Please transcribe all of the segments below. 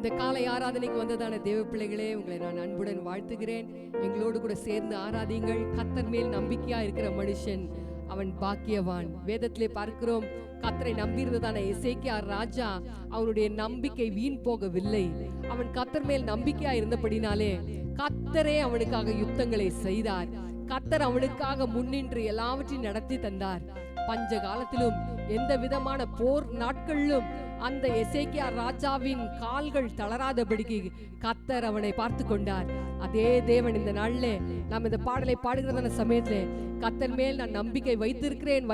இந்த காலை ஆராதனைக்கு வந்ததான தேவ பிள்ளைகளே, உங்களை நான் அன்புடன் வாழ்த்துகிறேன். எங்களோடு கூட சேர்ந்து ஆராதிங்கள். கர்த்தர் மேல் நம்பிக்கையா இருக்கிற மனுஷன் அவன் பாக்கியவான். வேதத்திலே பார்க்கிறோம், கர்த்தரை நம்பியிருந்ததான எசேக்கியா ராஜா அவனுடைய நம்பிக்கை வீண் போகவில்லை. அவன் கர்த்தர் மேல் நம்பிக்கையா இருந்தபடினாலே கர்த்தரே அவனுக்காக யுத்தங்களை செய்தார். கர்த்தர் அவனுக்காக முன்னின்று எல்லாவற்றையும் நடத்தி தந்தார். பஞ்ச காலத்திலும் எந்த விதமான போர் நாட்களிலும் அந்த எசேக்கியா ராஜாவின் கால்கள் தளராதபடிக்கு கர்த்தர் அவனை பார்த்து கொண்டார். அதே தேவன் இந்த நாள்ல நாம் இந்த பாடலை பாடுகிறதான சமயத்துல கர்த்தர் மேல் நான் நம்பிக்கை வைத்திருக்கிறேன்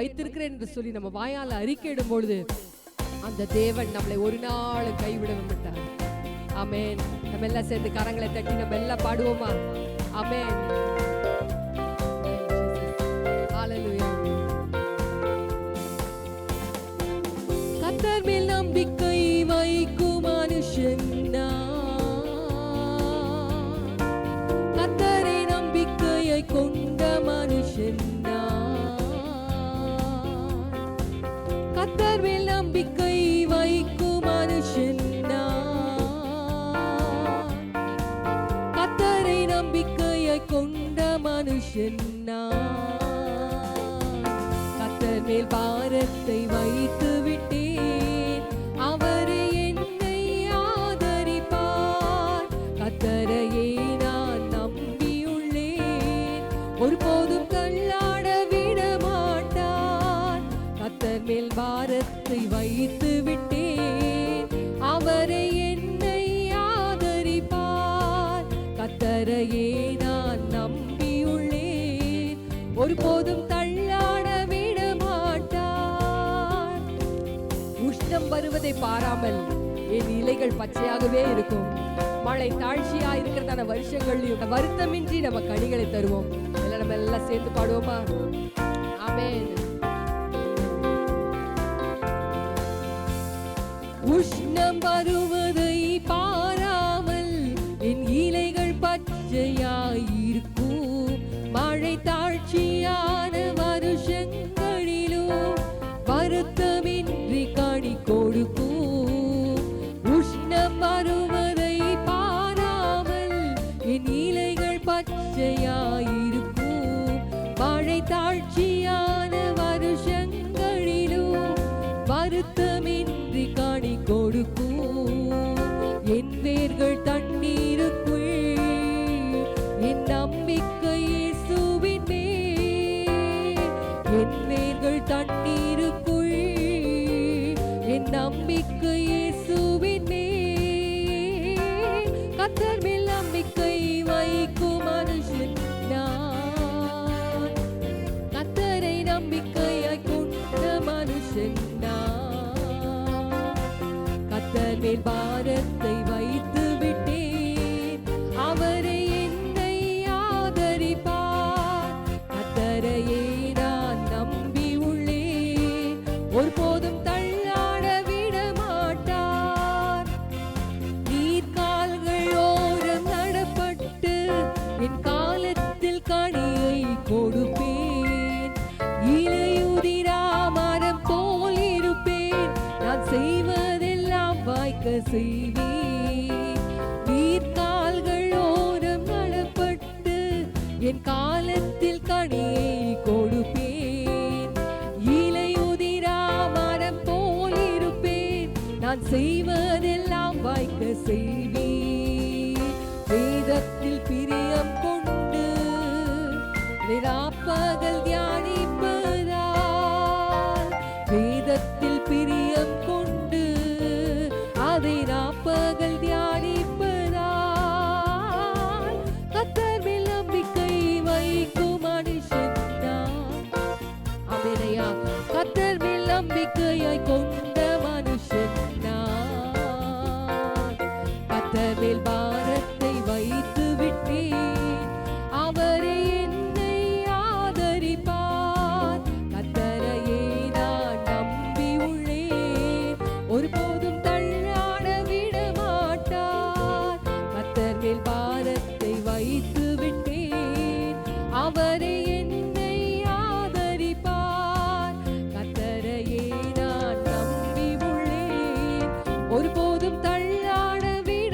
என்று சொல்லி நம்ம வாயால அறிக்கையிடும் பொழுது அந்த தேவன் நம்மளை ஒரு நாள் கைவிட மாட்டார். ஆமென். நம்ம எல்லாம் சேர்ந்து கரங்களை தட்டி நம்ம எல்லாம் பாடுவோமா? ஆமென். ஹalleluya. கர்த்தர் மேல் நம்பிக்கை வைக்கும் மனுஷன் கர்த்தரை நம்பிக்கையை கொண்ட மனுஷன் கர்த்தர் மேல் நம்பிக்கை வைக்கும் மனுஷன் கர்த்தரை நம்பிக்கையை கொண்ட மனுஷன் கர்த்தர் மேல் பாரத்தை வைத்து விட்டேன், அவரே என்னை ஆதரிப்பார். கர்த்தரையே நான் நம்பியுள்ளேன், ஒருபோதும் தள்ளாட விட மாட்டார். கர்த்தர் மேல் பாரத்தை வைத்து விட்டேன், அவரே என்னை ஆதரிப்பார். கர்த்தரையே நான் நம்பியுள்ளேன், ஒருபோதும் தள்ளாட விட மாட்டார். உஷ்ணம் வருவதை பாராமல் என் இலைகள் பச்சையாகவே இருக்கும். மழை தாழ்ச்சியா இருக்கிறதான வருஷங்களையும் வருத்தமின்றி நம்ம கனிகளை தருவோம். நம்ம எல்லாம் சேர்ந்து பாடுவோமா? ஆமென். உஷ்ணம் வருவதை பாராமல் என் இலைகள் பச்சையாயிருக்கும். மழை தாழ்ச்சியான வருஷங்களிலும் வருத்தமின்றி கனி கொடுக்கும். உஷ்ணம் வருவதை பாராமல் என் இலைகள் பச்சையாயிருக்கும். மழை தாழ்ச்சியான வருஷங்களிலும் வருத்தமின்றி கனி கொடுக்கும். என் வேர்கள் தண்ணீருக்குள், என் நம்பிக்கை இயேசுவின் மேல். என் வேர்கள் தண்ணீருக்குள், என் நம்பிக்கை இயேசுவின் மேல். கர்த்தர் மேல் நம்பிக்கை வைக்கும் மனுஷன் நான், கர்த்தரை நம்பிக்கையாய் கொண்ட மனுஷன் நான். கர்த்தர் மேல் பாரத்தை வைத்து விட்டேன், அவரை என்னை ஆதரிப்பார். கர்த்தரையே நான் நம்பி உள்ளேன், ஒருபோதும் தள்ளாட விட மாட்டார். நீர்கால்கள் ஓரம் நடப்பட்டு என் காலத்தில் கனியை கொடுப்பேன். இலையுதிரா மரம் போல் இருப்பேன், நான் செய்வதெல்லாம் வாய்க்க செய்வேன். நீர்கால்கள் ஓரம் நடப்பட்டு என் காலத்தில் கனியை கொடுப்பேன். இலையுதிரா மரம் போல் இருப்பேன், நான் செய்வதெல்லாம் வாய்க்க செய்வேன். வேதத்தில் பிரியம் கொண்டு ராப்பகல் தியானிப்பதால், வேதத்தில் பிரியம் கொண்டு அதை ராப்பகல் தியானிப்பதால், கர்த்தர் மேல் நம்பிக்கை வைக்கும் மனுஷன் நான். அமேனையா. கர்த்தர் மேல் நம்பிக்கையாய் கொண்ட மனுஷன் நான். கர்த்தர் மேல் பாரத்தை வைத்து விட்டேன், அவரே என்னை ஆதரிப்பார். கர்த்தரையே நான் நம்பி உள்ளேன், ஒருபோதும் தள்ளாட விட மாட்டார். கர்த்தர் மேல் பாரத்தை வைத்து விட்டேன், அவரே என்னை ஆதரிப்பார். கர்த்தரையே நான் நம்பி உள்ளேன், ஒருபோதும் தள்ளாட விட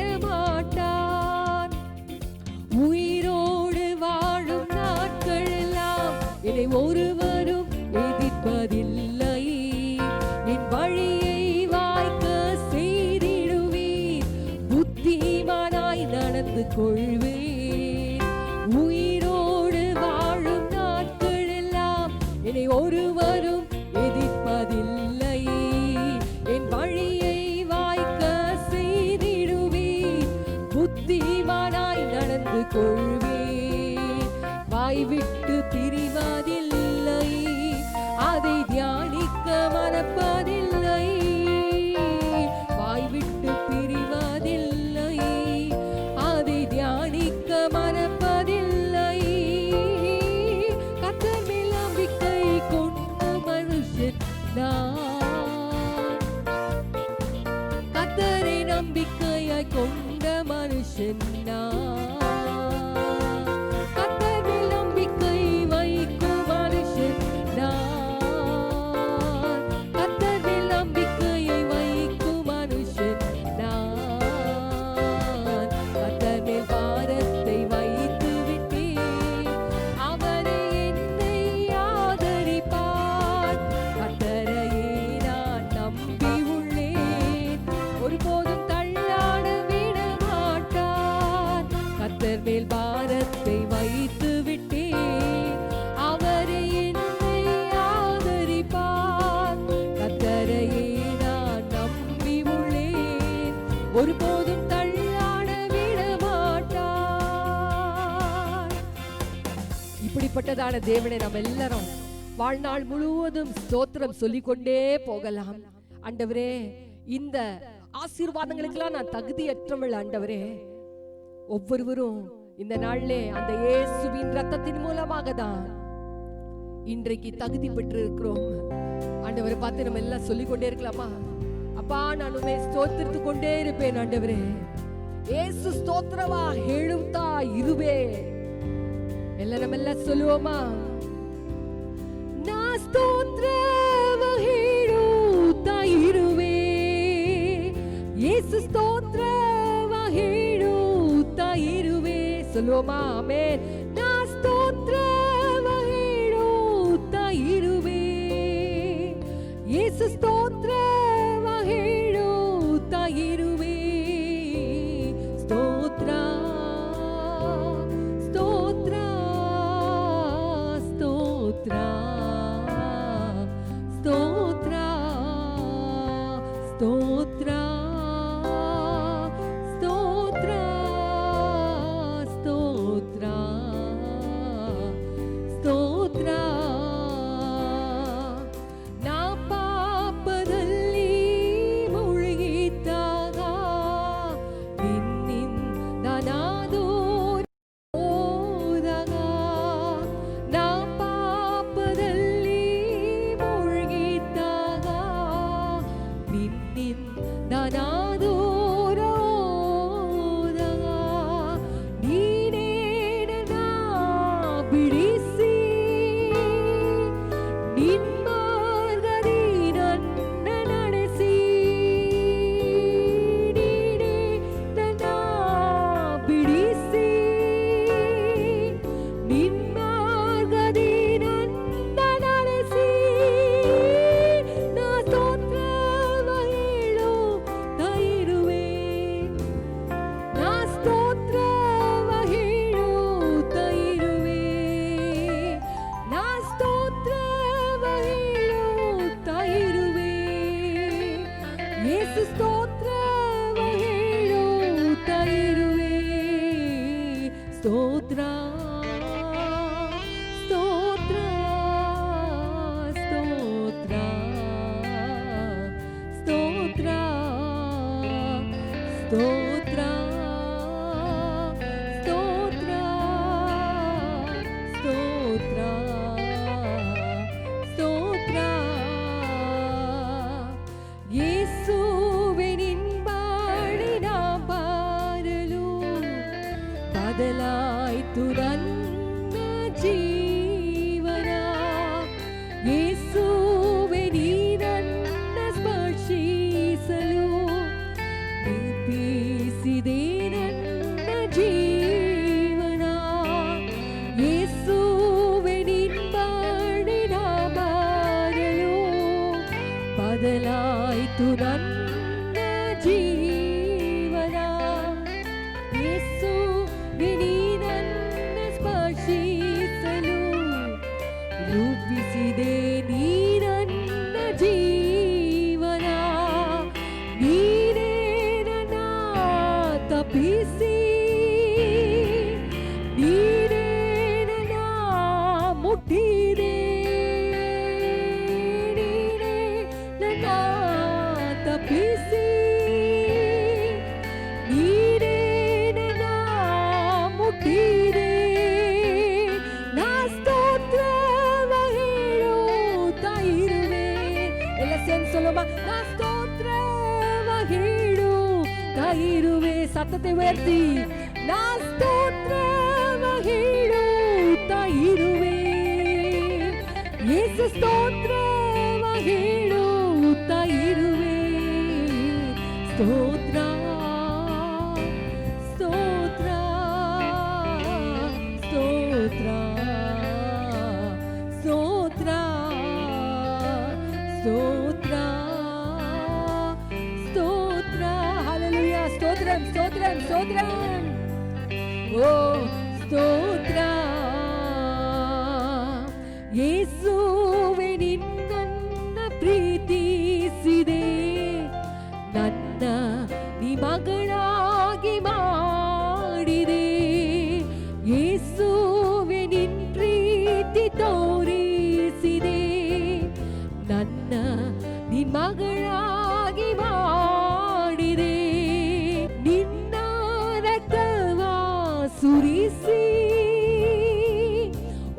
நடந்து கொள்வேன். உயிரோடு வாழும் நாட்கள் எல்லாம் என்னை ஒருவரும் எதிர்ப்பதில்லை. என் வழியை வாய்க்க செய்திடுவேன். புத்திமானாய் நடந்து கொள்வேன். வாய்விட்டு பிரிவதில்லை, அதை தியானிக்க மறப்பதில்லை. வாய்விட்டு பிரிவதில்லை, அதை தியானிக்க மறப்பதில்லை. கர்த்தர் மேல் நம்பிக்கை கொண்ட மனுஷன் நான். கர்த்தரை நம்பிக்கையாய் கொண்ட மனுஷன் நான். கர்த்தர் மேல் நம்பிக்கை வைக்கும் மனுஷன் நான். கர்த்தர் மேல் நம்பிக்கையை வைக்கும் மனுஷன் நான். கர்த்தர் மேல் பாரத்தை வைத்து விட்டேன், அவரே என்னை ஆதரிப்பார். கர்த்தரையே நான் நம்பி உள்ளேன், ஒருபோதும் தள்ளாட விட மாட்டார். கர்த்தர் மேல் பாரத்தை வைத்து விட்டேன், அவரே என்னை ஆதரிப்பார். கர்த்தரையே நான் நம்பி உள்ளேன், ஒருபோதும் தள்ளாட விட மாட்டார். இப்படிப்பட்டதான தேவனை நம்ம எல்லாரும் வாழ்நாள் முழுவதும் ஸ்தோத்திரம் சொல்லிக்கொண்டே போகலாம். ஆண்டவரே, இந்த ஆசீர்வாதங்களுக்கெல்லாம் நான் தகுதியற்றவள் ஆண்டவரே. ஒவ்வொருவரும் இந்த நாளிலே அந்த இயேசுவின் ரத்தத்தின் மூலமாக தான் இன்றைக்கு தகுதி பெற்று இருக்கிறோம். ஆண்டவரை பார்த்து நம்ம எல்லாம் சொல்லிக்கொண்டே இருக்கலாமா? அப்பா, நான் உம்மை ஸ்தோத்திரித்து கொண்டே இருப்பேன் ஆண்டவரே. ஏசு ಸ್ತೋತ್ರವಾ ಹೇಳುತ್ತಾ ಇರುವೆ. ಎಲ್ಲ ನಮ್ಮೆಲ್ಲ சொல்லுவோமா? ನಾ ಸ್ತೋತ್ರವ ಹೇಳುತ್ತಾ ಇರುವೆ. ஏசு ಸ್ತೋತ್ರವ ಹೇಳುತ್ತಾ ಇರುವೆ. சொல்லுவோமா? ಆಮೆನ್. ನಾ ಸ್ತೋತ್ರವ ಹೇಳುತ್ತಾ ಇರುವೆ. ஏசு ಸ್ತೋತ್ರವ ಹೇಳುತ್ತಾ ಇರುವೆ. ಸ್ತೋತ್ರ ಸ್ತೋತ್ರ ಸ್ತೋತ್ರ ಸ್ತೋತ್ರ ಸ್ತೋತ್ರ ಸ್ತೋತ್ರ ಸ್ತೋತ್ರ ಸ್ತೋತ್ರ. ನಾ ಪಾಪದಲ್ಲಿ ಮುಳುಗಿದ್ದಾಗ ನಿನ್ನಿಂದ ನಾನು ಹೋದಾಗ, ನಾ ಪಾಪದಲ್ಲಿ ಮುಳುಗಿದ್ದಾಗ ನಿನ್ನಿಂದ ನಾನು ಹೋದಾಗ, ನೀನೇ ನನ್ನ ಬಿಡಿಸಿ ನಿನ್ನ ಮಾರ್ಗದಿ ನನ್ನ ನಡೆಸಿ. ನೀನೇ ನನ್ನ ಬಿಡಿಸಿ ನಿನ್ನ ಮಾರ್ಗದಿ ನನ್ನ ನಡೆಸಿ. ನಾ ಸ್ತೋತ್ರವ ಹೇಳುತ್ತಾ ಇರುವೆ. ನಾ ಸ್ತೋತ್ರವ ಹೇಳುತ್ತಾ ಇರುವೆ. ನಾ ಸ್ತೋತ್ರವ ಹೇಳುತ್ತಾ ಇರುವೆ. ಯೇಸು ಸ್ತೋತ್ರವ ಹೇಳುತ್ತಾ ಇರುವೆ. ಸ್ತೋತ್ರ ಸ್ತೋತ್ರ ಸ್ತೋತ್ರ ಸ್ತೋತ್ರ ಸ್ತೋತ್ರ ಸ್ತೋತ್ರ ಸ್ತೋತ್ರ ಸ್ತೋತ್ರ. ಯೇಸುವೆ ನಿನ್ ಬಾಳಿನ ಬಾರಲು ಬದಲಾಯಿತು ನನ್ನ ಜೀವನ. ಯೇಸುವೆ ನೀ ನನ್ನ ಸ್ಪರ್ಶಿಸಲು ನಿರ್ಮಿಸಿದೆ ನನ್ನ ಜೀವನ. ಯೇಸುವೆ ನಿನ್ ಬಾಳಿನ ಬಾರಲು ಬದಲಾಯಿತು ನನ್ನ ಜೀವನ. ಯೇಸು ಯೇಸು ಸ್ತೋತ್ರವ ಹೇಳುತ್ತಾ ಇರುವೆ. ಸ್ತೋತ್ರ ಸ್ತೋತ್ರ ಸ್ತೋತ್ರ ಸ್ತೋತ್ರ ಸ್ತೋತ್ರ ಸ್ತೋತ್ರ. ಹಲ್ಲೆಲೂಯಾ. ಸ್ತೋತ್ರಂ ಸ್ತೋತ್ರಂ ಸ್ತೋತ್ರಂ. ಓ ಸ್ತೋತ್ರ. ಯೇಸುವೆ ನಿನ್ನನ್ನ ಪ್ರೀತಿಸಿದೆ, ನನ್ನ ನೀ ಮಗಳಾಗಿ ಮಾಡಿದೆ. ಯೇಸುವೆ ನಿನ್ ಪ್ರೀತಿ ತೋರಿಸಿದೆ, ನನ್ನ ನೀ ಮಗಳಾಗಿ ಮಾಡಿದೆ. ನಿನ್ನ ರಕ್ತವ ಸುರಿಸಿ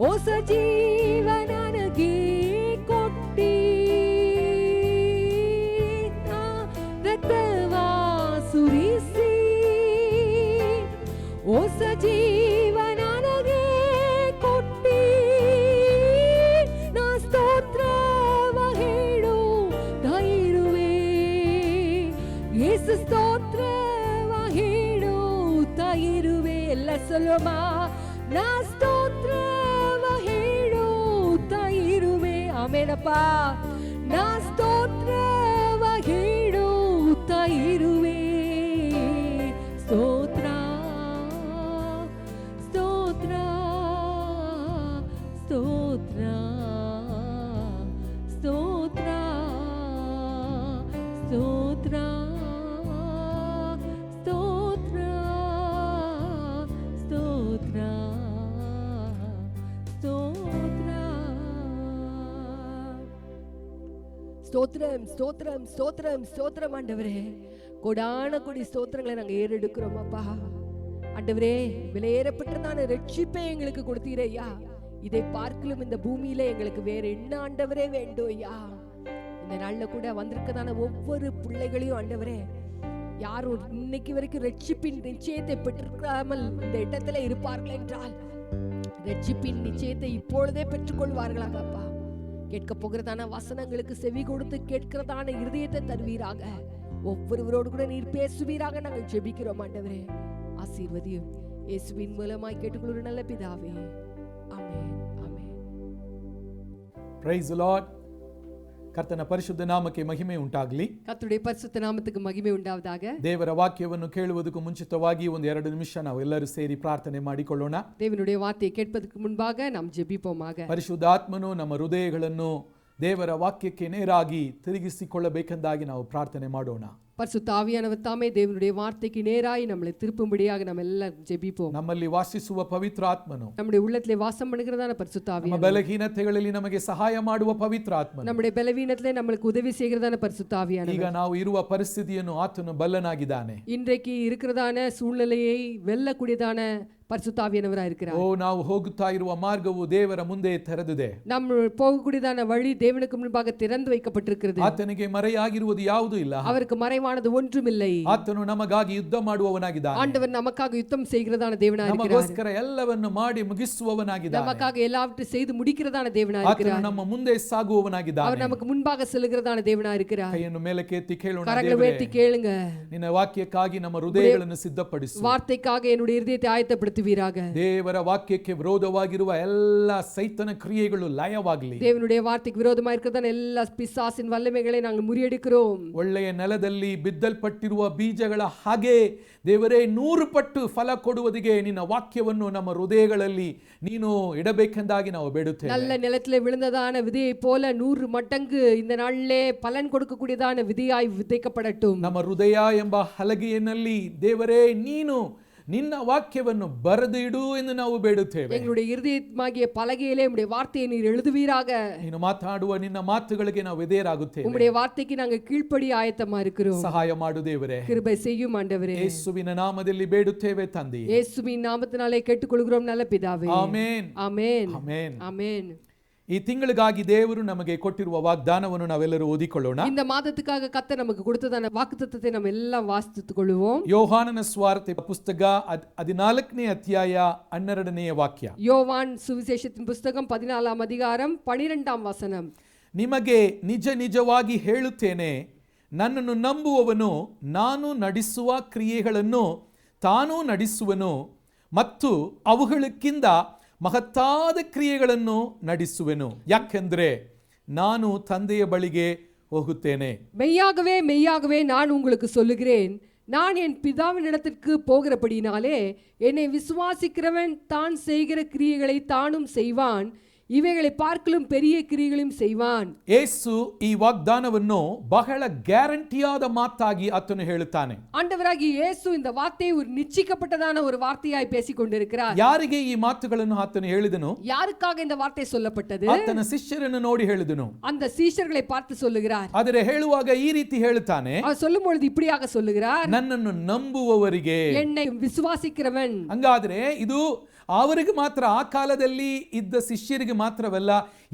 ಹೊಸ ಜೀವ ನನಗೆ ಕೊಟ್ಟಿ. ರಕ್ತವ ಸುರಿಸಿ ಹೊಸ ಜೀವ ನನಗೆ ಕೊಟ್ಟಿ. ನಾ ಸ್ತೋತ್ರವ ಹೇಳುತ್ತಾ ಇರುವೆ. ಯೇಸು ಸ್ತೋತ್ರವ ಹೇಳುತ್ತಾ ಇರುವೆ. ಎಲ್ಲ ಸೊಲ್ಲೋಮ. ನಾ ಸ್ತೋತ್ರವ ಹೇಳುತ್ತಾ ಇರುವೆ. ಆಮೇನಪ್ಪ. ನಾ ಸ್ತೋತ್ರವ ಹೇಳುತ್ತಾ ಇರುವೆ. ಸ್ತೋತ್ರ ಸ್ತೋತ್ರ ಸ್ತೋತ್ರ ಸ್ತೋತ್ರ ಸ್ತೋತ್ರ ಸ್ತೋತ್ರ ಸ್ತೋತ್ರ ಸ್ತೋತ್ರ. ஸ்தோத்திரம் ஸ்தோத்திரம் ஸ்தோத்திரம் ஸ்தோத்திரம். ஆண்டவரே, கொடான கொடி ஸ்தோத்திரங்களை நாங்க ஏறெடுக்கிறோம் அப்பா. ஆண்டவரே, விலையேறப்பட்டதான ரட்சிப்பை எங்களுக்கு கொடுத்தீரே ஐயா. இதை பார்க்கலும் இந்த பூமியில எங்களுக்கு வேற என்ன ஆண்டவரே வேண்டும் ஐயா. இந்த நாள்ல கூட வந்திருக்கதான ஒவ்வொரு பிள்ளைகளையும் ஆண்டவரே, யாரும் இன்னைக்கு வரைக்கும் ரட்சிப்பின் நிச்சயத்தை பெற்றிருக்காமல் இந்த இடத்துல இருப்பார்கள் என்றால் ரட்சிப்பின் நிச்சயத்தை இப்பொழுதே பெற்றுக்கொள்வார்களாக அப்பா. கேட்க போகிறதான வசனங்களுக்கு செவி கொடுத்து கேட்கிறதான இருதயத்தை தருவீராக. ஒவ்வொருவரோடு கூட நீர் பேசுவீராக நாங்கள் ஜெபிக்கிறோம் ஆண்டவரே. ஆசீர்வதியும் இயேசுவின் மூலமாய் கேட்டுக்கொள்கிற நல்ல பிதாவே. ஆமென் ஆமென். Praise the Lord. ಕರ್ತನ ಪರಿಶುದ್ಧ ನಾಮಕ್ಕೆ ಮಹಿಮೆ ಉಂಟಾಗಲಿ. ಕರ್ತುடைய பரிசுத்த நாமத்துக்கு மகிமை உண்டாவதாக. ದೇವರ ವಾಕ್ಯವನ್ನು ಕೇಳುವುದಕ್ಕೂ ಮುಂಚಿತವಾಗಿ ಒಂದು 2 ನಿಮಿಷ ನಾವು ಎಲ್ಲರೂ ಸೇರಿ ಪ್ರಾರ್ಥನೆ ಮಾಡಿಕೊಳ್ಳೋಣ. தேவனுடைய வார்த்தையை கேட்பதற்கு முன்பாக நாம் ஜெபிப்போமாக. ಪರಿಶುದ್ಧ ಆತ್ಮನು ನಮ್ಮ ಹೃದಯಗಳನ್ನು ದೇವರ ವಾಕ್ಯಕ್ಕೆ ನೇರಾಗಿ ತಿರುಗಿಸಿಕೊಳ್ಳಬೇಕೆಂದಾಗಿ ನಾವು ಪ್ರಾರ್ಥನೆ ಮಾಡೋಣ. பரிசுத்த ஆவியானவர் தாமே தேவனுடைய வார்த்தைக்கு நேராய் நம்மளை திருப்பும்படியாக நம்ம எல்லாம் ஜெபிப்போம். ನಮ್ಮಲ್ಲಿ ವಾಸಿಸುವ ಪವಿತ್ರಾತ್ಮನು, நம்முடைய உள்ளத்திலே வாசம் பண்ணுகிறதான பரிசுத்த ನಮ್ಮ ஆவியானவர், ಬಲಹೀನತೆಗಳಲ್ಲಿ ನಮಗೆ ಸಹಾಯ ಮಾಡುವ ಪವಿತ್ರಾತ್ಮನು, நம்முடைய பலவீனத்திலே நம்மளுக்கு உதவி செய்கிறதான பரிசுத்த ಈಗ ஆவியானவர், ನಾವು ಇರುವ ಪರಿಸ್ಥಿತಿಯನ್ನು ಆತನು ಬಲ್ಲನಾಗಿದ್ದಾನೆ. இன்றைக்கு இருக்கிறதான சூழ்நிலையை வெல்லக்கூடியதான பரிசுத்த ஆவியானவராக இருக்கிறார். ಓ, ನಾವು ಹೋಗುತ್ತಾ ಇರುವ ಮಾರ್ಗವು ದೇವರ ಮುಂದೆ ತೆರೆದಿದೆ. நம்ம போகக்கூடியதான வழி தேவனுக்கு முன்பாக திறந்து வைக்கப்பட்டிருக்கிறது. ಆತನಿಗೆ ಮರೆಯಾಗಿರುವುದು ಯಾವುದೂ ಇಲ್ಲ. அவருக்கு மறைவானது ஒன்றுமில்லை. ಆತನು ನಮಗಾಗಿ ಯುದ್ಧ ಮಾಡುವವನಾಗಿದ್ದಾನೆ. ஆண்டவர் நமக்காக யுத்தம் செய்கிறதான தேவனாக இருக்கிறார். ನಮಗೋಸ್ಕರ ಎಲ್ಲವನ್ನು ಮಾಡಿ ಮುಗಿಸುವವನಾಗಿದ್ದಾನೆ. நமக்காக எல்லாவற்றையும் செய்து முடிக்கிறதான தேவனாக ಆತನು இருக்கிறார். ನಮ್ಮ ಮುಂದೆ ಸಾಗುವವನಾಗಿದ್ದಾನೆ. அவர் நமக்கு முன்பாக செல்கிறதான தேவனாக இருக்கிறார். ಕೈಯನ್ನು ಮೇಲಕ್ಕೆ ಎತ್ತಿ ಕೇಳೋಣ. கரங்களை உயர்த்தி கேளுங்க. ನಿನ್ನ ವಾಕ್ಯಕ್ಕಾಗಿ ನಮ್ಮ ಹೃದಯಗಳನ್ನು ಸಿದ್ಧಪಡಿಸು. வார்த்தைக்காக என்னுடைய இதயத்தை ஆயத்தப்படுத்துவீராக. ದೇವರ ವಾಕ್ಯಕ್ಕೆ ವಿರೋಧವಾಗಿರುವ ಎಲ್ಲ ಸೈತನ ಕ್ರಿಯೆಗಳು ಲಯವಾಗಲಿ. தேவனுடைய வார்த்தைக்கு விரோதமாக இருக்கிறதான எல்லா பிசாசின் வல்லமைகளை நாங்கள் முறியடிக்கிறோம். ಒಳ್ಳೆಯ ನೆಲದಲ್ಲಿ ಬಿದ್ದಲ್ಪಟ್ಟಿರುವ ಬೀಜಗಳ ಹಾಗೆ ದೇವರೇ 100 ಪಟ್ಟು ಫಲ ಕೊಡುವುದಿಗೆ ನಿನ್ನ ವಾಕ್ಯವನ್ನು ನಮ್ಮ ಹೃದಯಗಳಲ್ಲಿ ನೀನು ಇಡಬೇಕೆಂದಾಗಿ ನಾವು ಬೇಡುತ್ತೇವೆ. நல்ல நிலத்திலே விழுந்ததான விதையை போல 100 மடங்கு இந்த நாளிலே பலன் கொடுக்கக்கூடியதான விதையாய் விதைக்கப்படட்டும். ನಮ್ಮ ಹೃದಯ ಎಂಬ ಹಲಗೆಯಲ್ಲಿ ದೇವರೇ ನೀನು ನಿನ್ನ ವಾಕ್ಯವನ್ನು ಬರೆದು ಇಡು ಎಂದು ನಾವು ಬೇಡುತ್ತೇವೆ. எங்களுடைய இருதயமாகிய பலகையிலே உம்முடைய வார்த்தையை நீர் எழுதுவீராக. ನೀನು ಮಾತಾಡುವ ನಿನ್ನ ಮಾತುಗಳಿಗೆ ನಾವು ವಿಧೇಯರಾಗುತ್ತೇವೆ. உம்முடைய வார்த்தைக்கு நாங்கள் கீழ்ப்படி ஆயத்தமா இருக்கிறோம். ಸಹಾಯ ಮಾಡು ದೇವರೇ. கிருபை செய்யும் ஆண்டவரே. ಯೇಸುವಿನ ನಾಮದಲ್ಲಿ ಬೇಡುತ್ತೇವೆ ತಂದೆಯೇ. இயேசுவின் நாமத்தினாலே கேட்டுக்கொள்கிறோம் நல்ல பிதாவே. ಆಮೆನ್ ஆமென் ಆಮೆನ್. ஆமென். ಈ ತಿಂಗಳಿಗಾಗಿ ದೇವರು ನಮಗೆ ಕೊಟ್ಟಿರುವ ವಾಗ್ದಾನವನ್ನು ನಾವೆಲ್ಲರೂ ಓದಿಕೊಳ್ಳೋಣ. இந்த மாதத்துக்காக கர்த்தர் நமக்கு கொடுத்ததான வாக்குத்தத்தத்தை நம்ம எல்லாம் வாசித்துக் கொள்வோம். ಯೋಹಾನನ ಸ್ವಾರ್ತೆ ಪುಸ್ತಕ 14ನೇ ಅಧ್ಯಾಯ 12ನೇ ವಾಕ್ಯ. யோவான் சுவிசேஷத்தின் புத்தகம் 14ஆம் அதிகாரம் 12ஆம் வசனம். ನಿಮಗೆ ನಿಜ ನಿಜವಾಗಿ ಹೇಳುತ್ತೇನೆ, ನನ್ನನ್ನು ನಂಬುವವನು ನಾನು ನಡೆಸುವ ಕ್ರಿಯೆಗಳನ್ನು ತಾನೂ ನಡೆಸುವನು ಮತ್ತು ಅವುಗಳಕ್ಕಿಂತ ಮಹತ್ತಾದ ಕ್ರಿಯೆಗಳನ್ನು ನಡೆಸುವೆನು, ಯಾಕೆಂದರೆ ನಾನು ತಂದೆಯ ಬಳಿಗೆ ಹೋಗುತ್ತೇನೆ. மெய்யாகவே மெய்யாகவே நான் உங்களுக்கு சொல்லுகிறேன், நான் என் பிதாவினிடத்திற்கு போகிறபடினாலே என்னை விசுவாசிக்கிறவன் தான் செய்கிற கிரியைகளை தானும் செய்வான், இவைகளை பார்க்கலும் பெரிய கிரியைகளையும் செய்வான். ಯೇಸು ಈ ವಾಗ್ದಾನವನ್ನು ಬಹಳ ಗ್ಯಾರಂಟಿಯಾದ ಮಾತಾಗಿ ಆತನು ಹೇಳುತ್ತಾನೆ. ஆண்டவராகிய இயேசு இந்த வார்த்தையை ஒரு நிச்சயிக்கப்பட்டதான ஒரு வார்த்தையாய் பேசிக் கொண்டிருக்கிறார். ಯಾರಿಗೆ ಈ ಮಾತುಗಳನ್ನು ಆತನು ಹೇಳಿದನು? யாருக்காக இந்த வார்த்தை சொல்லப்பட்டது? ಆತನ ಶಿಷ್ಯರನ್ನು ನೋಡಿ ಹೇಳಿದನು. அந்த சீஷர்களை பார்த்து சொல்லுகிறார். ಆದರೆ ಹೇಳುವಾಗ ಈ ರೀತಿ ಹೇಳುತ್ತಾನೆ, அவர் சொல்லும் பொழுது இப்படியாக சொல்லுகிறார், ನನ್ನನ್ನು ನಂಬುವವರಿಗೆ. என்னை விசுவாசிக்கிறவன். ಹಂಗಾದ್ರೆ ಇದು ಅವರಿಗೆ ಮಾತ್ರ, ಆ ಕಾಲದಲ್ಲಿ ಇದ್ದ ಶಿಷ್ಯರಿಗೆ ಮಾತ್ರವಲ್ಲ,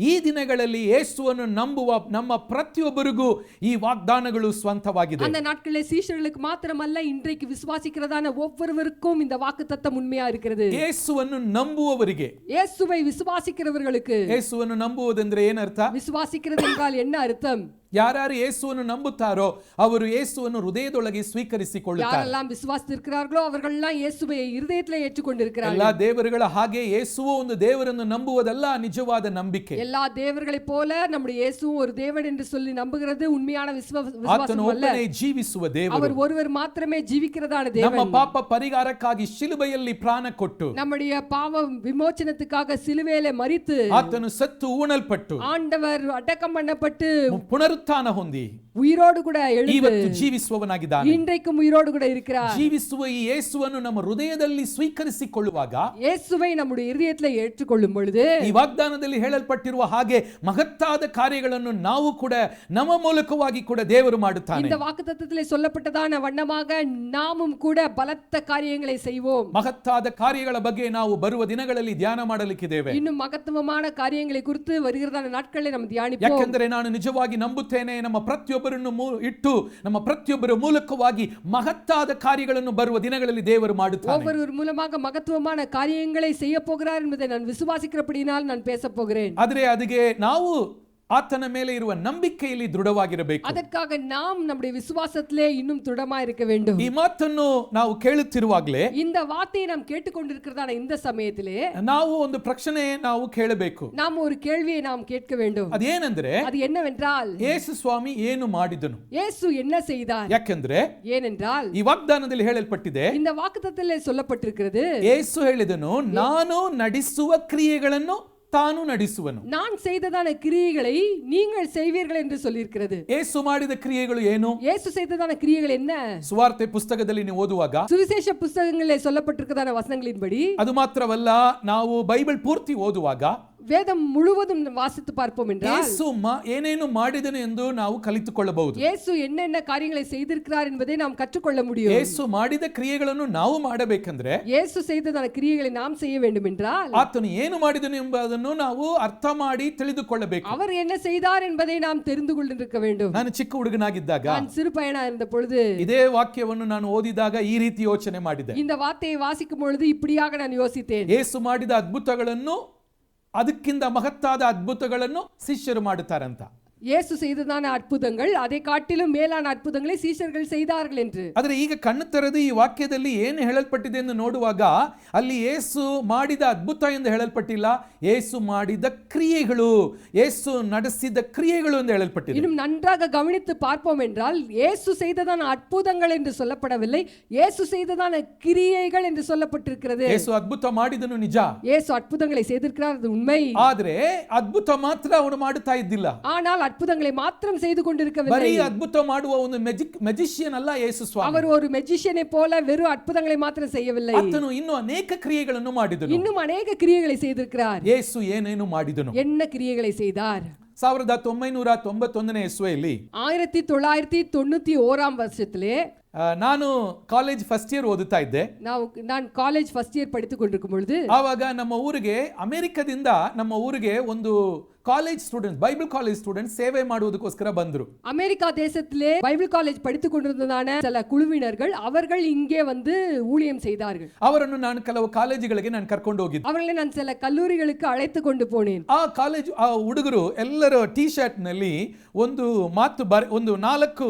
ಈ ದಿನಗಳಲ್ಲಿ ಯೇಸುವನ್ನು ನಂಬುವ ನಮ್ಮ ಪ್ರತಿಯೊಬ್ಬರಿಗೂ ಈ ವಾಗ್ದಾನಗಳು ಸ್ವಂತವಾಗಿದೆ. அந்த நாட்களிலே சீஷர்களுக்கு மாத்திரமல்ல, இன்றைக்கு விசுவாசிக்கிறதான ஒவ்வொருவருக்கும் இந்த வாக்குத்தத்தம் உண்மையா இருக்கிறது. ಯೇಸುವನ್ನು ನಂಬುವವರಿಗೆ, இயேசுவை விசுவாசிக்கிறவர்களுக்கு. ಯೇಸುವನ್ನು ನಂಬುವುದೆಂದ್ರೆ ಏನರ್ಥ? விசுவாசிக்கிறது என்றால் என்ன அர்த்தம்? ಯಾರು ಯೇಸುವನ್ನು ನಂಬುತ್ತಾರೋ ಅವರು ಯೇಸುವನ್ನು ಹೃದಯದೊಳಗೆ ಸ್ವೀಕರಿಸಿಕೊಳ್ಳುತ್ತಾರೆ. யாரெல்லாம் விசுவாசித்திருக்கிறார்களோ அவர்கள் எல்லாம் இயேசுவை இருதயத்திலே ஏற்றுக்கொண்டிருக்கிறார்கள். ಎಲ್ಲಾ ದೇವರುಗಳ ಹಾಗೆ ಯೇಸುವು ಒಂದು ದೇವರನ್ನು ನಂಬುವುದಲ್ಲ ನಿಜವಾದ ನಂಬಿಕೆ. எல்லா தேவர்களைப் போல நம்முடைய இயேசுவும் ஒரு தேவன் என்று சொல்லி நம்புகிறது உண்மையான விசுவாசம் ಆತನು அல்ல. ಒಬ್ಬನೇ ಜೀವಿಸುವ ದೇವರು. அவர் ஒருவர் மாத்திரமே ஜீவிக்கிறதான தேவன். ನಮ್ಮ ಪಾಪ ಪರಿಹಾರಕ್ಕಾಗಿ ಶಿಲುಬೆಯಲ್ಲಿ ಪ್ರಾಣ ಕೊಟ್ಟು, நம்முடைய பாவ விமோசனத்துக்காக சிலுவையிலே மரித்து, ಆತನು ಸತ್ತು ಉಣಲ್ಪಟ್ಟು, ஆண்டவர் அடக்கம் பண்ணப்பட்டு, ಪುನರುತ್ಥಾನ ಹೊಂದಿ உயிரோடு கூட எழுந்து ಇವತ್ತು ಜೀವಿಸುವವನಾಗಿದ್ದಾನೆ. இன்றைக்கும் உயிரோடு கூட இருக்கிறார். ಜೀವಿಸುವ ಈ ಯೇಸುವನ್ನು ನಮ್ಮ ಹೃದಯದಲ್ಲಿ ಸ್ವೀಕರಿಸಿಕೊಳ್ಳುವಾಗ, இயேசுவை நம்முடைய இதயத்திலே ஏற்றுக்கொள்ளும் பொழுது, ಈ ವಾಗ್ದಾನದಲ್ಲಿ ಹೇಳಲ್ಪಟ್ಟಿರುವ ಹಾಗೆ ಮಹತ್ತಾದ ಕಾರ್ಯಗಳನ್ನು ನಾವು ಕೂಡ ನಮ್ಮ ಮೂಲಕವಾಗಿ ಕೂಡ ದೇವರು ಮಾಡುತ್ತಾನೆ. இந்த வாக்குத்தத்தத்திலே சொல்லப்பட்டதான வண்ணமாக நாமும் கூட பலத்த காரியங்களை செய்வோம். ಮಹತ್ತಾದ ಕಾರ್ಯಗಳ ಬಗ್ಗೆ ನಾವು ಬರುವ ದಿನಗಳಲ್ಲಿ ಧ್ಯಾನ ಮಾಡಲಿಕ್ಕಿದ್ದೇವೆ. இன்னும் மகத்துவமான காரியங்களை குறித்து வருகிறதான நாட்களில் நாம் தியானிப்போம். ಯಾಕೆಂದರೆ ನಾನು ನಿಜವಾಗಿ ನಂಬುತ್ತೇನೆ, ನಮ್ಮ ಪ್ರತಿಯೊಬ್ಬರನ್ನು ಇಟ್ಟು ನಮ್ಮ ಪ್ರತಿಯೊಬ್ಬರ ಮೂಲಕವಾಗಿ ಮಹತ್ತಾದ ಕಾರ್ಯಗಳನ್ನು ಬರುವ ದಿನಗಳಲ್ಲಿ ದೇವರು ಮಾಡುತ್ತಾನೆ. ஒவ்வொரு மூலமாக மகத்துவமான காரியங்களை செய்ய போகிறார் என்பதை நான் விசுவாசிக்கிறபடியால் நான் பேச போகிறேன். ಆದರೆ ಅದಕ್ಕೆ ನಾವು ಆತನ ಮೇಲೆ ಇರುವ ನಂಬಿಕೆಯಲ್ಲಿ ದೃಢವಾಗಿರಬೇಕು. ಅದಕ್ಕಾக நாம் நம்முடைய விசுவாசத்திலே இன்னும் திடமாக இருக்க வேண்டும். ಈ ಮಾತನ್ನು ನಾವು ಕೇಳುತ್ತಿರುವಾಗಲೇ, இந்த வார்த்தையை நாம் கேட்டுக்கொண்டிருக்கிறதான இந்த சமயத்திலே ನಾವು ಒಂದು ಪ್ರಶ್ನೆ ನಾವು ಕೇಳಬೇಕು. நாம் ஒரு கேள்வியை நாம் கேட்க வேண்டும். ಅದೇನೆಂದ್ರೆ, அது என்னவென்றால், ಯೇಸು ಸ್ವಾಮಿ ಏನು ಮಾಡಿದನು? இயேசு என்ன செய்தார்? ಯಾಕೆಂದ್ರೆ ஏனென்றால் ಈ ವಾಗ್ದಾನದಲ್ಲಿ ಹೇಳಲ್ಪಟ್ಟಿದೆ, இந்த வாக்குத்தத்தத்திலே சொல்லப்பட்டிருக்கிறது, ಯೇಸು ಹೇಳಿದನು, ನಾನು ನಡೆಸುವ ಕ್ರಿಯೆಗಳನ್ನು ತಾನು ನಡೆಸುವನು. நான் செய்ததான கிரியைகளை நீங்கள் செய்வீர்கள் என்று சொல்லியிருக்கிறது. ಯೇಸು ಮಾಡಿದ ಕ್ರಿಯೆಗಳು ಏನು? இயேசு செய்ததான கிரியைகள் என்ன? ಸುವಾರ್ತೆ ಪುಸ್ತಕದಲ್ಲಿ ನೀವು ಓದುವಾಗ, சுவிசேஷ புத்தகங்களிலே சொல்லப்பட்டிருக்கிறதான வசனங்களின்படி, ಅದು ಮಾತ್ರವಲ್ಲ, ನಾವು ಬೈಬಲ್ ಪೂರ್ತಿ ಓದುವಾಗ வேதம் முழுவதும் வாசித்து பார்ப்போம் என்றால், ಯೇಸು ಏನೇನು ಮಾಡಿದನು ಎಂದು ನಾವು ಕಲಿತುಕೊಳ್ಳಬಹುದು. இயேசு என்னென்ன காரியங்களை செய்திருக்கிறார் என்பதை நாம் கற்றுக்கொள்ள முடியும். ಯೇಸು ಮಾಡಿದ ಕ್ರಿಯೆಗಳನ್ನು ನಾವು ಮಾಡಬೇಕಂದ್ರೆ, இயேசு செய்ததான கிரியைகளை நாம் செய்ய வேண்டும் என்றால், ಆತನು ಏನು ಮಾಡಿದನು ಎಂಬುದನ್ನು ನಾವು ಅರ್ಥ ಮಾಡಿ ತಿಳಿದುಕೊಳ್ಳಬೇಕು. அவர் என்ன செய்தார் என்பதை நாம் தெரிந்து கொண்டிருக்க வேண்டும். ನಾನು ಚಿಕ್ಕ ಹುಡುಗನಾಗಿದ್ದಾಗ, நான் சிறு பையனா இருந்த பொழுது ಇದೇ ವಾಕ್ಯವನ್ನು ನಾನು ಓದಿದಾಗ ಈ ರೀತಿ ಯೋಚನೆ ಮಾಡಿದೆ. இந்த வார்த்தையை வாசிக்கும் பொழுது இப்படியாக நான் யோசித்தேன், ಯೇಸು ಮಾಡಿದ ಅದ್ಭುತಗಳನ್ನು, ಅದಕ್ಕಿಂತ ಮಹತ್ತಾದ ಅದ್ಭುತಗಳನ್ನು ಶಿಷ್ಯರು ಮಾಡುತ್ತಾರಂತ. இயேசு செய்ததான அற்புதங்கள் அதை காட்டிலும் மேலான அற்புதங்களை சீஷர்கள் செய்தார்கள் என்று. ಆದರೆ ಈಗ ಕಣ್ಣು ತೆರೆದು ಈ ವಾಕ್ಯದಲ್ಲಿ ಏನು ಹೇಳಲ್ಪಟ್ಟಿದೆ ಎಂದು ನೋಡುವಾಗ, ಅಲ್ಲಿ ಯೇಸು ಮಾಡಿದ ಅದ್ಭುತ ಎಂದು ಹೇಳಲ್ಪಟ್ಟಿಲ್ಲ, ಯೇಸು ಮಾಡಿದ ಕ್ರಿಯೆಗಳು, ಯೇಸು ನಡೆಸಿದ ಕ್ರಿಯೆಗಳು ಎಂದು ಹೇಳಲ್ಪಟ್ಟಿದೆ. இன்னும் நன்றாக கவனித்து பார்ப்போம் என்றால், இயேசு செய்ததான அற்புதங்கள் என்று சொல்லப்படவில்லை, இயேசு செய்ததான கிரியைகள் என்று சொல்லப்பட்டிருக்கிறது. ಯೇಸು ಅದ್ಭುತ ಮಾಡಿದನು ನಿಜ, இயேசு அற்புதங்களை செய்திருக்கிறார், அது உண்மை. ಆದರೆ ಅದ್ಭುತ ಮಾತ್ರ ಅವನು ಮಾಡುತ್ತಾ ಇದ್ದಿಲ್ಲ. ஆனால் அற்புதங்களை மாத்திரம் செய்து கொண்டிருக்கவில்லை. ಬರೀ ಅದ್ಭುತ ಮಾಡುವ ಒಂದು ಮೆಜಿಷಿಯನ್ ಅಲ್ಲ ಯೇಸು ಸ್ವಾಮಿ. அவர் ஒரு மெஜிஷியனை போல வெறும் அற்புதங்களை மாத்திரம் செய்யவில்லை, ಆತನು ಇನ್ನೂ ಅನೇಕ ಕ್ರಿಯೆಗಳನ್ನು ಮಾಡಿದನು. இன்னும் அநேக கிரியைகளை செய்திருக்கிறார். ಯೇಸು ಏನೇನು ಮಾಡಿದನು? என்ன கிரியைகளை செய்தார்? 1991ನೇ ಇಸ್ವಿಯಲ್ಲಿ 1991 வருஷத்திலே ನಾನು ಕಾಲೇಜ್ ಫಸ್ಟ್ ಇಯರ್ ಓದುತ್ತಾ ಇದ್ದೆ. நான் ಕಾಲೇಜ್ ಫಸ್ಟ್ ಇಯರ್ படித்துக் கொண்டிருக்கும் பொழுது, ಆವಾಗ ನಮ್ಮ ಊರಿಗೆ, ಅಮೆರಿಕದಿಂದ ನಮ್ಮ ಊರಿಗೆ ಒಂದು college students, Bible college students ಸೇವೆ ಮಾಡುವುದಕ್ಕೋಸ್ಕರ ಬಂದ್ರು. அமெரிக்கா தேசத்திலே பைபிள் காலேஜ் படித்துக் கொண்டிருந்ததான சில குழுவினர்கள் அவர்கள் இங்கே வந்து ஊழியம் செய்தார்கள். ಅವರನ್ನು ನಾನು ಕೆಲವು ಕಾಲೇಜುಗಳಿಗೆ ನಾನು ಕರ್ಕೊಂಡು ಹೋಗಿದ್ದೆ. அவர்களை நான் சில கல்லூரிகளுக்கு அழைத்து கொண்டு போனேன். ಆ ಕಾಲೇಜ್ ಆ ಹುಡುಗರು ಎಲ್ಲರ ಟಿ ಶರ್ಟ್ ನಲ್ಲಿ ಒಂದು ಒಂದು 4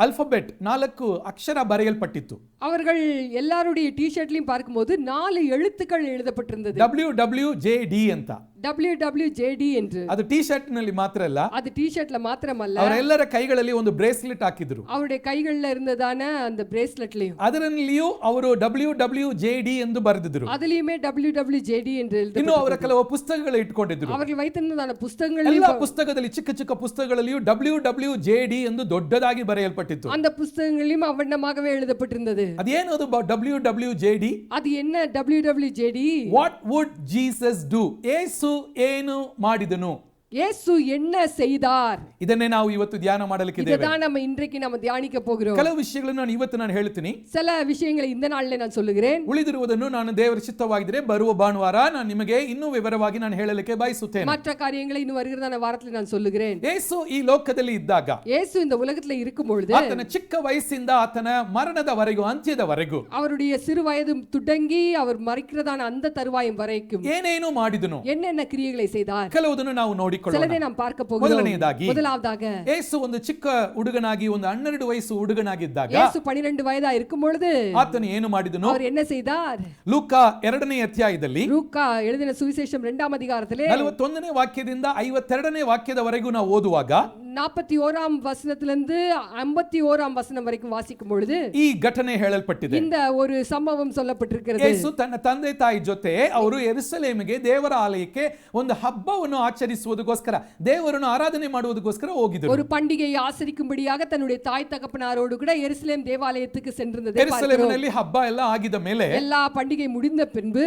ಆಲ್ಫಾಬೆಟ್ 4 ಅಕ್ಷರ ಬರೆಯಲ್ಪಟ್ಟಿತ್ತು. அவர்கள் எல்லாருடைய டி-ஷர்ட்லயும் பார்க்கும்போது 4 எழுத்துக்கள் எழுதப்பட்டிருந்தது. WWJD ಅಂತ. WWJD என்று. ಅದು ಟಿ ಶರ್ಟ್ ನಲ್ಲಿ ಮಾತ್ರ ಅಲ್ಲ, அது டி-ஷர்ட்ல மாத்திரமல்ல, ಅವರೆಲ್ಲರ ಕೈಗಳಲ್ಲಿ ಒಂದು ಬ್ರೇಸ್ಲೆಟ್ ಹಾಕಿದ್ರು. அவருடைய கைகள்ல இருந்ததான அந்த பிரேஸ்லெட்லயும் ಅದರಲ್ಲಿಯೂ ಅವರು WWJD ಎಂದು ಬರೆದಿದ್ರು. அதுலயுமே WWJD என்று ಇನ್ನು எழுதப்பட்டிருந்தது. ಅವರ ಕೆಲವು ಪುಸ್ತಕಗಳು ಇಟ್ಕೊಂಡಿದ್ರು. அவர்கள் வைத்திருந்ததான ಎಲ್ಲ புத்தகங்களையும் ಪುಸ್ತಕದಲ್ಲಿ ಚಿಕ್ಕ ಚಿಕ್ಕ ಪುಸ್ತಕಗಳಲ್ಲಿಯೂ WWJD ಎಂದು ದೊಡ್ಡದಾಗಿ ಬರೆಯಲ್ಪಟ್ಟಿತ್ತು. அந்த புத்தகங்களையும் அவண்ணமாகவே எழுதப்பட்டிருந்தது. ಅದೇನು ಅದು WWJD? அது என்ன WWJD? What would Jesus do? ಯೇಸು ಏನು ಮಾಡಿದನು? இயேசு என்ன செய்தார்? ಇದನ್ನೇ ನಾವು ಇವತ್ತು ಧ್ಯಾನ ಮಾಡಲಿಕ್ಕಿದ್ದೇವೆ. இதுதான் நம்ம இன்றைக்கு நம்ம தியானிக்க போகிறோம். ಕೆಲವು ವಿಷಯಗಳನ್ನು ನಾನು ಹೇಳ್ತೀನಿ. சில விஷயங்களை இந்த நாளிலே நான் சொல்லுகிறேன். ಉಳಿದಿರುವುದನ್ನು ನಾನು ದೇವರ ಚಿತ್ತವಾಗಿದ್ದರೆ ಬರುವ ಭಾನುವಾರ ನಾನು ನಿಮಗೆ ಇನ್ನೂ ವಿವರವಾಗಿ ನಾನು ಹೇಳಲಿಕ್ಕೆ ಬಯಸುತ್ತೇನೆ. மற்ற காரியங்களை இன்னும் வருகிறதான வாரத்தில் நான் சொல்லுகிறேன். ಯೇಸು ಈ ಲೋಕದಲ್ಲಿ ಇದ್ದಾಗ, இயேசு இந்த உலகத்துல இருக்கும் பொழுது, ಆತನ ಚಿಕ್ಕ ವಯಸ್ಸಿಂದ ಆತನ ಮರಣದವರೆಗೂ, ಅಂತ್ಯದವರೆಗೂ, அவருடைய சிறு வயது துடங்கி அவர் மரிக்கிறதான அந்த தருவாயம் வரைக்கும் ಏನೇನು ಮಾಡಿದನು, என்னென்ன கிரியைகளை செய்தார், ಕೆಲವುದನ್ನು ನಾವು ನೋಡಿಕೊಳ್ಳೋಣ. சிலதை நாம் பார்க்க போகிறோம். ಮೊದಲನೆಯದಾಗಿ, முதலாவதாக ಯೇಸು ಒಂದು ಚಿಕ್ಕ ಹುಡುಗನಾಗಿ, ಒಂದು 12 ವಯಸ್ಸು ಹುಡುಗನಾಗಿದ್ದಾಗ, இயேசு 12 வயதா இருக்கும் பொழுது ಆತನು ಏನು ಮಾಡಿದನು? அவர் என்ன செய்தார்? ಲೂಕ 2ನೇ ಅಧ್ಯಾಯದಲ್ಲಿ, லூக்கா எழுதின சுவிசேஷம் 2ஆம் அதிகாரத்திலே 41ನೇ ವಾಕ್ಯದಿಂದ 52ನೇ ವಾಕ್ಯದವರೆಗೂ ನಾವು ಓದುವಾಗ 41ஆம் வசனத்திலிருந்து 51ஆம் வசனம் வரைக்கும் வாசிக்கும் பொழுது ಈ ಘಟನೆ ಹೇಳಲ್ಪಟ್ಟಿದೆ. இந்த ஒரு சம்பவம் சொல்லப்பட்டிருக்கிறது. ಯೇಸು ತನ್ನ ತಂದೆ ತಾಯಿ ಜೊತೆ ಅವರು ಯೆರೂಸಲೇಮಿಗೆ ದೇವರ ಆಲಯಕ್ಕೆ ಒಂದು ಹಬ್ಬವನ್ನು ಆಚರಿಸುವುದಕ್ಕೋಸ್ಕರ, ದೇವರನ್ನು ಆರಾಧನೆ ಮಾಡುವುದಕ್ಕೋಸ್ಕರ ಹೋಗಿದರು. ஒரு பண்டிகையை ஆசரிக்கும்படியாக தன்னுடைய தாய் தகப்பனாரோடு கூட எருசலேம் தேவாலயத்துக்கு சென்றிருந்ததை பார்க்கிறோம். ಯೆರೂಸಲೇಮಿನಲ್ಲಿ ಹಬ್ಬ ಎಲ್ಲ ಆಗಿದ ಮೇಲೆ, எல்லா பண்டிகை முடிந்த பின்பு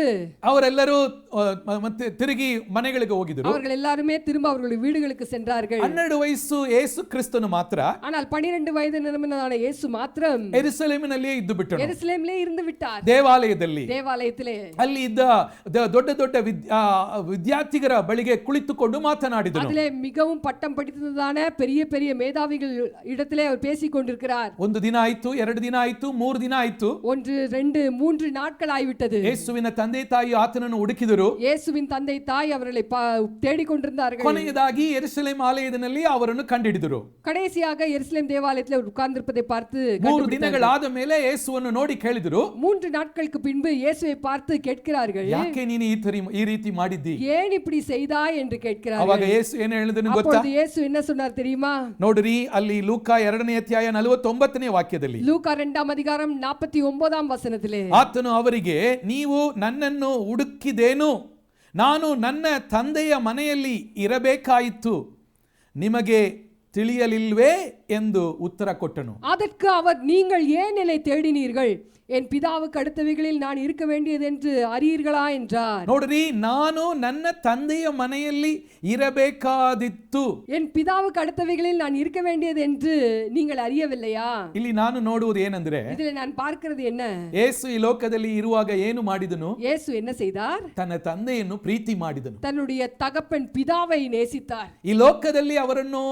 ಅವರೆಲ್ಲರೂ ಮತ್ತೆ ತಿರುಗಿ ಮನೆಗಳಿಗೆ ಹೋಗಿದರು. அவர்கள் எல்லாருமே திரும்ப அவர்களுடைய வீடுகளுக்கு சென்றார்கள். 12 ವಯಸ್ಸು ಯೇಸು ಕ್ರಿಸ್ತನು ಮಾತ್ರ ஆனால் 12 ವಯது நிரம்பினதான இயேசு மாத்திரம் ಯೆರೂಸಲೇಮಿನಲ್ಲಿಯೇ ಇದ್ದು ಬಿಟ್ಟನು. எருசலேமிலே இருந்து விட்டார். ದೇವಾಲಯದಲ್ಲಿ, தேவாலயத்திலே ಅಲ್ಲಿ ಇದ್ದ ದೊಡ್ಡ ದೊಡ್ಡ ವಿದ್ಯಾರ್ಥಿಗರ ಬಳಿಗೆ ಕುಳಿತುಕೊಂಡು ಮಾತನಾಡಿದನು. அதிலே மிகவும் பட்டம் படித்ததான பெரிய பெரிய மேதாவிகள் இடத்திலே அவர் பேசிக் கொண்டிருக்கிறார். ಒಂದು ದಿನ ಆಯ್ತು, 2 ದಿನ ಆಯ್ತು, 3 ದಿನ ಆಯ್ತು. 1 2 3 நாட்கள் ஆகிவிட்டது. ಯೇಸುವಿನ ತಂದೆ ತಾಯಿ ಆತನನ್ನು ಹುಡುಕಿದರು. இயேசுவின் தந்தை தாய் அவர்களை தேடிக் கொண்டிருந்தார்கள். ಕೊನೆಯದಾಗಿ ಯೆರೂಸಲೇಮ್ ಆಲಯದಲ್ಲಿ ಅವರನ್ನು ಕಂಡುಹಿಡಿದರು. கடைசியாக எருசலேம் தேவாலயத்தில் உட்கார்ந்திருப்பதை பார்த்து 3 ದಿನಗಳಾದ ಮೇಲೆ ಯೇಸುವನ್ನು ನೋಡಿ ಕೇಳಿದರು. 3 நாட்களுக்கு பின்பு இயேசுவை பார்த்து கேட்கிறார்கள், ಯಾಕೆ ನೀನು ಈ ರೀತಿ ಮಾಡಿದ್ದಿ? ஏன் இப்படி செய்தாய் என்று கேட்கிறார்கள். ಅವಾಗ ಯೇಸು ಏನು ಹೇಳಿದನು ಗೊತ್ತಾ? அப்பொழுது இயேசு என்ன சொன்னார் தெரியுமா? ನೋಡ್ರಿ, ಅಲ್ಲಿ ಲೂಕ 2ನೇ ಅಧ್ಯಾಯ 49ನೇ ವಾಕ್ಯದಲ್ಲಿ, லூக்கா 2ஆம் அதிகாரம் 49ஆம் வசனத்திலே, ಆತನು ಅವರಿಗೆ, ನೀವು ನನ್ನನ್ನು ಹುಡುಕಿದೇನು? ನಾನು ನನ್ನ ತಂದೆಯ ಮನೆಯಲ್ಲಿ ಇರಬೇಕಾಯಿತು, ನಿಮಗೆ ತಿಳಿಯಲಿಲ್ವೇ ಎಂದು ಉತ್ತರ ಕೊಟ್ಟನು. அதற்கு அவர், நீங்கள் ஏன் என்னை தேடினீர்கள்? என் பிதாவுக்கு அடுத்தவைகளில் நான் இருக்க வேண்டியது என்று அறியீர்களா என்றார். ನೋಡ್ರಿ, ನಾನು ನನ್ನ ತಂದೆಯ ಮನೆಯಲ್ಲಿ ಇರಬೇಕಾದಿತ್ತು. என் பிதாவுக்கு அடுத்தவைகளில் நான் இருக்க வேண்டியது என்று நீங்கள் அறியவில்லையா? ಇಲ್ಲಿ ನಾನು ನೋಡುವುದು ಏನಂದ್ರೆ, இதில் நான் பார்க்கிறது என்ன? ಯೇಸು ಈ ಲೋಕದಲ್ಲಿ ಇರುವಾಗ ಏನು ಮಾಡಿದನು? இயேசு என்ன செய்தார்? ತನ್ನ ತಂದೆಯನ್ನು ಪ್ರೀತಿ ಮಾಡಿದನು. தன்னுடைய தகப்பன் பிதாவை நேசித்தார். ಈ ಲೋಕದಲ್ಲಿ ಅವರನ್ನು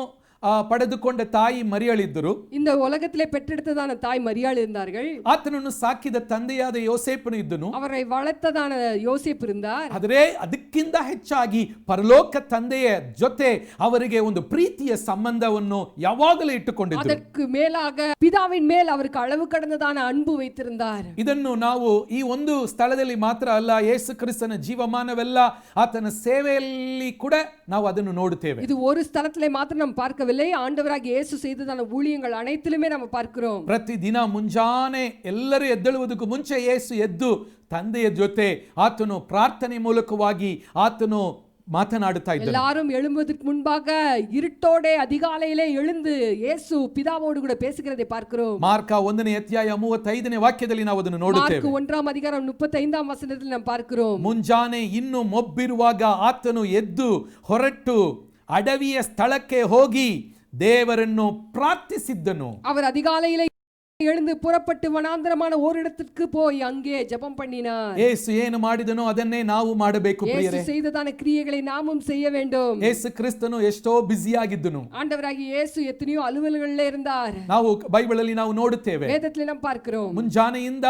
ಪಡೆದುಕೊಂಡ ತಾಯಿ ಮರಿಯಳಿದ್ದರು. இந்த உலகத்திலே பெற்றெடுத்ததான தாய் மரியாள் இருந்தார்கள். ಆತನನ್ನು ಸಾಕಿದ ತಂದೆಯಾದ ಯೋಸೇಫನು ಇದ್ದನು. அவரை வளர்த்ததான யோசேப்பு இருந்தார். ಆದರೆ ಅದಕ್ಕಿಂತ ಹೆಚ್ಚಾಗಿ ಪರಲೋಕ ತಂದೆಯ ಜೊತೆ ಅವರಿಗೆ ಒಂದು ಪ್ರೀತಿಯ ಸಂಬಂಧವನ್ನು ಯಾವಾಗಲೂ ಇಟ್ಟುಕೊಂಡಿದ್ದರು. அதற்கு மேலாக பிதாவின் மேல் அவருக்கு அளவு கடந்ததான அன்பு வைத்திருந்தார். ಇದನ್ನು ನಾವು ಈ ಒಂದು ಸ್ಥಳದಲ್ಲಿ ಮಾತ್ರ ಅಲ್ಲ, ಯೇಸು ಕ್ರಿಸ್ತನ ಜೀವಮಾನವೆಲ್ಲ ಆತನ ಸೇವೆಯಲ್ಲಿ ಕೂಡ ನಾವು ಅದನ್ನು ನೋಡುತ್ತೇವೆ. இது ஒரு ஸ்தலத்திலே மாத்திரம் நாம் பார்க்க ஆண்டவராகிய இயேசு செய்ததான ஊழியங்கள் அனைத்திலுமே நம்ம பார்க்கிறோம். ಪ್ರತಿದಿನ ಮುಂಜಾನೆ ಎಲ್ಲರೂ ಎದ್ದೇಳುವುದಕ್ಕೂ ಮುಂಚೆ ಯೇಸು ಎದ್ದು ತಂದೆಯ ಜೊತೆ ಆತನು ಪ್ರಾರ್ಥನೆ ಮೂಲಕವಾಗಿ ಆತನು ಮಾತನಾಡುತ್ತಾ ಇದ್ದರು. எல்லாரும் எழும்புவதற்கு முன்பாக இருட்டோடே அதிகாலையிலே எழுந்து இயேசு பிதாவோடு கூட பேசுகிறதை பார்க்கிறோம். ಮಾರ್ಕ 1ನೇ ಅಧ್ಯಾಯ 35ನೇ ವಾಕ್ಯದಲ್ಲಿ ನಾವು ಅದನ್ನು ನೋಡುತ್ತೇವೆ. ಮಾರ್ಕ 1ಆம் அதிகாரம் 35ஆம் வசனத்தில் நாம் பார்க்கிறோம். ಮುಂಜಾನೆ ಇನ್ನು ಮೊಬ್ಬಿರುವಾಗ ಆತನು ಎದ್ದು ಹೊರಟು ಅಡವಿಯ ಸ್ಥಳಕ್ಕೆ ಹೋಗಿ ದೇವರನ್ನು ಪ್ರಾರ್ಥಿಸಿದ್ದನು. அவர் அதிகாலையிலே எழுந்து புறப்பட்டு வனாந்தரமான ஓரிடத்திற்கு போய் அங்கே ஜெபம் பண்ணினார். ಯೇಸು ಏನು ಮಾಡಿದನೋ ಅದನ್ನೇ ನಾವು ಮಾಡಬೇಕು ಪ್ರಿಯರೇ. இயேசு செய்ததான கிரியைகளை நாமும் செய்ய வேண்டும். ಯೇಸು ಕ್ರಿಸ್ತನು ಎಷ್ಟೋ ಬ್ಯುಸಿ ಆಗಿದ್ದನು. ஆண்டவராகிய இயேசு எத்தனையோ அலுவல்களிலே இருந்தார். ನಾವು ಬೈಬಲಲ್ಲಿ ನಾವು ನೋಡುತ್ತೇವೆ. வேதத்திலே நாம் பார்க்கிறோம். ಮುಂಜಾನೆಯಿಂದ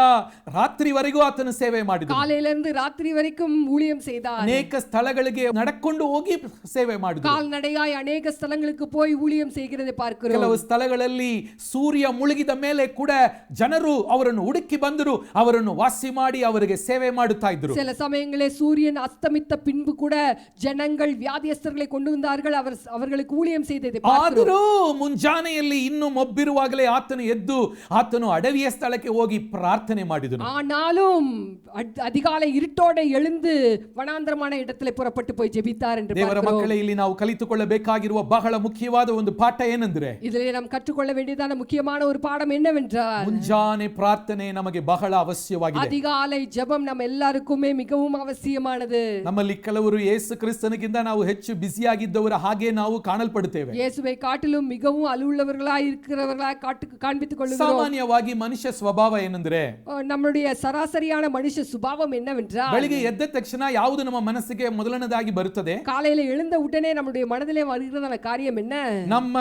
ರಾತ್ರಿವರೆಗೂ ಆತನು ಸೇವೆ ಮಾಡಿದನು. காலையிலிருந்து ராத்திரி வரைக்கும் ஊழியம் செய்தார். ಅನೇಕ ಸ್ಥಳಗಳಿಗೆ ನಡಕೊಂಡು ಹೋಗಿ ಸೇವೆ ಮಾಡಿದನು. கால்நடையாய் அநேக ஸ்தலங்களுக்கு போய் ஊழியம் செய்கிறதை பார்க்கிறோம். ಕೆಲವು ಸ್ಥಳಗಳಲ್ಲಿ ಸೂರ್ಯ ಮುಳುಗಿದ ಮೇಲೆ ಕೂಡ ಜನರು ಅವರನ್ನು ಹುಡುಕಿ ಬಂದರು, ಅವರನ್ನು ವಾಸಿ ಮಾಡಿ ಅವರಿಗೆ ಸೇವೆ ಮಾಡುತ್ತಾ ಇದ್ರು. சில சமயங்களில் சூரியன் அஸ்தமித்த பின்பு கூட ஜனங்கள் வியாதியஸ்தர்களை கொண்டு வந்தார்கள், அவர்களுக்கு ஊழியம் செய்ததை பார்க்கிறோம். ಆದರೂ ಮುಂಜಾನೆಯಲ್ಲಿ ಇನ್ನೂ ಮೊಬ್ಬಿರುವಾಗಲೇ ಆತನು ಎದ್ದು ಆತನು ಅಡವಿಯ ಸ್ಥಳಕ್ಕೆ ಹೋಗಿ ಪ್ರಾರ್ಥನೆ ಮಾಡಿದನು. ஆனாலும் அதிகாலை இருட்டோட எழுந்து வனாந்தரமான இடத்திலே புறப்பட்டு போய் ஜெபித்தார் என்று ದೇವರ பார்க்கிறோம். ಮಕ್ಕಳೇ, ಇಲ್ಲಿ ನಾವು ಕಲಿತುಕೊಳ್ಳಬೇಕಾಗಿರುವ ಬಹಳ ಮುಖ್ಯವಾದ ಒಂದು ಪಾಠ ಏನೆಂದರೆ, இதிலே நாம் கற்றுக்கொள்ள வேண்டியதான முக்கியமான ஒரு பாடம் என்னவென்றால், ಮುಂಜಾನೆ ಪ್ರಾರ್ಥನೆ ನಮಗೆ ಬಹಳ ಅವಶ್ಯವಾಗಿದೆ. அதிகாலை ஜெபம் நம்ம எல்லாருக்குமே மிகவும் அவசியமானது. ನಮ್ಮಲ್ಲಿ ಕೆಲವರು ಯೇಸು ಕ್ರಿಸ್ತನಿಗಿಂತ ನಾವು ಹೆಚ್ಚು ಬಿಸಿಯಾಗಿದ್ದವರ ಹಾಗೆ ನಾವು ಕಾಣಲ್ಪಡುತ್ತೇವೆ. இயேசுவை காட்டிலும் மிகவும் அலுவலவர்களாய் இருக்கிறவர்களாய் காண்பித்துக் கொள்கிறோம். ಸಾಮಾನ್ಯವಾಗಿ ಮನುಷ್ಯ ಸ್ವಭಾವ ಏನೆಂದರೆ, நம்முடைய சராசரியான மனுஷ சுபாவம் என்னவென்றால், ಬೆಳಿಗ್ಗೆ ಎದ್ದ ತಕ್ಷಣ ಯಾವುದು ನಮ್ಮ ಮನಸ್ಸಿಗೆ ಮೊದಲನೇದಾಗಿ ಬರುತ್ತದೆ? காலையில எழுந்த உடனே நம்முடைய மனதிலே வருகிறதான காரியம் என்ன? ನಮ್ಮ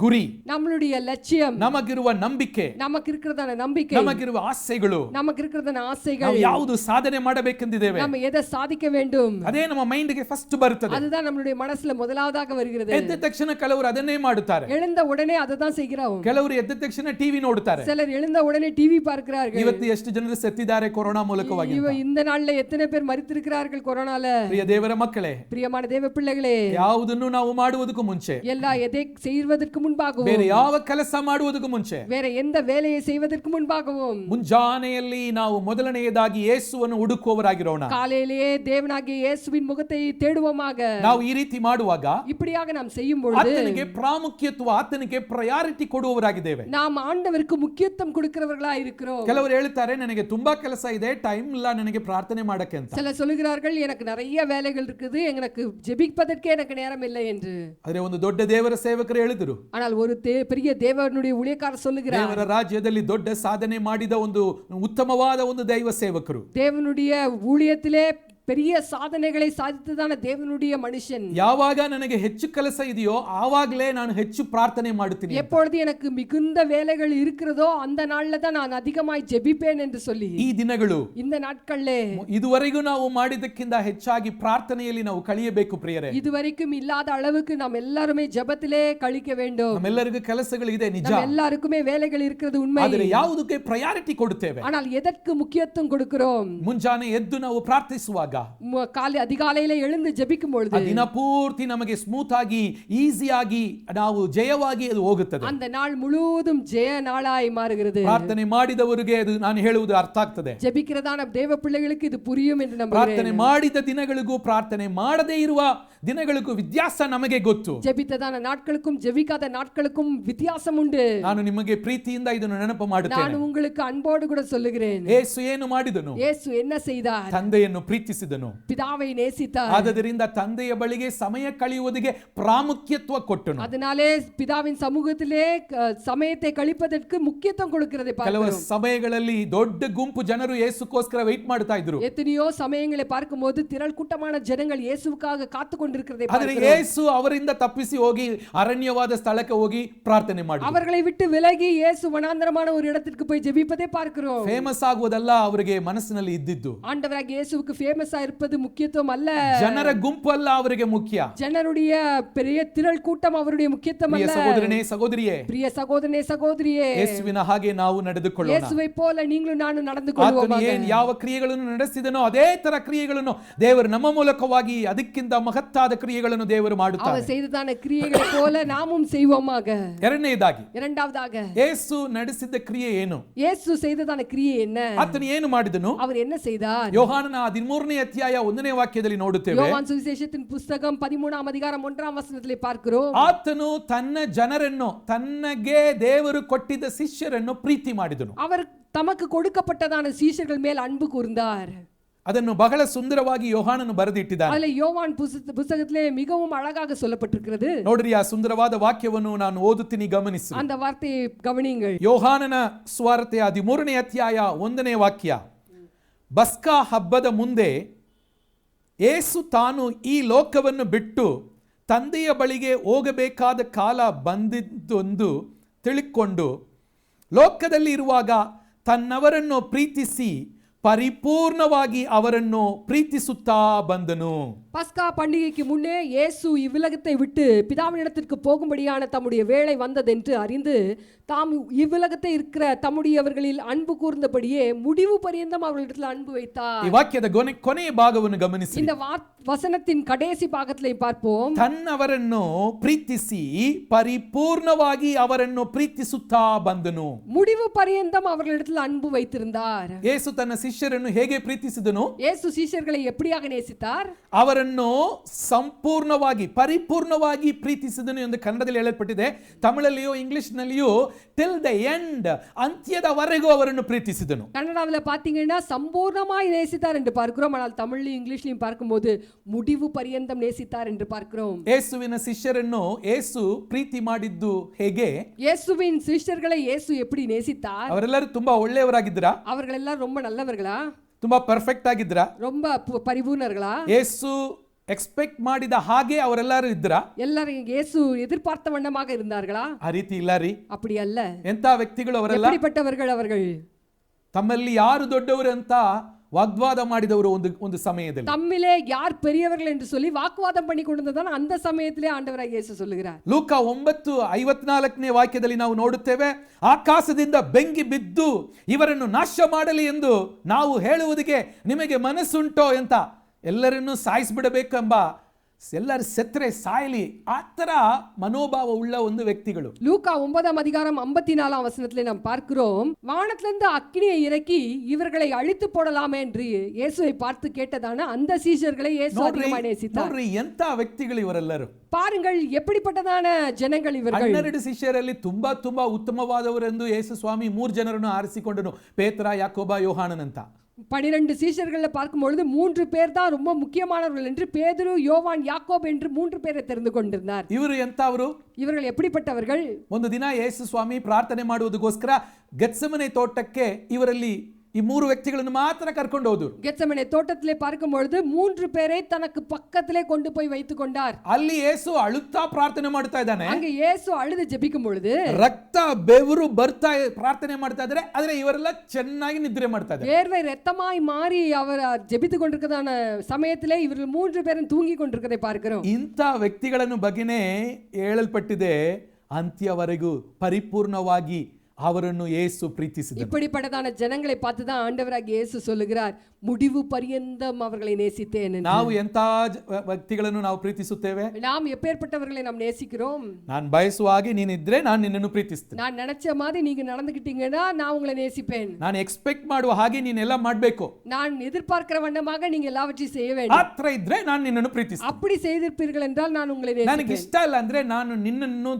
ಗುರಿ, நம்மளுடைய லட்சியம், ನಮಗಿರುವ ನಂಬಿಕೆ, நமக்கு இருக்கிறதான நம்பிக்கை, ನಮಗಿರುವ ಆಸೆಗಳು, நமக்கு இருக்கிறதான ನಾವು ஆசைகள், ಯಾವುದು ಸಾಧನೆ ಮಾಡಬೇಕೆಂದಿದ್ದೇವೆ நம்ம எதை சாதிக்க வேண்டும், ಅದೇ ನಮ್ಮ ಮೈಂಡ್ಗೆ ಫಸ್ಟ್ ಬರುತ್ತದೆ. அதுதான் நம்மளுடைய மனசுல முதலாவதாக வருகிறது. ಎದ್ದ ತಕ್ಷಣ ಕೆಲವರು ಅದನ್ನೇ ಮಾಡುತ್ತಾರೆ. எழுந்த உடனே அதை தான் செய்கிறோம். ಕೆಲವರು ಎದ್ದ ತಕ್ಷಣ ಟಿವಿ ನೋಡುತ್ತಾರೆ. சிலர் எழுந்த உடனே டிவி பார்க்கிறார்கள். ಇವತ್ತು ಎಷ್ಟು ಜನರು ಸತ್ತಿದ್ದಾರೆ ಕೊರೋನಾ ಮೂಲಕವಾಗಿ? இந்த நாள்ல எத்தனை பேர் மரித்திருக்கிறார்கள் கொரோனால? ಪ್ರಿಯ ದೇವರ ಮಕ್ಕಳೇ, பிரியமான தேவ பிள்ளைகளே, ಯಾವುದನ್ನು ನಾವು ಮಾಡುವುದಕ್ಕೂ ಮುಂಚೆ, எல்லா எதை செய்வதற்கு முன்பாகவும், ಬೇರೆ ಯಾವ ಕೆಲಸ ಮಾಡುವುದಕ್ಕೂ ಮುಂಚೆ, வேற எந்த வேலையை செய்வதற்கு முன்பாகவும், ಮುಂಜಾನೆಯಲ್ಲಿ ನಾವು ಮೊದಲನೆಯದಾಗಿ ಯೇಸುವನ್ನು ಹುಡುಕುವವರಾಗಿರೋಣ. காலையிலேயே தேவனாகிய இயேசுவின் முகத்தை தேடுவோமாக. ನಾವು ಈ ರೀತಿ ಮಾಡುವಾಗ இப்படியாக நாம் செய்யும் பொழுது ಆತನಿಗೆ ಪ್ರಾಮುಖ್ಯತ್ವ, ಆತನಿಗೆ ಪ್ರಯಾರಿಟಿ ಕೊಡುವವರಾಗಿದ್ದೇವೆ. நாம் ஆண்டவருக்கு முக்கியத்துவம் கொடுக்கிறவர்களா இருக்கிறோம். ಕೆಲವರು ಹೇಳ್ತಾರೆ, ನನಗೆ ತುಂಬಾ ಕೆಲಸ ಇದೆ, ಟೈಮ್ ಇಲ್ಲ ನನಗೆ ಪ್ರಾರ್ಥನೆ ಮಾಡಕ್ಕೆ ಅಂತ. சிலர் சொல்லுகிறார்கள், எனக்கு நிறைய வேலைகள் இருக்குது, எனக்கு ஜெபிப்பதற்கு எனக்கு நேரம் இல்லை என்று. ಆದ್ರೆ ಒಂದು ದೊಡ್ಡ ದೇವರ ಸೇವಕರು ಹೇಳಿದರು, ஆனால் ஒரு பெரிய தேவனுடைய ஊழியக்காரர் சொல்லுகிறார், ದೇವರ ರಾಜ್ಯದಲ್ಲಿ ದೊಡ್ಡ ಸಾಧನೆ ಮಾಡಿದ ಒಂದು ಉತ್ತಮವಾದ ಒಂದು ದೈವ ಸೇವಕರು, தேவனுடைய ஊழியத்திலே பெரிய சாதனைகளை சாதித்ததான தேவனுடைய மனுஷன், ಯಾವಾಗ ನನಗೆ ಹೆಚ್ಚು ಕೆಲಸ ಇದೆಯೋ ಆವಾಗಲೇ ನಾನು ಹೆಚ್ಚು ಪ್ರಾರ್ಥನೆ ಮಾಡುತ್ತೀನಿ. எப்பொழுது எனக்கு மிகுந்த வேலைகள் இருக்கிறதோ அந்த நாள்ல தான் நான் அதிகமாய் ஜெபிப்பேன் என்று சொல்லி, ಈ ದಿನಗಳು, இந்த நாட்களிலே ಇದುವರೆಗೂ ನಾವು ಮಾಡಿದ್ದಕ್ಕಿಂತ ಹೆಚ್ಚಾಗಿ ಪ್ರಾರ್ಥನೆಯಲ್ಲಿ ನಾವು ಕಳೆಯಬೇಕು ಪ್ರಿಯರೇ. இதுவரைக்கும் இல்லாத அளவுக்கு நாம் எல்லாருமே ஜெபத்திலே கழிக்க வேண்டும். ನಮ್ಮೆಲ್ಲರಿಗೂ ಕೆಲಸಗಳಿದೆ ನಿಜ, நம்ம எல்லாருக்குமே வேலைகள் இருக்கிறது உண்மை. ಆದರೆ ಯಾವುದಕ್ಕೆ ಪ್ರಯಾರಿಟಿ ಕೊಡುತ್ತೇವೆ? ஆனால் எதற்கு முக்கியத்துவம் கொடுக்கிறோம்? ಮುಂಜಾನೆ ಎದ್ದು ನಾವು ಪ್ರಾರ್ಥಿಸುವಾಗ, அதிகாலையில எழுந்து ஜெபிக்கும் பொழுது ದಿನ ಪೂರ್ತಿ ನಮಗೆ ಸ್ಮೂತ್ ಆಗಿ, ಈಸಿ ಆಗಿ, ನಾವು ಜಯವಾಗಿ ಅದು ಹೋಗುತ್ತದೆ. அந்த நாள் முழுவதும் ஜெய நாளாய் மாறுகிறது. ಪ್ರಾರ್ಥನೆ ಮಾಡಿದವರಿಗೆ ಅದು ನಾನು ಹೇಳುವುದು ಅರ್ಥ ಆಗ್ತದೆ. ஜெபிக்கிறதான தேவ பிள்ளைகளுக்கு இது புரியும் என்று நம்புகிறேன். ಪ್ರಾರ್ಥನೆ ಮಾಡಿದ ದಿನಗಳಿಗೂ ಪ್ರಾರ್ಥನೆ ಮಾಡದೇ ಇರುವ ದಿನಗಳಿಗೂ ವ್ಯತ್ಯಾಸ ನಮಗೆ ಗೊತ್ತು. ஜெபித்ததான நாட்களுக்கும் ஜெபிக்காத நாட்களுக்கும் வித்தியாசம் உண்டு. ನಾನು ನಿಮಗೆ ಪ್ರೀತಿಯಿಂದ ಇದನ್ನು ನೆನಪು நான் ಮಾಡುತ್ತೇನೆ. உங்களுக்கு அன்போடு கூட சொல்லுகிறேன். ಯೇಸು ಏನು ಮಾಡಿದನು? இயேசு என்ன செய்தார்? ತಂದೆಯನ್ನು ಪ್ರೀತಿಸಿದನು. பிதாவை நேசித்தார். ಆದ್ದರಿಂದ ತಂದೆಯ ಬಳಿಗೆ ಸಮಯ ಕಳೆಯುವುದಕ್ಕೆ ಪ್ರಾಮುಖ್ಯತ್ವ ಕೊಟ್ಟನು. அதனாலே பிதாவின் சமூகத்திலே சமயத்தை கழிப்பதற்கு முக்கியத்துவம் கொடுக்கிறதை ಕೆಲವು பார்க்கிறோம். ಸಮಯಗಳಲ್ಲಿ ದೊಡ್ಡ ಗುಂಪು ಜನರು ಯೇಸುಗೋಸ್ಕರ ವೇಟ್ ಮಾಡ್ತಾ ಇದ್ರು. எத்தனையோ சமயங்களை பார்க்கும்போது திரள் கூட்டமான ஜனங்கள் இயேசுவுக்காக காத்து கொண்டிருக்கிறதை ಆದರೆ பார்க்கிறோம். ಯೇಸು ಅವರಿಂದ ತಪ್ಪಿಸಿ ಹೋಗಿ ಅರಣ್ಯವಾದ ಸ್ಥಳಕ್ಕೆ ಹೋಗಿ ಪ್ರಾರ್ಥನೆ ಮಾಡಿದ್ರು. அவர்களை விட்டு விலகி இயேசு வனாந்தரமான ஒரு இடத்திற்கு போய் ஜெபிப்பதை பார்க்கிறோம். ಫೇಮಸ್ ಆಗುವುದಲ್ಲ ಅವರಿಗೆ ಮನಸ್ಸಿನಲ್ಲಿ ಇದ್ದಿದ್ದು. ஆண்டவராகிய இயேசுவுக்கு ஃபேமஸா இருப்பது முக்கியத்துவம் அல்ல. ಜನರ ಗುಂಪು ಅಲ್ಲ ಅವರಿಗೆ ಮುಖ್ಯ. ಜನருடைய பெரிய திரள் கூட்டம் அவருடைய முக்கியத்துவம் ಪ್ರಿಯ அல்ல. ಸಹೋದರನೇ ಸಹೋದರಿಯೇ, பிரிய சகோதரனே சகோதரியே, ಯೇಸುವಿನ ಹಾಗೆ ನಾವು ನಡೆದುಕೊಳ್ಳೋಣ. இயேசுவை போல நீங்களும் நானும் நடந்து ಆತನು கொள்வோமாக. ಏನು ಯಾವ ಕ್ರಿಯೆಗಳನ್ನು ನಡೆಸಿದನೋ ಅದೇ ತರ ಕ್ರಿಯೆಗಳನ್ನು ದೇವರು ನಮ್ಮ ಮೂಲಕವಾಗಿ ಅದಕ್ಕಿಂತ ಮಹತ್ತಾದ ಕ್ರಿಯೆಗಳನ್ನು ದೇವರು ಮಾಡುತ್ತಾರೆ. அவர் செய்ததான கிரியைகளை போல நாமும் செய்வோமாக. ಎರಡನೇದಾಗಿ, இரண்டாவதாக, ಯೇಸು ನಡೆಸಿದ ಕ್ರಿಯೆ ಏನು? இயேசு செய்ததான கிரியை என்ன? ಆತನು ಏನು ಮಾಡಿದನು? அவர் என்ன செய்தார்? ಯೋಹಾನನ 13ನೇ ಅಧ್ಯಾಯ 1ನೇ ವಾಕ್ಯದಲ್ಲಿ ನೋಡುತ್ತೇವೆ. யோவான் சுவிசேஷத்தின் புத்தகம் 13ஆம் அதிகாரம் 1ஆம் வசனத்திலே பார்க்கிறோம். ಆತನು ತನ್ನ ಜನರನ್ನು, ತನ್ನಗೆ ದೇವರು ಕೊಟ್ಟಿದ್ದ ಶಿಷ್ಯರನ್ನು ಪ್ರೀತಿ ಮಾಡಿದನು. அவர் தமக்கு கொடுக்கப்பட்டதான சீஷர்கள் மேல் அன்பு கூர்ந்தார். ಅದನ್ನು ಬಹಳ ಸುಂದರವಾಗಿ ಯೋಹಾನನು ಬರೆದಿಟ್ಟಿದ್ದಾನೆ. அதுல யோவான் புத்தகத்திலே மிகவும் அழகாக சொல்லப்பட்டிருக்கிறது. ನೋಡ್ರಿ, ಆ ಸುಂದರವಾದ ವಾಕ್ಯವನ್ನು ನಾನು ಓದುತ್ತೀನಿ, ಗಮನಿಸಿ. அந்த வார்த்தையை கவனியுங்கள். ಯೋಹಾನನ ಸುವಾರ್ತೆಯ 13ನೇ ಅಧ್ಯಾಯ 1ನೇ ವಾಕ್ಯ. ಬಸ್ಕಾ ಹಬ್ಬದ ಮುಂದೆ ಯೇಸು ತಾನು ಈ ಲೋಕವನ್ನು ಬಿಟ್ಟು ತಂದೆಯ ಬಳಿಗೆ ಹೋಗಬೇಕಾದ ಕಾಲ ಬಂದಿದ್ದೊಂದು ತಿಳಿಕೊಂಡು ಲೋಕದಲ್ಲಿ ಇರುವಾಗ ತನ್ನವರನ್ನು ಪ್ರೀತಿಸಿ ಪರಿಪೂರ್ಣವಾಗಿ ಅವರನ್ನು ಪ್ರೀತಿಸುತ್ತಾ ಬಂದನು. பஸ்கா பண்டிகைக்கு முன்னே இயேசு இவ்வுலகத்தை விட்டு பிதாவினிடத்திற்கு போகும்படியான தம்முடைய வேளை வந்ததென்று அறிந்து தாம் இவ்வுலகத்தை இருக்கிற தம்முடையவர்களில் அன்பு கூர்ந்தபடியே முடிவு பரியந்தம் அவர்களிடத்தில் அன்பு வைத்தார். ಈ ವಾಕ್ಯದ ಕೊನೆಯ ಭಾಗವನ್ನು ಗಮನಿಸಿ. இந்த வசனத்தின் கடைசி பாகத்திலே பார்ப்போம். ತನ್ನವರನ್ನು ಪ್ರೀತಿಸಿ ಪರಿಪೂರ್ಣವಾಗಿ ಅವರನ್ನು ಪ್ರೀತಿಸುತ್ತಾ ಬಂದನು. முடிவு பரியந்தம் அவர்களிடத்தில் அன்பு வைத்திருந்தார். ಯೇಸು ತನ್ನ ಶಿಷ್ಯರನ್ನು ಹೇಗೆ ಪ್ರೀತಿಸಿದನು? இயேசு சீஷர்களை எப்படியாக நேசித்தார்? ಅವರನ್ನು ಸಂಪೂರ್ಣವಾಗಿ ಪರಿಪೂರ್ಣವಾಗಿ ಪ್ರೀತಿಸಿದನು ಎಂದು ಕನ್ನಡದಲ್ಲಿ ಹೇಳಲ್ಪಟ್ಟಿದೆ. ತಮಿಳಲ್ಲಿಯೂ ಇಂಗ್ಲಿಷ್ನಲ್ಲಿಯೂ ಟಿಲ್ ದ ಎಂಡ್, ಅಂತ್ಯದವರೆಗೂ ಅವರನ್ನು ಪ್ರೀತಿಸಿದನು. கன்னடாவில் பாத்தீங்கன்னா சம்பூர்ணமாய் நேசித்தார் என்று பார்க்கிறோம். ஆனால் தமிழ்லையும் இங்கிலீஷ்லையும் பார்க்கும்போது முடிவு பரியந்தம் நேசித்தார் என்று பார்க்கிறோம். ಯೇಸುವಿನ ಶಿಷ್ಯರನ್ನು ಯೇಸು ಪ್ರೀತಿ ಮಾಡಿದ್ದು ಹೇಗೆ? இயேசுவின் சிஷ்யர்களை இயேசு எப்படி நேசித்தார்? ಅವರೆಲ್ಲರೂ ತುಂಬಾ ಒಳ್ಳೆಯವರಾಗಿದ್ದರಾ? அவர்கள் எல்லாம் ரொம்ப நல்லவர்களா? ತುಂಬಾ ಪರ್ಫೆಕ್ಟ್ ಆಗಿದ್ದರಾ? ரொம்ப பரிபூர்ணர்களா? ಯೇಸು ಎಕ್ಸ್ಪೆಕ್ಟ್ ಮಾಡಿದ ಹಾಗೆ ಅವರೆಲ್ಲರೂ ಇದ್ರಾ? எல்லாரும் இயேசு எதிர்பார்த்த வண்ணமாக இருந்தார்களா? ಆ ರೀತಿ ಇಲ್ಲ ರೀ. அப்படி அல்ல. ಎಂತ ವ್ಯಕ್ತಿಗಳು ಅವರೆಲ್ಲ? எப்படிப்பட்டவர்கள் அவர்கள்? ತಮ್ಮಲ್ಲಿ ಯಾರು ದೊಡ್ಡವರು ಅಂತ ವಾಗ್ವಾದ ಮಾಡಿದವರು ಒಂದು ಸಮಯದಲ್ಲಿ. தம்மிலே யார் பெரியவர்கள் என்று சொல்லி வாக்குவாதம் பண்ணி கொண்டிருந்ததான் அந்த சமயத்திலே ஆண்டவராகிய இயேசு சொல்லுகிறார். ಲೂಕ 9:54ನೇ ವಾಕ್ಯದಲ್ಲಿ ನಾವು ನೋಡುತ್ತೇವೆ, ಆಕಾಶದಿಂದ ಬೆಂಕಿ ಬಿದ್ದು ಇವರನ್ನು ನಾಶ ಮಾಡಲಿ ಎಂದು ನಾವು ಹೇಳುವುದಕ್ಕೆ ನಿಮಗೆ ಮನಸ್ಸುಂಟೋ ಅಂತ. ಎಲ್ಲರನ್ನೂ ಸಾಯಿಸಿಬಿಡಬೇಕೆಂಬ, ಎಲ್ಲರೂ ಸತ್ರೆ ಸಾಯಲಿ, ಆ ತರ மனோபாவ உள்ள ಒಂದು ವ್ಯಕ್ತಿಗಳು. லூக்கா 9:54 வசனத்திலே நாம் பார்க்கிறோம், வானத்திலிருந்து அக்கினியை இறக்கி இவர்களை அழித்து போடலாமே என்று இயேசுவை பார்த்து கேட்டதான அந்த சீஷர்களை இயேசு அதிகமாக நேசித்தார். ನೋಡ್ರಿ, ಎಂತ ವ್ಯಕ್ತಿಗಳು ಇವರೆಲ್ಲರೂ. பாருங்கள் எப்படிப்பட்டதான ஜனங்கள் இவர்கள். 12 ಶಿಷ್ಯರಲ್ಲಿ ತುಂಬಾ ಉತ್ತಮವಾದವರೆಂದು ಯೇಸು ಸ್ವಾಮಿ 3 ಜನರನ್ನು ಆರಿಸಿಕೊಂಡನು, ಪೇತ್ರ, ಯಾಕೋಬ, ಯೋಹಾನನ್ ಅಂತ. 12 சீஷர்களை பார்க்கும்பொழுது 3 பேர் தான் ரொம்ப முக்கியமானவர்கள் என்று பேதுரு, யோவான், யாக்கோபு என்று 3 பேரை தெரிந்து கொண்டிருந்தார். ಇವರು ಎಂತವರು? இவர்கள் எப்படிப்பட்டவர்கள்? ಒಂದು ದಿನ ಯೇಸು ಸ್ವಾಮಿ ಪ್ರಾರ್ಥನೆ ಮಾಡುವುದಕ್ಕೋಸ್ಕರ ಗೆತ್ಸೆಮನೆ ತೋಟಕ್ಕೆ ಇವರಲ್ಲಿ ಈ 3 ವ್ಯಕ್ತಿಗಳನ್ನು ಮಾತ್ರ ಕರ್ಕೊಂಡು ಹೋದರು. ಗೆತ್ಸೆಮನೆ ತೋಟத்திலே பார்க்கும்பொழுது 3 பேரை தனக்கு பக்கத்திலே கொண்டு போய் வைத்துக் கொண்டார். ಅಲ್ಲಿ ಯೇಸು ಅಳುತ್ತಾ ಪ್ರಾರ್ಥನೆ ಮಾಡ್ತಾ ಇದ್ದಾನೆ. அங்க இயேசு அழுது ஜெபிக்கும் பொழுது ರಕ್ತ ಬೆವರು ಬರ್ತಾ ಪ್ರಾರ್ಥನೆ ಮಾಡ್ತಾ ಇದ್ದಾರೆ, ಆದ್ರೆ ಇವರೆಲ್ಲ ಚೆನ್ನಾಗಿ ನಿದ್ರೆ ಮಾಡ್ತಾ ಇದ್ದಾರೆ. வேர்வை ரத்தமாய் மாறி அவர் ஜெபித்துக் கொண்டிருக்கிறதான சமயத்திலே இவர்கள் 3 பேரும் தூங்கி கொண்டிருக்கிறதை பார்க்கிறோம். ಇಂಥ ವ್ಯಕ್ತಿಗಳನ್ನು ಬಗ್ಗೆನೇ ಹೇಳಲ್ಪಟ್ಟಿದೆ, ಅಂತ್ಯವರೆಗೂ ಪರಿಪೂರ್ಣವಾಗಿ ಅವರನ್ನು ಯೇಸು ಪ್ರೀತಿಸಿದನು. இப்படிப்பட்டதான ஜனங்களை பார்த்து தான் ஆண்டவராகிய இயேசு சொல்லுகிறார், முடிவு பரியந்தம் அவர்களை நேசித்தேன். ನಾವು ಎಂತ ವ್ಯಕ್ತಿಗಳನ್ನು ನಾವು ಪ್ರೀತಿಸುತ್ತೇವೆ? நாம் எப்பேற்பட்டவர்களை நாம் நேசிக்கிறோம்? ನಾನು ಬಯಸುವ ಹಾಗೆ ನೀನಿದ್ರೆ ನಾನು ನಿನ್ನನ್ನು ಪ್ರೀತಿಸ್ತೇನೆ. நான் நினைச்ச மாதிரி நீங்க நடந்துக்கிட்டீங்கன்னா நான் உங்களை நேசிப்பேன். ನಾನು ಎಕ್ಸ್ಪೆಕ್ಟ್ ಮಾಡುವ ಹಾಗೆ ನೀನೆಲ್ಲ ಮಾಡಬೇಕು. நான் எதிர்பார்க்கிற வண்ணமாக நீங்க எல்லாவற்றையும் செய்ய வேண்டும். ಆತ್ರ ಇದ್ರೆ ನಾನು ನಿನ್ನನ್ನು ಪ್ರೀತಿಸ್ತೇನೆ. அப்படி செய்திருப்பீர்கள் என்றால் நான் உங்களை நேசிப்பேன். ನನಗೆ ಇಷ್ಟ ಇಲ್ಲ ಅಂದ್ರೆ ನಾನು ನಿನ್ನನ್ನು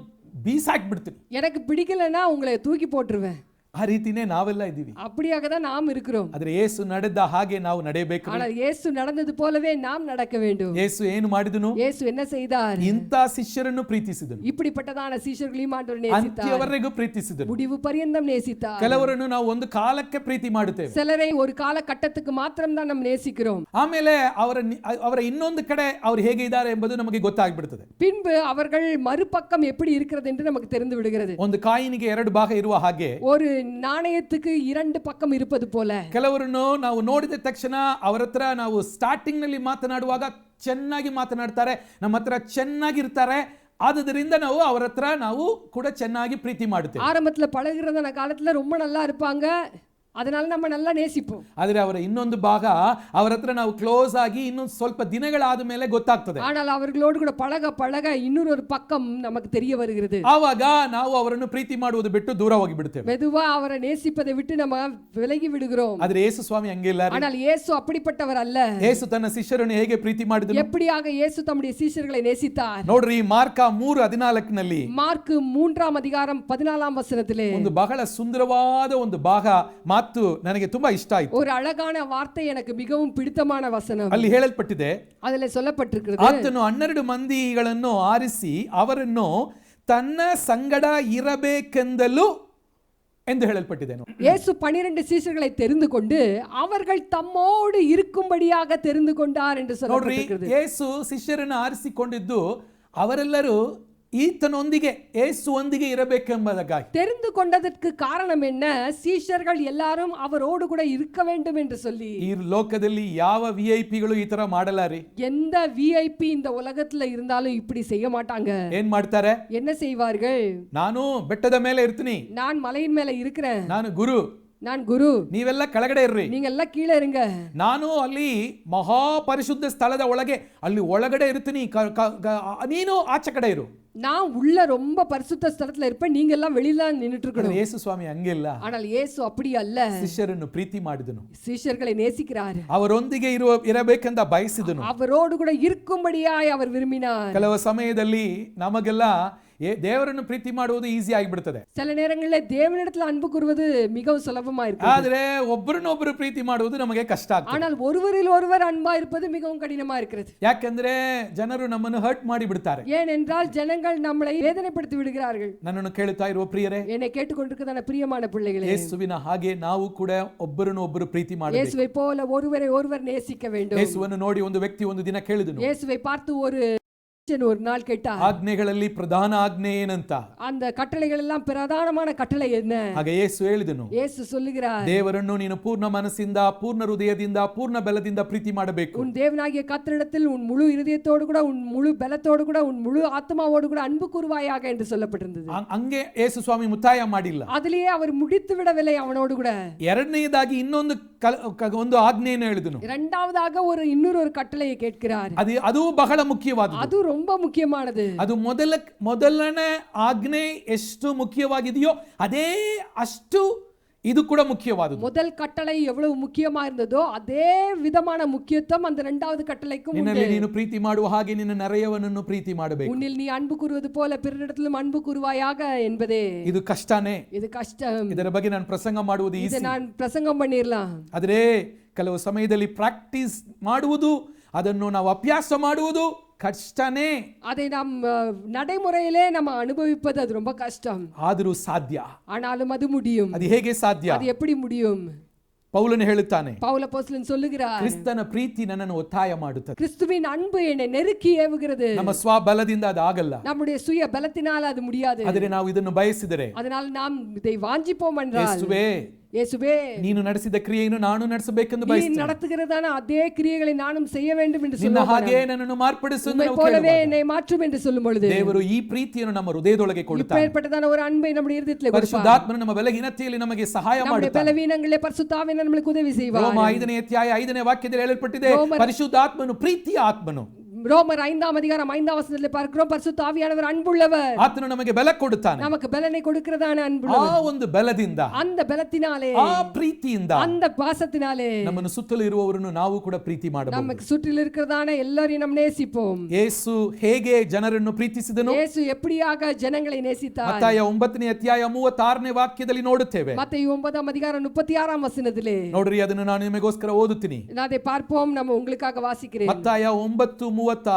ಬೀಸಾಕ್ಬಿಡ್ತೀನಿ. எனக்கு பிடிக்கலன்னா உங்களை தூக்கி போட்டுருவேன். ಆ ರೀತಿನೇ ನಾವೆಲ್ಲ ಇದ್ದೀವಿ. அப்படியாக தான் நாம் இருக்கிறோம். ಆದ್ರೆ ಯೇಸು ನಡೆದ ಹಾಗೆ ನಾವು ನಡೆಯಬೇಕು. ஆனால் இயேசு நடந்தது போலவே நாம் நடக்க வேண்டும். ಯೇಸು ಏನು ಮಾಡಿದನು? இயேசு என்ன செய்தார்? ಇಂಥ ಶಿಷ್ಯರನ್ನು ಪ್ರೀತಿಸಿದನು. இப்படிப்பட்டதான சீஷர்களையும் ಆண்டவர் நேசித்தார். ಅಂತ್ಯವರೆಗೂ ಪ್ರೀತಿಸಿದನು. முடிவு பரியந்தம் நேசித்தார். ಕೆಲವರನ್ನು ನಾವು ಒಂದು ಕಾಲಕ್ಕೆ ಪ್ರೀತಿ ಮಾಡುತ್ತೇವೆ. சிலரை ஒரு காலகட்டத்துக்கு மாத்திரம் தான் நாம் நேசிக்கிறோம். ಆಮೇಲೆ ಅವರ ಇನ್ನೊಂದು ಕಡೆ ಅವರು ಹೇಗೆ ಇದ್ದಾರೆ ಎಂಬುದು ನಮಗೆ ಗೊತ್ತಾಗ್ಬಿಡುತ್ತದೆ. பின்பு அவர்கள் மறுபக்கம் எப்படி இருக்கிறது என்று நமக்கு தெரிந்து விடுகிறது. ಒಂದು ಕಾಯಿನಿಗೆ 2 ಭಾಗ ಇರುವ ಹಾಗೆ ஒரு நாணயத்துக்கு 2 பக்கம் இருப்பது போல ಕೆಲವರನ್ನು ನಾವು ನೋಡಿದ ತಕ್ಷಣ ಅವರ ಹತ್ರ ನಾವು ಸ್ಟಾರ್ಟಿಂಗ್ ನಲ್ಲಿ ಮಾತನಾಡುವಾಗ ಚೆನ್ನಾಗಿ ಮಾತನಾಡ್ತಾರೆ, ನಮ್ಮ ಹತ್ರ ಚೆನ್ನಾಗಿರ್ತಾರೆ. ಆದ್ದರಿಂದ ನಾವು ಅವರ ಹತ್ರ ನಾವು ಕೂಡ ಚೆನ್ನಾಗಿ ಪ್ರೀತಿ ಮಾಡುತ್ತೇವೆ. ஆரம்பத்துல பழகுறதான காலத்துல ரொம்ப நல்லா இருப்பாங்க, அதனால நம்ம நல்லா நேசிப்போம். ಆದರೆ ಅವರ ಇನ್ನೊಂದು ಭಾಗ ಅವರ ಹತ್ರ ನಾವು ಕ್ಲೋಸ್ ಆಗಿ ಇನ್ನೊಂದು ಸ್ವಲ್ಪ ದಿನಗಳಾದ ಮೇಲೆ ಗೊತ್ತಾಗ್ತದೆ. ஆனால் அவர்களோடு கூட பழக பழக இன்னொரு பக்கம் நமக்கு தெரிய வருகிறது. ಆವಾಗ ನಾವು ಅವರನ್ನು ಪ್ರೀತಿ ಮಾಡುವುದು ಬಿಟ್ಟು ದೂರ ಹೋಗಿ ಬಿಡ್ತೇವೆ. மெதுவா அவரை நேசிப்பதை விட்டு நம்ம விலகி விடுகிறோம். ಆದರೆ ಯೇಸು ಸ್ವಾಮಿ ಹಂಗಿಲ್ಲ. ஆனால் இயேசு அப்படிப்பட்டவர் அல்ல. ಯೇಸು ತನ್ನ ಶಿಷ್ಯರನ್ನು ಹೇಗೆ ಪ್ರೀತಿ ಮಾಡಿದನು? எப்படியாக இயேசு தம்முடைய சீஷர்களை நேசித்தார்? ನೋಡ್ರಿ, ಮಾರ್ಕ 3:14 ನಲ್ಲಿ, மார்க் 3:14 14 ಒಂದು ಬಹಳ ಸುಂದರವಾದ ಒಂದು ಭಾಗ ಮಾತು ನನಗೆ ತುಂಬಾ ಇಷ್ಟ ಆಯ್ತು. ஒரு அழகான வார்த்தை எனக்கு மிகவும் பிடித்தமான வசனம். ಅಲ್ಲಿ ಹೇಳಲ್ಪಟ್ಟಿದೆ, அதுல சொல்லப்பட்டிருக்கிறது, ಆತನು 12 ಮಂದಿಗಳನ್ನು ಆರಿಸಿ ಅವರನ್ನು ತನ್ನ ಸಂಗಡ ಇರಬೇಕೆಂದಲೂ ಎಂದು ಹೇಳಲ್ಪಟ್ಟಿದೆ. இயேசு 12 சீஷர்களை தெரிந்து கொண்டு அவர்கள் தம்மோடு இருக்கும்படியாக தெரிந்து கொண்டார் என்று ನೋಡ್ರಿ, சொல்லப்பட்டிருக்கிறது. ಯೇಸು ಶಿಷ್ಯರನ್ನು ಆರಿಸಿಕೊಂಡಿದ್ದು ಅವರೆಲ್ಲರೂ ಈತನೊಂದಿಗೆ ಯೇಸುವೊಂದಿಗೆ ಇರಬೇಕೆಂಬುದಾಗಿ. தெரிந்து கொண்டதற்கு காரணம் என்ன? சீஷர்கள் எல்லாரும் அவரோடு கூட இருக்க வேண்டும் என்று சொல்லி. ಈ ಲೋಕದಲ್ಲಿ ಯಾವ ವಿಐಪಿಗಳು ಈ ತರ ಮಾಡಲಾರಿ. எந்த விஐபி இந்த உலகத்துல இருந்தாலும் இப்படி செய்ய மாட்டாங்க. ಏನ್ ಮಾಡ್ತಾರೆ? என்ன செய்வார்கள்? ನಾನು ಬೆಟ್ಟದ ಮೇಲೆ ಇರ್ತೀನಿ, நான் மலையின் மேல இருக்கிறேன், ನಾನು ಗುರು, நான் குரு, ನೀವೆಲ್ಲ ಕೆಳಗಡೆ ಇರ್ರಿ. நீங்க எல்லாம் கீழே இருங்க. ನಾನು ಅಲ್ಲಿ ಮಹಾಪರಿಶುದ್ಧ ಸ್ಥಳದ ಒಳಗೆ ಅಲ್ಲಿ ಒಳಗಡೆ ಇರ್ತೀನಿ, ನೀನು ಆಚೆ ಕಡೆ ಇರು. நான் உள்ள ரொம்ப பரிசுத்த ஸ்தலத்துல இருப்பேன், நீங்க எல்லாம் வெளியில நின்னுட்டு இருக்கணும். ಯೇಸು ಸ್ವಾಮಿ ಹಂಗಿಲ್ಲ. ஆனால் இயேசு அப்படி அல்ல. ಶಿಷ್ಯರನ್ನು ಪ್ರೀತಿ ಮಾಡಿದನು, சீஷர்களை நேசிக்கிறார், ಅವರೊಂದಿಗೆ ಇರಬೇಕೆಂದ ಬಯಸಿದನು, அவரோடு கூட இருக்கும்படியாய் அவர் விரும்பினார். ಕೆಲವು ಸಮಯದಲ್ಲಿ ನಮಗೆಲ್ಲ ದೇವರನ್ನು ಪ್ರೀತಿ ಮಾಡುವುದು ಈಸಿ ಆಗಿಬಿಡುತ್ತದೆ. சில நேரங்களில் தேவனிடத்தில் அன்பு கூறுவது மிகவும் சுலபமா இருக்கு. ಆದ್ರೆ ಒಬ್ಬರನ್ನೊಬ್ಬರು ಪ್ರೀತಿ ಮಾಡುವುದು ನಮಗೆ ಕಷ್ಟ ಆಗ್ತದೆ. ஆனால் ஒருவரில் ஒருவர் அன்பா இருப்பது மிகவும் கடினமா இருக்கிறது. ಯಾಕಂದ್ರೆ ಜನರು ನಮ್ಮನ್ನು ಹರ್ಟ್ ಮಾಡಿ ಬಿಡ್ತಾರೆ. ஏனென்றால் ஜனங்கள் நம்மளை வேதனைப்படுத்தி விடுகிறார்கள். ನನ್ನನ್ನು ಕೇಳುತ್ತಾ ಇರುವ ಪ್ರಿಯರೇ, என்னை ಕೇட்டுக்கொண்டிருக்கிறதான பிரியமான பிள்ளைகளே, ಯೇಸುವಿನ ಹಾಗೆ ನಾವು ಕೂಡ ಒಬ್ಬರನ್ನೊಬ್ಬರು ಪ್ರೀತಿ ಮಾಡಬೇಕು. இயேசுவை போல ஒருவரை ஒருவர் நேசிக்க வேண்டும். ಯೇಸುವನ್ನು ನೋಡಿ ಒಂದು ವ್ಯಕ್ತಿ ಒಂದು ದಿನ ಕೇಳಿದನು. இயேசுவை பார்த்து ஒரு நாள் கேட்டார், ಆಜ್ಞೆಗಳಲ್ಲಿ ಪ್ರಧಾನ ಆಜ್ಞೆ ಏನಂತ? அந்த கட்டளைகள் எல்லாம் பிரதானமான கட்டளை என்ன? ಹಾಗೆ ಯೇಸು ಹೇಳಿದನು, இயேசு சொல்லுகிறார், ದೇವರನ್ನು ನೀನು ಪೂರ್ಣ ಮನಸ್ಸಿಂದ, ಪೂರ್ಣ ಹೃದಯದಿಂದ, ಪೂರ್ಣ ಬಲದಿಂದ ಪ್ರೀತಿ ಮಾಡಬೇಕು. உன் தேவனாகிய கர்த்தரிடத்தில் உன் முழு இதயத்தோடு கூட, உன் முழு பலத்தோடு கூட, உன் முழு ஆத்மாவோடு கூட அன்பு கூறுவாயாக என்று சொல்லப்பட்டிருந்தது. ಹಂಗೆ ಯೇಸು ಸ್ವಾಮಿ ಮುತ್ತಾಯ ಮಾಡಿಲ್ಲ. அதிலேயே அவர் முடித்து விடவில்லை அவனோடு கூட. ಎರಡನೆಯದಾಗಿ ಇನ್ನೊಂದು ಒಂದು ಆಜ್ಞೆಯನ್ನು ಹೇಳಿದನು. இரண்டாவதாக இன்னொரு கட்டளையை கேட்கிறார். ಅದು ಬಹಳ ಮುಖ್ಯವಾದದ್ದು. அது ரொம்ப முக்கியமானது. ಅದು ಮೊದಲನೇ ಆಜ್ಞೆ ಎಷ್ಟು ಮುಖ್ಯವಾಗಿದೆಯೋ ಅದೇ ಅಷ್ಟು ಇದು ಕೂಡ ಮುಖ್ಯವಾದದ್ದು. முதல் கட்டளை எவ்வளவு முக்கியமா இருந்ததோ அதே விதமான முக்கியத்துவம் அந்த இரண்டாவது கட்டளைக்கும் உண்டு. ನಿನ್ನಲ್ಲಿ ನೀನು ಪ್ರೀತಿ ಮಾಡುವ ಹಾಗೆ ನಿನ್ನ ನೆರೆಯವನನ್ನು ಪ್ರೀತಿ ಮಾಡಬೇಕು. உன்னில் நீ அன்பு கூறுவது போல பிறரிடத்திலும் அன்பு கூறுவாயாக என்பதே. ಇದು ಕಷ್ಟನೇ. இது ಕಷ್ಟம். ಇದರ ಬಗ್ಗೆ ನಾನು ಪ್ರಸಂಗ ಮಾಡುವುದು ಈಸಿ. இதை நான் பிரசங்கம் பண்ணிரலாம். ಆದರೆ ಕೆಲವು ಸಮಯದಲ್ಲಿ ಪ್ರಾಕ್ಟೀಸ್ ಮಾಡುವುದು, ಅದನ್ನು ನಾವು ಅಭ್ಯಾಸ ಮಾಡುವುದು ಕಷ್ಟನೇ. அதை நாம் நடைமுறையிலே நம்ம அனுபவிப்பது அது ரொம்ப கஷ்டம். ಆದರೂ ಸಾಧ್ಯ. ஆனாலும் அது முடியும். ಅದು ಹೇಗೆ ಸಾಧ್ಯ? அது எப்படி முடியும்? ಪೌಲನು ಹೇಳುತ್ತಾನೆ, பவுல் அப்போஸ்தலன் சொல்லுகிறார், ಕ್ರಿಸ್ತನ ಪ್ರೀತಿ ನನ್ನನ್ನು ಒತ್ತಾಯ ಮಾಡುತ್ತದೆ. கிறிஸ்துவின் அன்பு என்னை நெருக்கி ஏவுகிறது. ನಮ್ಮ ಸ್ವಬಲದಿಂದ ಅದು ಆಗಲ್ಲ. நம்முடைய சுய பலத்தினால் அது முடியாது. ಆದರೆ ನಾವು ಇದನ್ನು ಬಯಸಿದರೆ, அதனால் நாம் இதை வாஞ்சிப்போம் என்றால், ಯೇಸುವೇ, இயேசுவே, ನೀನು ನಡೆಸಿದ ಕ್ರಿಯೆಯನ್ನು ನಾನು ನಡೆಸಬೇಕೆಂದು நீ ಬಯಸುತ್ತೇನೆ. நடத்துகிறதான அதே கிரியைகளை நானும் செய்ய வேண்டும் என்று ನಿನ್ನ ಹಾಗೆ சொல்லுவார். ನನ್ನನ್ನು ಮಾರ್ಪಡಿಸು ಎಂದು உம்மை ನಾವು போலவே ಕೇಳುವಾಗ, என்னை மாற்றும் என்று சொல்லும் பொழுது ದೇವರು ಈ ಪ್ರೀತಿಯನ್ನು ನಮ್ಮ ಹೃದಯದೊಳಗೆ ಕೊಡುತ್ತಾನೆ. இப்பேற்பட்டதான ஒரு அன்பை நம்முடைய இதயத்திலே கொடுப்பார். ಪರಿಶುದ್ಧಾತ್ಮನು ನಮ್ಮ ಬಲಹೀನತೆಯಲ್ಲಿ ನಮಗೆ ಸಹಾಯ நம்முடைய ಮಾಡುತ್ತಾನೆ. பலவீனங்களிலே பரிசுத்தாவியானவர் நம்மளுக்கு உதவி செய்வார். ರೋಮ 5ನೇ ಅಧ್ಯಾಯ 5ನೇ ವಾಕ್ಯದಲ್ಲಿ ಹೇಳಲ್ಪಟ್ಟಿದೆ, ಪರಿಶುದ್ಧಾತ್ಮನು ಪ್ರೀತಿಯ ಆತ್ಮನು. ரோமர் 5ஆம் அதிகாரம் 5ஆம் வசனத்திலே பார்க்கிறோம், பரிசுத்த ஆவியானவர் அன்புள்ளவர். ಆತನು ನಮಗೆ ಬಲ ಕೊಡುತ್ತಾನೆ. நமக்கு பலனை கொடுக்கிறதான ಆ அன்புள்ளவர். ಒಂದು ಬಲದಿಂದ, அந்த பலத்தினாலே, ಆ ಪ್ರೀತಿಯಿಂದ அந்த பாசத்தினாலே ನಮ್ಮನ್ನು ಸುತ್ತಲೂ ಇರುವವರನ್ನು ನಾವು ಕೂಡ ಪ್ರೀತಿ ಮಾಡಬಹುದು. நமக்கு சுற்றில் இருக்கிறதான எல்லாரையும் நாம் நேசிப்போம். ಯೇಸು ಹೇಗೆ ಜನರನ್ನು ಪ್ರೀತಿಸಿದನು? இயேசு எப்படியாக ஜனங்களை நேசித்தார்? ಮತ್ತಾಯ 9ನೇ ಅಧ್ಯಾಯ 36ನೇ ವಾಕ್ಯದಲ್ಲಿ ನೋಡುತ್ತೇವೆ. மத்தேயு 9ஆம் அதிகாரம் 36ஆம் வசனத்திலே ನೋಡ್ರಿ, ಅದನ್ನು ನಾನು ನಿಮಗೋಸ್ಕರ ಓದುತ್ತೀನಿ. அதை பார்ப்போம், நம்ம உங்களுக்காக வாசிக்கிறேன். ಮತ್ತಾಯ 9:36.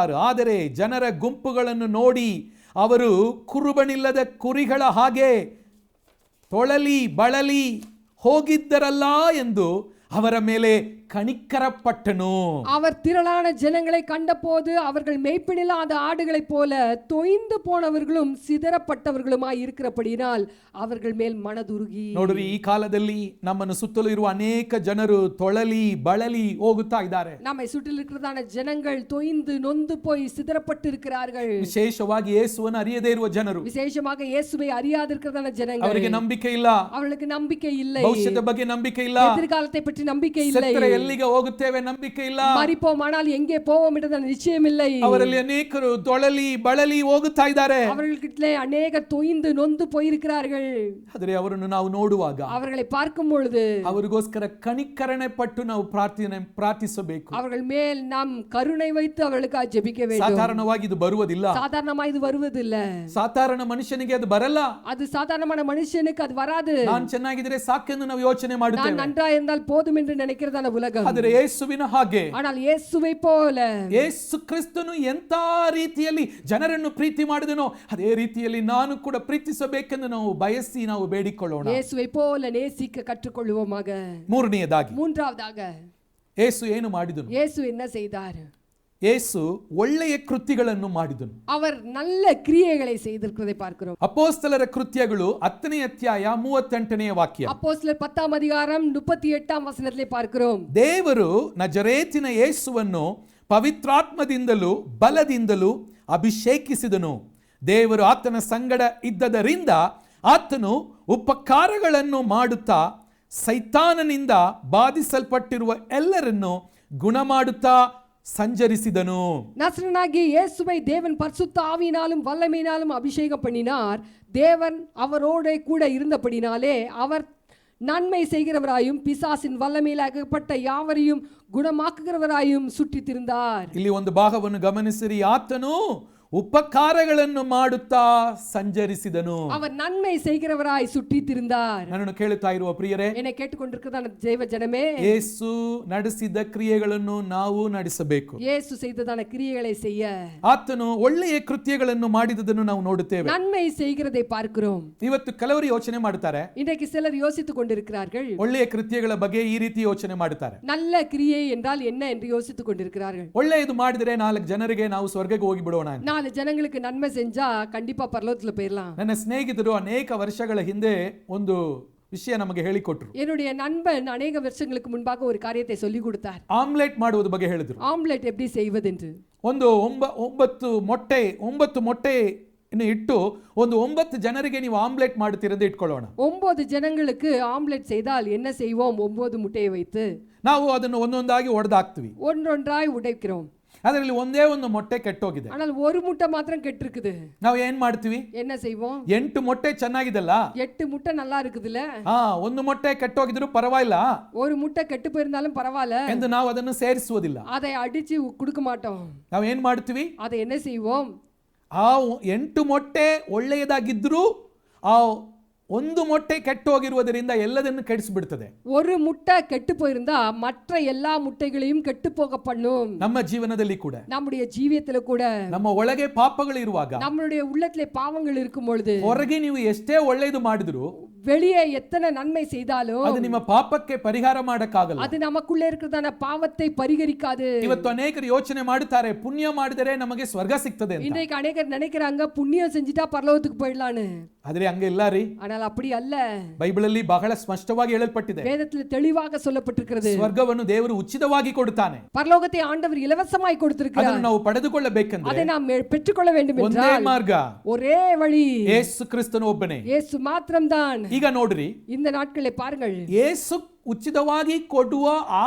ಆದರೆ ಜನರ ಗುಂಪುಗಳನ್ನು ನೋಡಿ ಅವರು ಕುರುಬನಿಲ್ಲದ ಕುರಿಗಳ ಹಾಗೆ ತೊಳಲಿ ಬಳಲಿ ಹೋಗಿದ್ದರಲ್ಲ ಎಂದು ಅವರ ಮೇಲೆ கணிக்கரப்பட்டனு. அவர் திரளான ஜனங்களை கண்டபோது அவர்கள் மேய்ப்பனில்லாத ஆடுகளைப் போல தொய்ந்து போனவர்களும் சிதறப்பட்டவர்களுமாய் இருக்கிறபடியினால் அவர்கள் மேல் மனதுருகி. ನೋಡ್ರಿ, ಈ ಕಾಲದಲ್ಲಿ ನಮ್ಮನ್ನು ಸುತ್ತಲೂ ಇರುವ ಅನೇಕ ಜನರು ತೊಳಲಿ ಬಳಲಿ ಹೋಗುತ್ತಾ ಇದ್ದಾರೆ. நம்மை சுற்றில் இருக்கிறதான ஜனங்கள் தொய்ந்து நொந்து போய் சிதறப்பட்டு இருக்கிறார்கள். ವಿಶೇಷವಾಗಿ ಯೇಸುವನ್ನು ಅರಿಯದೇ ಇರುವ ಜನರು, விசேஷமாக இயேசுவை அறியாதிருக்கிறதான ஜனங்கள், ಅವರಿಗೆ ನಂಬಿಕೆ ಇಲ್ಲ, அவர்களுக்கு நம்பிக்கை இல்லை, ಭವಿಷ್ಯದ ಬಗ್ಗೆ ನಂಬಿಕೆ ಇಲ್ಲ, எதிர்காலத்தை பற்றி நம்பிக்கை இல்லை, ಸತ್ತರೆ ಎಲ್ಲಿಗೆ ಹೋಗುತ್ತೇವೆ ನಂಬಿಕೆ ಇಲ್ಲ. மரிப்போம் ஆனால் எங்கே போவோம் என்ற நிச்சயம் இல்லை. ಅವರಲ್ಲಿ ಅನೇಕರು ತೊಳಲಿ ಬಳಲಿ ಹೋಗುತ್ತಾ ಇದ್ದಾರೆ. அவர்களிடத்திலே அநேகர் தொய்ந்து நொந்து போயிருக்கிறார்கள். ಆದರೆ ಅವರನ್ನು ನಾವು ನೋಡುವಾಗ அவர்களை பார்க்கும் பொழுது ಅವರಿಗೋಸ್ಕರ ಕನಿಕರಣೆ ಪಟ್ಟು ನಾವು ಪ್ರಾರ್ಥಿಸಬೇಕು. அவர்கள் மேல் நாம் கருணை வைத்து அவர்களுக்காக ஜெபிக்க வேண்டும். ಸಾಧಾರಣವಾಗಿ ಇದು ಬರುವುದಿಲ್ಲ. சாதாரணமாக இது வருவதில்லை. ಸಾಧಾರಣ ಮನುಷ್ಯನಿಗೆ ಅದು ಬರಲ್ಲ. அது சாதாரணமான மனுஷனுக்கு அது வராது. ನಾನು ಚೆನ್ನಾಗಿದ್ರೆ ಸಾಕೆಂದು ನಾವು ಯೋಚನೆ ಮಾಡುತ್ತೇವೆ. நான் நன்றா இருந்தால் போதும் என்று நினைக்கிறதான உலகம். ಆದರೆ ಯೇಸುವಿನ ಹಾಗೆ, ஆனால் இயேசுவை போல ಯೇಸು ಕ್ರಿಸ್ತನು ಎಂತ ರೀತಿಯಲ್ಲಿ ಜನರನ್ನು ಪ್ರೀತಿ ಮಾಡಿದನೋ ಅದೇ ರೀತಿಯಲ್ಲಿ ನಾನು ಕೂಡ ಪ್ರೀತಿಸಬೇಕೆಂದು ನಾವು ಬಯಸಿ ನಾವು ಬೇಡಿಕೊಳ್ಳೋಣ. இயேசுவை போல நேசிக்க கற்றுக்கொள்வோமாக. ಮೂರನೆಯದಾಗಿ ಯೇಸು ಏನು ಮಾಡಿದನು? இயேசு என்ன செய்தார்? ಯೇಸು ಒಳ್ಳೆಯ ಕೃತ್ಯಗಳನ್ನು ಮಾಡಿದನು. அவர் நல்ல கிரியைகளை செய்திருக்கிறதை பார்க்கிறோம். ಅಪೊಸ್ತಲರ ಕೃತ್ಯಗಳು 10ನೇ ಅಧ್ಯಾಯ 38ನೇ ವಾಕ್ಯ. அப்போஸ்தலர் 10ஆம் அதிகாரம் 38ஆம் வசனத்திலே பார்க்கிறோம். ದೇವರು ನಜರೇತಿನ ಯೇಸುವನ್ನು ಪವಿತ್ರಾತ್ಮದಿಂದಲೂ ಬಲದಿಂದಲೂ ಅಭಿಷೇಕಿಸಿದನು. ದೇವರು ಆತನ ಸಂಗಡ ಇದ್ದದರಿಂದ ಆತನು ಉಪಕಾರಗಳನ್ನು ಮಾಡುತ್ತಾ ಸೈತಾನನಿಂದ ಬಾಧಿಸಲ್ಪಟ್ಟಿರುವ ಎಲ್ಲರನ್ನು ಗುಣಮಾಡುತ್ತಾ ಸಂಚರಿಸಿದನು. நசரேயனாகிய இயேசுவை தேவன் பரிசுத்த ஆவியினாலும் வல்லமையினாலும் அபிஷேகம் பண்ணினார். தேவன் அவரோடு கூட இருந்தபடினாலே அவர் நன்மை செய்கிறவராயும் பிசாசின் வல்லமையில் அகப்பட்ட யாவரையும் ಗುಣಮಾಕುವವರಾயும் ಸುற்றி ತಿರುந்தார். ಇಲ್ಲಿ ಒಂದು ಭಾಗವನ್ನು ಗಮನಿಸಿರಿ. ಆತನು ಉಪಕಾರಗಳನ್ನು ಮಾಡುತ್ತಾ ಸಂಚರಿಸಿದನು. அவர் நன்மை செய்கிறவராய் சுற்றி திரிந்தார். ನನ್ನನ್ನು ಕೇಳುತ್ತಾ ಇರುವ ಪ್ರಿಯರೇ, என்னை கேட்டுக்கொண்டிருக்கிறதான தேவ ஜனமே, ಯೇಸು ನಡೆಸಿದ ಕ್ರಿಯೆಗಳನ್ನು ನಾವು ನಡೆಸಬೇಕು. இயேசு செய்ததான கிரியைகளை செய்ய ಆತನು ಒಳ್ಳೆಯ ಕೃತ್ಯಗಳನ್ನು ಮಾಡಿದದನ್ನು ನಾವು ನೋಡುತ್ತೇವೆ. நன்மை செய்கிறதை பார்க்கிறோம். ಇವತ್ತು ಕೆಲವರು ಯೋಚನೆ ಮಾಡುತ್ತಾರೆ, இன்றைக்கு சிலர் யோசித்துக் கொண்டிருக்கிறார்கள், ಒಳ್ಳೆಯ ಕೃತ್ಯಗಳ ಬಗ್ಗೆ ಈ ರೀತಿ ಯೋಚನೆ ಮಾಡುತ್ತಾರೆ. நல்ல கிரியை என்றால் என்ன என்று யோசித்துக் கொண்டிருக்கிறார்கள். ಒಳ್ಳೆಯದು ಮಾಡಿದರೆ 4 ಜನರಿಗೆ ನಾವು ಸ್ವರ್ಗಕ್ಕೆ ಹೋಗಿ ಬಿಡೋಣ. 4 ಜನங்களுக்கு நன்மை செஞ்சா கண்டிப்பா பரலோகத்துல போயிடலாம். ನನ್ನ ಸ್ನೇಹಿತರು ಅನೇಕ ವರ್ಷಗಳ ಹಿಂದೆ ಒಂದು ವಿಷಯ ನಮಗೆ ಹೇಳಿಕೊಟ್ರು. என்னுடைய நண்பன் அநேக வருஷங்களுக்கு முன்பாக ஒரு காரியத்தை சொல்லி கொடுத்தார். ಆಮ್ಲೆಟ್ ಮಾಡುವುದು ಬಗ್ಗೆ ಹೇಳಿದ್ರು. ஆம்லெட் எப்படி செய்வதென்று. ಒಂದು 9 ಮೊಟ್ಟೆ ಇಟ್ಟು ಒಂದು 9 ಜನರಿಗೆ ನೀವು ಆಮ್ಲೆಟ್ ಮಾಡುತ್ತೀರಂತ ಇಟ್ಕೊಳ್ಳೋಣ. 9 ಜನங்களுக்கு ஆம்லெட் செய்தால் என்ன செய்வோம்? 9 முட்டையை வைத்து ನಾವು ಅದನ್ನು ಒಂದೊಂದಾಗಿ ಒಡೆದಾಕ್ತಿವಿ, ஒன்றொன்றாய் உடைக்கிறோம். ಅದರಲ್ಲಿ ಒಂದೇ ಒಂದು ಮೊಟ್ಟೆ ಕೆಟ್ಟೋಗಿದೆ. ஆனால் ஒரு முட்டை மாத்திரம் கெட்டிருக்குது. ನಾವು ಏನ್ ಮಾಡ್ತೀವಿ? என்ன செய்வோம்? 8 ಮೊಟ್ಟೆ ಚೆನ್ನಾಗಿದಲ್ಲ, 8 முட்டை நல்லா இருக்குதுல, ಒಂದು ಮೊಟ್ಟೆ ಕೆಟ್ಟೋಗಿದ್ರು ಪರವಾಗಿಲ್ಲ, ஒரு முட்டை கெட்டு போயிருந்தாலும் பரவாயில்ல ಎಂದು ನಾವು ಅದನ್ನು ಸೇರಿಸುವುದಿಲ್ಲ. அதை ಅಡಿச்சு கொடுக்க மாட்டோம். ನಾವು ಏನ್ ಮಾಡ್ತೀವಿ? அதை என்ன செய்வோம்? ಆ 8 ಮೊಟ್ಟೆ ಒಳ್ಳೆಯದಾಗಿದ್ರು ಆ ಒಂದು ಮೊಟ್ಟೆ ಕೆಟ್ಟು ಹೋಗಿರುವುದರಿಂದ ಎಲ್ಲದನ್ನು ಕೆಡಿಸಿಬಿಡುತ್ತದೆ. ஒரு முட்டை கெட்டு போயிருந்தா மற்ற எல்லா முட்டைகளையும் கெட்டு போக பண்ணும். ನಮ್ಮ ಜೀವನದಲ್ಲಿ ಕೂಡ, நம்முடைய ಜೀವಿತದಲ್ಲಿ ಕೂಡ, ನಮ್ಮ ಒಳಗೆ ಪಾಪಗಳು ಇರುವಾಗ, நம்மளுடைய உள்ளத்திலே பாவங்கள் இருக்கும் பொழுது, ಹೊರಗೆ ನೀವು ಎಷ್ಟೇ ಒಳ್ಳೆಯದು ಮಾಡಿದ್ರು வெளியே எத்தனை நன்மை செய்தாலும் ಅದು ನಿಮ್ಮ ಪಾಪಕ್ಕೆ ಪರಿಹಾರ ಮಾಡಕ್ಕಾಗಲ್ಲ. அது நமக்குள்ளே இருக்கிறதான பாவத்தை பரிகரிக்காது. ಇವತ್ತು ಅನೇಕರು ಯೋಚನೆ ಮಾಡುತ್ತಾರೆ, ಪುಣ್ಯ ಮಾಡಿದರೆ ನಮಗೆ ಸ್ವರ್ಗ ಸಿಗ್ತದೆ ಅಂತ. இன்றைக்கு அநேகர் நினைக்கிறாங்க புண்ணியம் செஞ்சிட்டா பரலோகத்துக்கு போயிடலான்னு. ಆದ್ರೆ ಹಂಗೆ ಇಲ್ಲ ರೀ. ஆனால் அப்படி அல்ல. ಬೈಬಲಲ್ಲಿ ಬಹಳ ಸ್ಪಷ್ಟವಾಗಿ ಹೇಳಲ್ಪಟ್ಟಿದೆ. வேதத்தில் தெளிவாக சொல்லப்பட்டிருக்கிறது. ಸ್ವರ್ಗವನ್ನು ದೇವರು ಉಚಿತವಾಗಿ ಕೊಡುತ್ತಾನೆ. பரலோகத்தை ஆண்டவர் இலவசமாய் கொடுத்திருக்கிறார். ಅದನ್ನು ನಾವು ಪಡೆದುಕೊಳ್ಳಬೇಕಂದ್ರೆ அதை நாம் பெற்றுக்கொள்ள வேண்டும் ಒಂದೇ என்றால் ಮಾರ್ಗ, ஒரே வழி, ಯೇಸು ಕ್ರಿಸ್ತನು ಒಬ್ಬನೇ. இயேசு மாத்திரம்தான். ಈಗ ನೋಡ್ರಿ, இந்த நாட்களை பாருங்கள், ಯೇಸು ಉಚಿತವಾಗಿ ಕೊಡುವ ಆ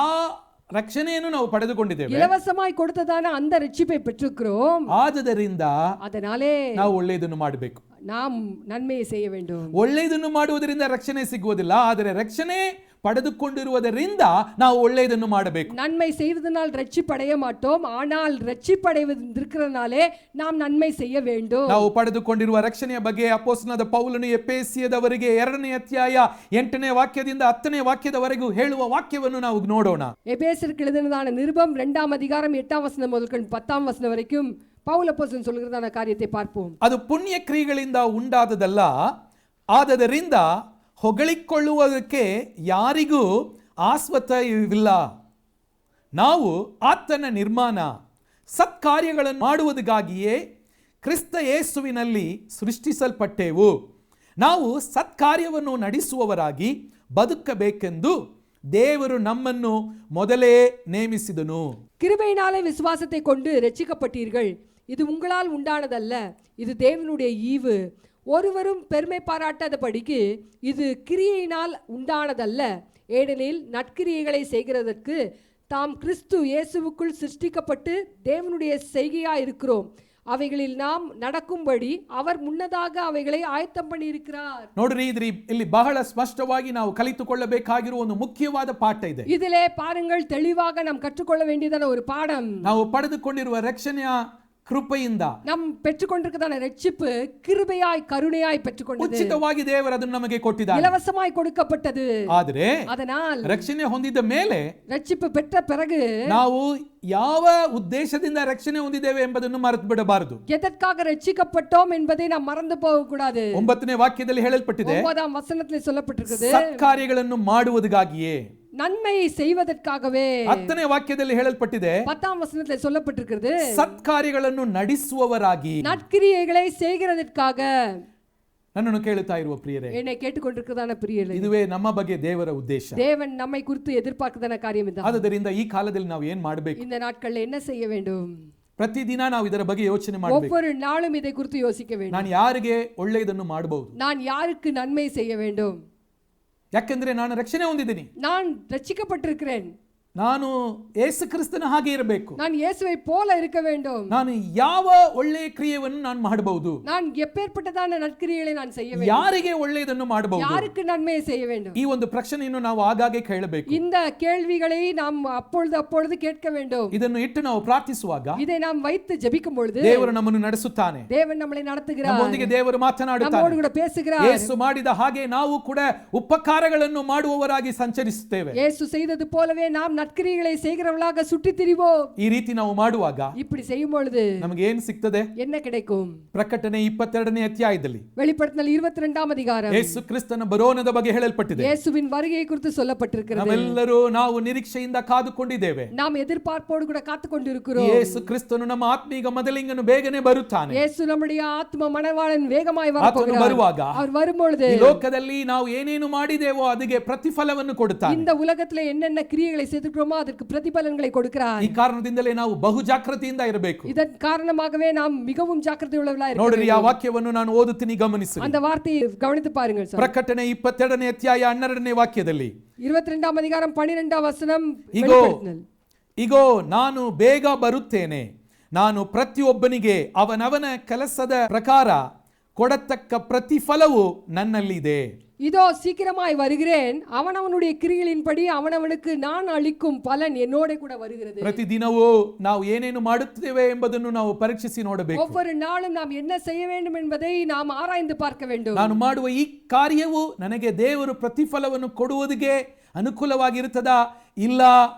ರಕ್ಷಣೆಯನ್ನು ನಾವು ಪಡೆದುಕೊಂಡಿದ್ದೇವೆ. இலவசமாய் கொடுத்ததான அந்த ரட்சிப்பை பெற்றுக்கிறோம். ಆದದರಿಂದ அதனாலே ನಾವು ಒಳ್ಳೆಯದನ್ನು ಮಾಡಬೇಕು. நாம் நன்மையை செய்ய வேண்டும். ಒಳ್ಳೆಯದನ್ನು ಮಾಡುವುದರಿಂದ ರಕ್ಷಣೆ ಸಿಗುವುದಿಲ್ಲ, ಆದರೆ ರಕ್ಷಣೆ ಪಡೆದುಕೊಂಡಿರುವುದರಿಂದ ನಾವು ಒಳ್ಳೆಯದನ್ನು ಮಾಡಬೇಕು. நன்மை செய்வதனால் ரட்சிப்படைய மாட்டோம், ஆனால் ரட்சிப்படைவதற்கிறனாலே நாம் நன்மை செய்ய வேண்டும். ನಾವು ಪಡೆದುಕೊಂಡಿರುವ ರಕ್ಷಣೆಯ ಬಗ್ಗೆ ಅಪೊಸ್ತಲನಾದ ಪೌಲನು ಎಫೆಸಿಯದವರಿಗೆ 2ನೇ ಅಧ್ಯಾಯ 8ನೇ ವಾಕ್ಯದಿಂದ 10ನೇ ವಾಕ್ಯದವರೆಗೂ ಹೇಳುವ ವಾಕ್ಯವನ್ನು ನಾವು ನೋಡೋಣ. எபேசியருக்கு எழுதினதான நிருபம் 2ஆம் அதிகாரம் 8ஆம் வசனம் முதல் 10ஆம் வசனம் வரைக்கும் பவுல் அப்போஸ்தலன் சொல்கிறதான காரியத்தை பார்ப்போம். ಅದು ಪುಣ್ಯ ಕ್ರಿಯೆಗಳಿಂದ ಉಂಟಾದದಲ್ಲ, ಆದದರಿಂದ ಹೊಗಳಿಕೊಳ್ಳುವುದಕ್ಕೆ ಯಾರಿಗೂ ಆಸ್ಪದವಿಲ್ಲ. ನಾವು ಆತನ ನಿರ್ಮಾಣ ಸತ್ಕಾರ್ಯಗಳನ್ನು ಮಾಡುವುದಕ್ಕಾಗಿಯೇ ಕ್ರಿಸ್ತ ಯೇಸುವಿನಲ್ಲಿ ಸೃಷ್ಟಿಸಲ್ಪಟ್ಟೆವು. ನಾವು ಸತ್ಕಾರ್ಯವನ್ನು ನಡೆಸುವವರಾಗಿ ಬದುಕಬೇಕೆಂದು தேவரு நம்மನ್ನು ಮೊದಲೇ ನೇಮಿಸಿದನು. கிருபையினாலே விசுவாசத்தை கொண்டு ரட்சிக்கப்பட்டீர்கள். இது உங்களால் உண்டானதல்ல, இது தேவனுடைய ஈவு. ஒருவரும் பெருமை பாராட்டாதபடிக்கு இது கிரியையினால் உண்டானதல்ல, ஏனெனில் நற்கிரியைகளை செய்கிறதற்கு தாம் கிறிஸ்து இயேசுவுக்குள் சிருஷ்டிக்கப்பட்டு தேவனுடைய செய்கையாய் இருக்கிறோம். ಅವೆಗಳಿಲ್ நாம் நடக்கும்படி அவர் ಮುನ್ನದಾಗ ಅವೆಗಳೇ ಆಯತ್ತಂ பண்ணியிருக்கிறார். ನೋಡ್ರಿ ಇಲ್ಲಿ ಬಹಳ ಸ್ಪಷ್ಟವಾಗಿ ನಾವು ಕಲಿತುಕೊಳ್ಳಬೇಕಾಗಿರುವ ಒಂದು ಮುಖ್ಯವಾದ ಪಾಠ ಇದೆ. இதிலே பாருங்கள், தெளிவாக நாம் கற்றுக்கொள்ள வேண்டியதான ஒரு பாடம். ನಾವು ಪಡೆದುಕೊಂಡಿರುವ ರಕ್ಷಣೆಯ ಕೃಪೆಯಿಂದ நாம் பெற்றுக்கொண்டிருக்கிறதான ரட்சிப்பு கிருபையாய் கருணையாய் பெற்றுக்கொண்டது. ಉಚಿತವಾಗಿ ದೇವರು ಅದನ್ನು ನಮಗೆ ಕೊಟ್ಟಿದ್ದಾರೆ, இலவசமாய் கொடுக்கப்பட்டது. ಆದರೆ அதனால் ರಕ್ಷಣೆ ಹೊಂದಿದ ಮೇಲೆ ரட்சிப்பு பெற்ற பிறகு ನಾವು ಯಾವ ಉದ್ದೇಶದಿಂದ ರಕ್ಷಣೆ ಹೊಂದಿದ್ದೇವೆ ಎಂಬುದನ್ನು ಮರೆತು ಬಿಡಬಾರದು. எதற்காக ரட்சிக்கப்பட்டோம் என்பதை நாம் மறந்து போக கூடாது. 9ನೇ ವಾಕ್ಯದಲ್ಲಿ ಹೇಳಲ್ಪಟ್ಟಿದೆ, 9ஆம் வசனத்தில் சொல்லப்பட்டிருக்கிறது, ಸತ್ಕಾರ್ಯಗಳನ್ನು ಮಾಡುವುದಕ್ಕಾಗಿಯೇ, நன்மை செய்வதற்காகவே. 10ನೇ ವಾಕ್ಯದಲ್ಲಿ ಹೇಳಲ್ಪಟ್ಟಿದೆ, 10ஆம் வசனத்தில் சொல்லப்பட்டிருக்கிறது, ಸತ್ಕಾರ್ಯಗಳನ್ನು ನಡೆಸುವವರಾಗಿ, நற்கிரியைகளை செய்கிறதற்காக. ನನ್ನನ್ನು ಕೇಳುತ್ತಾ ಇರುವ ಪ್ರಿಯರೇ, என்னை கேட்டுக்கொண்டிருக்கிறதான பிரியர்களே, ಇದುವೇ ನಮ್ಮ ಬಗ್ಗೆ ದೇವರ ಉದ್ದೇಶ. தேவன் நம்மை குறித்து எதிர்பார்க்கிறதான காரியம் இதுதான். ಆದ್ದರಿಂದ ಈ ಕಾಲದಲ್ಲಿ ನಾವು ಏನು ಮಾಡಬೇಕು? இந்த நாட்களில் என்ன செய்ய வேண்டும்? ಪ್ರತಿದಿನ ನಾವು ಇದರ ಬಗ್ಗೆ ಯೋಚನೆ ಮಾಡಬೇಕು. ஒவ்வொரு நாளும் இதை குறித்து யோசிக்க வேண்டும். ನಾನು ಯಾರಿಗೆ ಒಳ್ಳೆಯದನ್ನು ಮಾಡಬಹುದು? நான் யாருக்கு நன்மை செய்ய வேண்டும்? ಯಾಕೆಂದ್ರೆ ನಾನು ರಕ್ಷಣೆ ಹೊಂದಿದ್ದೀನಿ, நான் ரட்சிக்கப்பட்டிருக்கிறேன், ನಾನು ಯೇಸು ಕ್ರಿಸ್ತನ ಹಾಗೆ ಇರಬೇಕು, நான் இயேசுவை போல இருக்க வேண்டும். ನಾನು ಯಾವ ಒಳ್ಳೆಯ ಕ್ರಿಯೆಯನ್ನು ನಾನು ಮಾಡಬಹುದು? நான் எப்பேற்பட்டதான நற்கிரியைகளை நான் செய்ய வேண்டும்? ಯಾರಿಗೆ ಒಳ್ಳೆಯದನ್ನು ಮಾಡಬಹುದು? யாருக்கு நன்மையை செய்ய வேண்டும்? ಈ ಒಂದು ಪ್ರಶ್ನೆಯನ್ನು ನಾವು ಆಗಾಗ್ಗೆ ಕೇಳಬೇಕು. இந்த கேள்விகளை நாம் அப்பொழுது கேட்க வேண்டும். ಇದನ್ನು ಇಟ್ಟು ನಾವು ಪ್ರಾರ್ಥಿಸುವಾಗ இதை நாம் வைத்து ஜெபிக்கும் பொழுது ದೇವರು ನಮ್ಮನ್ನು ನಡೆಸುತ್ತಾನೆ, தேவன் நம்மளை நடத்துகிறார், ನಮ್ಮೊಂದಿಗೆ ದೇವರು ಮಾತನಾಡುತ್ತಾನೆ, நம்மோடு கூட பேசுகிறார். ಯೇಸು ಮಾಡಿದ ಹಾಗೆ ನಾವು ಕೂಡ ಉಪಕಾರಗಳನ್ನು ಮಾಡುವವರಾಗಿ ಸಂಚರಿಸುತ್ತೇವೆ. இயேசு செய்தது போலவே நாம் நற்கிரியைகளை செய்கிறவர்களாக சுற்றி திரிவோம். ಈ ರೀತಿ ನಾವು ಮಾಡುವಾಗ இப்படி செய்யும் பொழுது ನಮಗೆ ಏನು ಸಿಗ್ತದೆ? என்ன கிடைக்கும்? ಪ್ರಕಟಣೆ 22ನೇ ಅಧ್ಯಾಯದಲ್ಲಿ வெளிப்படுத்தினல் 22ஆம் அதிகாரம் ಯೇಸು ಕ್ರಿಸ್ತನ ಬರೋಣದ ಬಗ್ಗೆ ಹೇಳಲ್ಪಟ್ಟಿದೆ. இயேசுவின் வருகையை குறித்து சொல்லப்பட்டிருக்கிறது. ನಾವೆಲ್ಲರೂ ನಾವು ನಿರೀಕ್ಷೆಯಿಂದ ಕಾದುಕೊಂಡಿದ್ದೇವೆ. நாம் எதிர்பார்ப்போடு கூட காத்துக் கொண்டிருக்கிறோம். ಯೇಸು ಕ್ರಿಸ್ತನು ನಮ್ಮ ಆತ್ಮೀಗ ಮೊದಲಿಂಗನು ಬೇಗನೆ ಬರುತ್ತಾನೆ. இயேசு நம்முடைய ಆತ್ಮ ಮಣವಾಳನ್ ವೇಗವಾಗಿ ಆತನು ಬರುವಾಗ அவர் வரும்பொழுது ಈ ಲೋಕದಲ್ಲಿ ನಾವು ಏನೇನು ಮಾಡಿದೇವೋ ಅದಕ್ಕೆ ಪ್ರತಿಫಲವನ್ನು ಕೊಡುತ್ತಾನೆ. இந்த உலகத்திலே என்னென்ன கிரியைகளை செய்திருக்கிறோமோ அதற்கு பிரதிபலன்களை கொடுக்கிறார். ಈ ಕಾರಣದಿಂದಲೇ ನಾವು ಬಹು ಜಾಗೃತಿಯಿಂದ ಇರಬೇಕು. இதன் காரணமாகவே நாம் மிகவும் ஜாக்கிரதையுள்ளவர்களாக இருக்க ನೋಡ್ರಿ, வேண்டும். ಆ ವಾಕ್ಯವನ್ನು ನಾನು ಓದುತ್ತೀನಿ, ಗಮನಿಸಿ. அந்த வார்த்தையை கவனித்து பாருங்கள் சார். ಪ್ರಕಟಣೆ 22ನೇ ಅಧ್ಯಾಯ 12ನೇ ವಾಕ್ಯದಲ್ಲಿ 22ஆம் அதிகாரம் 12ஆம் வசனம், ಇಗೋ ನಾನು ಬೇಗ ಬರುತ್ತೇನೆ, ನಾನು ಪ್ರತಿಯೊಬ್ಬನಿಗೆ ಅವನವನ ಕೆಲಸದ ಪ್ರಕಾರ ಕೊಡತಕ್ಕ ಪ್ರತಿಫಲವು ನನ್ನಲ್ಲಿದೆ. இதோ சீக்கிரமாய் வருகிறேன், அவனவனுடைய கிரியைகளின்படி அவனவனுக்கு நான் அளிக்கும் பலன் என்னோட கூட வருகிறது. ಪ್ರತಿದಿನವೂ ನಾವು ಏನೇನು ಮಾಡುತ್ತೇವೆ ಎಂಬುದನ್ನು ನಾವು ಪರೀಕ್ಷಿಸಿ ನೋಡಬೇಕು. ஒவ்வொரு நாளும் நாம் என்ன செய்ய வேண்டும் என்பதை நாம் ஆராய்ந்து பார்க்க வேண்டும். ನಾನು ಮಾಡುವ ಈ ಕಾರ್ಯವು ನನಗೆ ದೇವರು ಪ್ರತಿಫಲವನ್ನು ಕೊಡುವುದಕ್ಕೆ ಅನುಕೂಲವಾಗಿರುತ್ತದಾ, ಇಲ್ಲ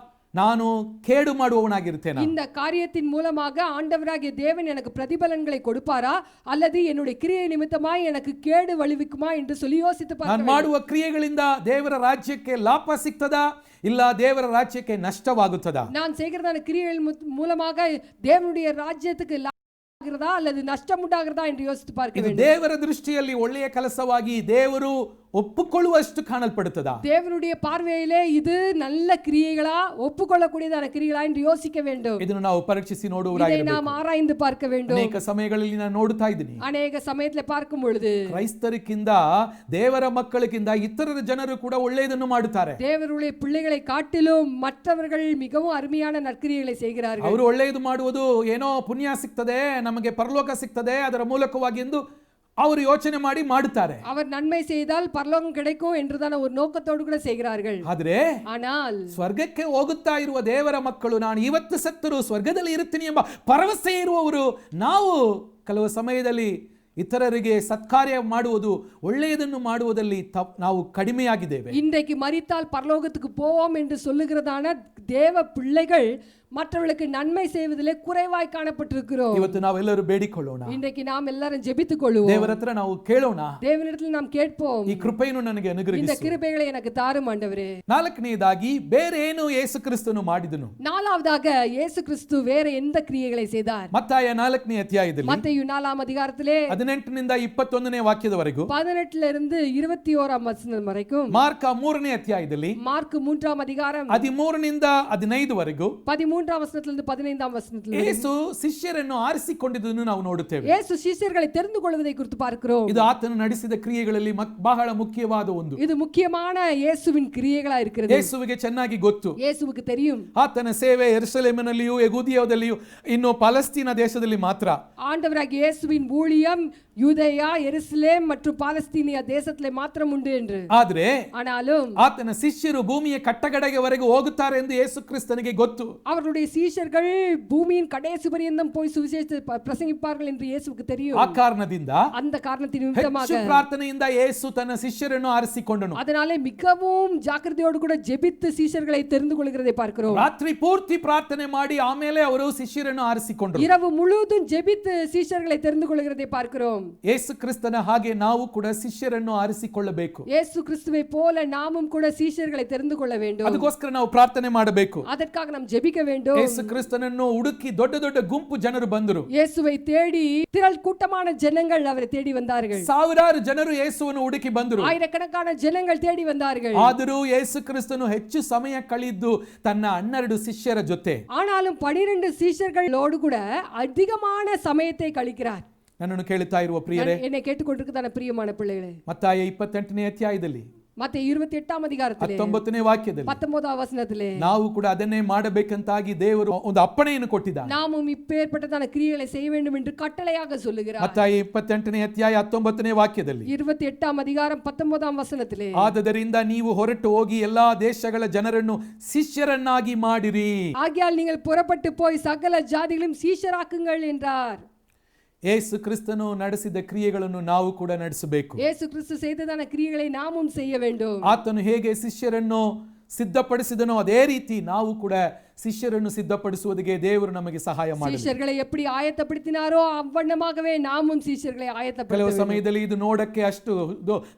ನಾನು ಕೇಡು ಮಾಡುವವನಾಗಿರುತ್ತೇನೆ? இந்த காரியத்தின் மூலமாக ஆண்டவராகிய தேவன் எனக்கு பிரதிபலன்களை கொடுப்பாரா, அல்லது என்னுடைய கிரியை நிமித்தமாய் எனக்கு கேடு விளைவிக்குமா என்று சொல்லி யோசித்து பார்க்க ನಾನು ಮಾಡುವ ಕ್ರಿಯೆಗಳಿಂದ ದೇವರ ರಾಜ್ಯಕ್ಕೆ ಲಾಭ ಸಿಗ್ತದಾ, ಇಲ್ಲ ದೇವರ ರಾಜ್ಯಕ್ಕೆ ನಷ್ಟವಾಗುತ್ತದಾ? நான் செய்கிறதான கிரியைகள் மூலமாக தேவனுடைய ராஜ்யத்துக்கு லாபமாகிறதா அல்லது நஷ்டம் உண்டாகிறதா என்று யோசித்து பார்க்க ಇದು வேண்டும். ದೇವರ ದೃಷ್ಟಿಯಲ್ಲಿ ಒಳ್ಳೆಯ ಕೆಲಸವಾಗಿ ದೇವರು ಒಪ್ಪುಕೊಳ್ಳುವಷ್ಟು ಕಾಣಲ್ಪಡುತ್ತದಾ? தேவனுடைய பார்வையிலே இது நல்ல கிரியைகளா, ஒப்புக்கொள்ளக்கூடியதான கிரியைகளா என்று யோசிக்க வேண்டும். ಇದನ್ನು ನಾವು ಪರೀಕ್ಷಿಸಿ இதை ನೋಡುವವರಾಗಿರಬೇಕು. நாம் ಆರಾய்ந்து பார்க்க வேண்டும். ಅನೇಕ ಸಮಯಗಳಲ್ಲಿ ನಾನು ನೋಡುತ್ತಾ ಇದ್ದೀನಿ, ಅನೇಕ ಸಮಯದಲ್ಲಿ பார்க்கும் பொழுது ಕ್ರೈಸ್ತರಿಗಿಂತ ದೇವರ ಮಕ್ಕಳಿಗಿಂತ ಇತರರ ಜನರು ಕೂಡ ಒಳ್ಳೆಯದನ್ನು ಮಾಡುತ್ತಾರೆ. தேவருடைய பிள்ளைகளை காட்டிலும் மற்றவர்கள் மிகவும் அருமையான நற்கிரியைகளை செய்கிறார்கள். ಅವರು ಒಳ್ಳೆಯದು ಮಾಡುವುದು ಏನೋ ಪುಣ್ಯ ಸಿಗ್ತದೆ, ನಮಗೆ ಪರಲೋಕ ಸಿಗ್ತದೆ, ಅದರ ಮೂಲಕವಾಗಿ ಎಂದು ಅವರು ಯೋಚನೆ ಮಾಡಿ ಮಾಡುತ್ತಾರೆ. அவர் நன்மை செய்தால் பரலோகம் கிடைக்கும் என்றுதான ஒரு நோக்கத்தோடு கூட செய்கிறார்கள். ಆದ್ರೆ ஆனால் ಸ್ವರ್ಗಕ್ಕೆ ಹೋಗುತ್ತಾ ಇರುವ ದೇವರ ಮಕ್ಕಳು, ನಾನು ಇವತ್ತು ಸತ್ತರೂ ಸ್ವರ್ಗದಲ್ಲಿ ಇರುತ್ತೀನಿ ಎಂಬ ಭರವಸೆ ಇರುವವರು ನಾವು ಕೆಲವು ಸಮಯದಲ್ಲಿ ಇತರರಿಗೆ ಸತ್ಕಾರ್ಯ ಮಾಡುವುದು, ಒಳ್ಳೆಯದನ್ನು ಮಾಡುವುದಲ್ಲಿ ನಾವು ಕಡಿಮೆಯಾಗಿದ್ದೇವೆ. இன்றைக்கு மரித்தால் பரலோகத்துக்கு போவோம் என்று சொல்லுகிறதான தேவ பிள்ளைகள் மற்றவர்களுக்கு நன்மை செய்வதிலே குறைவாய் காணப்பட்டிருக்கிறோம். ಇವತ್ತು ನಾವೆಲ್ಲರೂ ಬೇಡಿಕೊಳ್ಳೋಣ, இன்றைக்கு நாம் எல்லாரும் ஜெபித்துக் கொள்வோம். ದೇವರ ಹತ್ರ ನಾವು ಕೇಳೋಣ, தேவனிடத்தில் நாம் கேட்போம், ಈ ಕೃಪೆಯನ್ನು ನನಗೆ இந்த ಅನುಗ್ರಹಿಸು. கிருபைகளை எனக்கு தாரும் ஆண்டவரே. ನಾಲ್ಕನೆಯದಾಗಿ ಬೇರೆ ಏನು ಯೇಸು ಕ್ರಿಸ್ತನು ಮಾಡಿದನು? நாலாவதாக இயேசு கிறிஸ்து வேற எந்த கிரியைகளை செய்தார்? ಮತ್ತಾಯ 4ನೇ ಅಧ್ಯಾಯದಲ್ಲಿ மத்தேயு 4ஆம் அதிகாரத்திலே 18ನಿಂದ 21ನೇ ವಾಕ್ಯದವರೆಗೂ, 18 இருந்து 21ஆம் வசனம் வரைக்கும், ಮಾರ್ಕ 3ನೇ ಅಧ್ಯಾಯದಲ್ಲಿ மார்க் 3ஆம் அதிகாரம் 13ನಿಂದ 15 ವರೆಗೂ, 13 13ஆம் வசனத்திலிருந்து 15ஆம் வசனத்திலிருந்து ಯೇಸು ಶಿಷ್ಯರನ್ನು ಆರಿಸಿಕೊಂಡಿದ್ದನ್ನು ನಾವು ನೋಡುತ್ತೇವೆ. இயேசு சீஷர்களை தெரிந்து கொள்வதை குறித்து பார்க்கிறோம். ಇದು ಆತನು ನಡೆಸಿದ ಕ್ರಿಯೆಗಳಲ್ಲಿ ಬಹಳ ಮುಖ್ಯವಾದ ಒಂದು. இது முக்கியமான இயேசுவின் கிரியைகளா இருக்கிறது. ಯೇಸುವಿಗೆ ಚೆನ್ನಾಗಿ ಗೊತ್ತು. இயேசுவுக்கு தெரியும் ಆತನ ಸೇವೆ ಯೆರೂಸಲೇಮಿನಲ್ಲಿಯೂ ಯೆಹೂದಿಯದಲ್ಲಿಯೂ ಇನ್ನು ಪಾಲಸ್ತೀನ ದೇಶದಲ್ಲಿ ಮಾತ್ರ. ஆண்டவராகிய இயேசுவின் ஊழியம் யூதேயா எருசலேம் மற்றும் பாலஸ்தீனியா தேசத்திலே மாத்திரம் உண்டு என்று. ಆದ್ರೆ ஆனாலும் ಆತನ ಶಿಷ್ಯರು ಭೂಮಿಯ ಕಟ್ಟಕಡೆಯವರೆಗೆ ಹೋಗುತ್ತಾರೆ ಎಂದು ಯೇಸು ಕ್ರಿಸ್ತನಿಗೆ ಗೊತ್ತು. அவருடைய சீஷர்கள் பூமியின் கடைசி பரியந்தம் போய் சுவிசேஷத்தை பிரசங்கிப்பார்கள் என்று இயேசுவுக்கு தெரியும். ಆ ಕಾರಣದಿಂದ அந்த காரணத்தின் ಹೆಚ್ಚು நிமித்தமாக ಪ್ರಾರ್ಥನೆಯಿಂದ ಯೇಸು ತನ್ನ ಶಿಷ್ಯರನ್ನು ಆರಿಸಿಕೊಂಡನು. அதனாலே மிகவும் ஜாக்கிரதையோடு கூட ஜெபித்து சீஷர்களை தெரிந்து கொள்கிறதை பார்க்கிறோம். ರಾತ್ರಿ ಪೂರ್ತಿ ಪ್ರಾರ್ಥನೆ ಮಾಡಿ ಆಮೇಲೆ ಅವರು ಶಿಷ್ಯರನ್ನು ಆರಿಸಿಕೊಂಡರು. இரவு முழுவதும் ஜெபித்து சீஷர்களை தெரிந்து கொள்கிறதை பார்க்கிறோம். ಯೇಸು ಕ್ರಿಸ್ತನ ಹಾಗೆ ನಾವು ಕೂಡ ಶಿಷ್ಯರನ್ನು ಆರಿಸಿಕೊಳ್ಳಬೇಕು. இயேசு கிறிஸ்துவை போல நாமும் கூட சீஷர்களை தெரிந்து கொள்ள வேண்டும். ಅದಕ್ಕೋಸ್ಕರ ನಾವು ಪ್ರಾರ್ಥನೆ ಮಾಡಬೇಕು. அதற்காக நாம் ஜெபிக்க வேண்டும். ಯೇಸು ಕ್ರಿಸ್ತನನ್ನು ಹುಡುಕಿ ದೊಡ್ಡ ದೊಡ್ಡ ಗುಂಪು ಜನರು ಬಂದರು. இயேசுவை தேடி திரள் கூட்டமான ஜனங்கள் அவரை தேடி வந்தார்கள். ಸಾವಿರಾರು ಜನರು ಯೇಸುವನ್ನು ಹುಡುಕಿ ಬಂದರು. ஆயிரக்கணக்கான ஜனங்கள் தேடி வந்தார்கள். ಆದರೂ ಯೇಸು ಕ್ರಿಸ್ತನು ಹೆಚ್ಚು ಸಮಯ ಕಳೆದು ತನ್ನ 12 ಶಿಷ್ಯರ ಜೊತೆ ஆனாலும் 12 சீஷர்களோடு கூட அதிகமான சமயத்தை கழிக்கிறார். ನನ್ನನ್ನು ಕೇಳುತ್ತಾ ಇರುವ ಪ್ರಿಯರೇ, என்னை கேட்டுக்கொண்டிருக்கிறதான பிரியமான பிள்ளைகளே, ಮತ್ತಾಯ 28ನೇ ಅಧ್ಯಾಯದಲ್ಲಿ மத்தேயு 28ஆம் அதிகாரத்திலே 19ನೇ ವಾಕ್ಯದಲ್ಲಿ 19ஆம் வசனத்திலே ನಾವು ಕೂಡ ಅದನ್ನೇ ಮಾಡಬೇಕಂತಾಗಿ ದೇವರು ಒಂದು ಅಪ್ಪಣೆಯನ್ನು ಕೊಟ್ಟಿದ್ದಾನೆ. நாமும் இப்பேற்பட்டதான கிரியைகளை செய்ய வேண்டும் என்று கட்டளையாக சொல்லுகிறார். ಮತ್ತಾಯ 28ನೇ ಅಧ್ಯಾಯ 19ನೇ ವಾಕ್ಯದಲ್ಲಿ 28ஆம் அதிகாரம் 19ஆம் வசனத்திலே ಆದದರಿಂದ ನೀವು ಹೊರಟು ಹೋಗಿ ಎಲ್ಲಾ ದೇಶಗಳ ಜನರನ್ನು ಶಿಷ್ಯರನ್ನಾಗಿ ಮಾಡಿರಿ. ஆகையால் நீங்கள் புறப்பட்டு போய் சகல ஜாதிகளையும் சீஷராக்குங்கள் என்றார். ಯೇಸು ಕ್ರಿಸ್ತನು ನಡೆಸಿದ ಕ್ರಿಯೆಗಳನ್ನು ನಾವು ಕೂಡ ನಡೆಸಬೇಕು. இயேசு கிறிஸ்து செய்ததான கிரியைகளை நாமும் செய்ய வேண்டும். ಆತನು ಹೇಗೆ ಶಿಷ್ಯರನ್ನು ಸಿದ್ಧಪಡಿಸಿದನೋ ಅದೇ ರೀತಿ ನಾವು ಕೂಡ ಶಿಷ್ಯರನ್ನು ಸಿದ್ಧಪಡಿಸುವುದಕ್ಕೆ ದೇವರು ನಮಗೆ ಸಹಾಯ ಮಾಡಲಿ. சீஷர்களை எப்படி ஆயத்தப்படுத்தினாரோ அவ்வண்ணமாகவே நாமும் சீஷர்களை ಕೆಲವು ஆயத்தப்படுத்த ಸಮಯದಲ್ಲಿ ಇದು ನೋಡಕ್ಕೆ ಅಷ್ಟು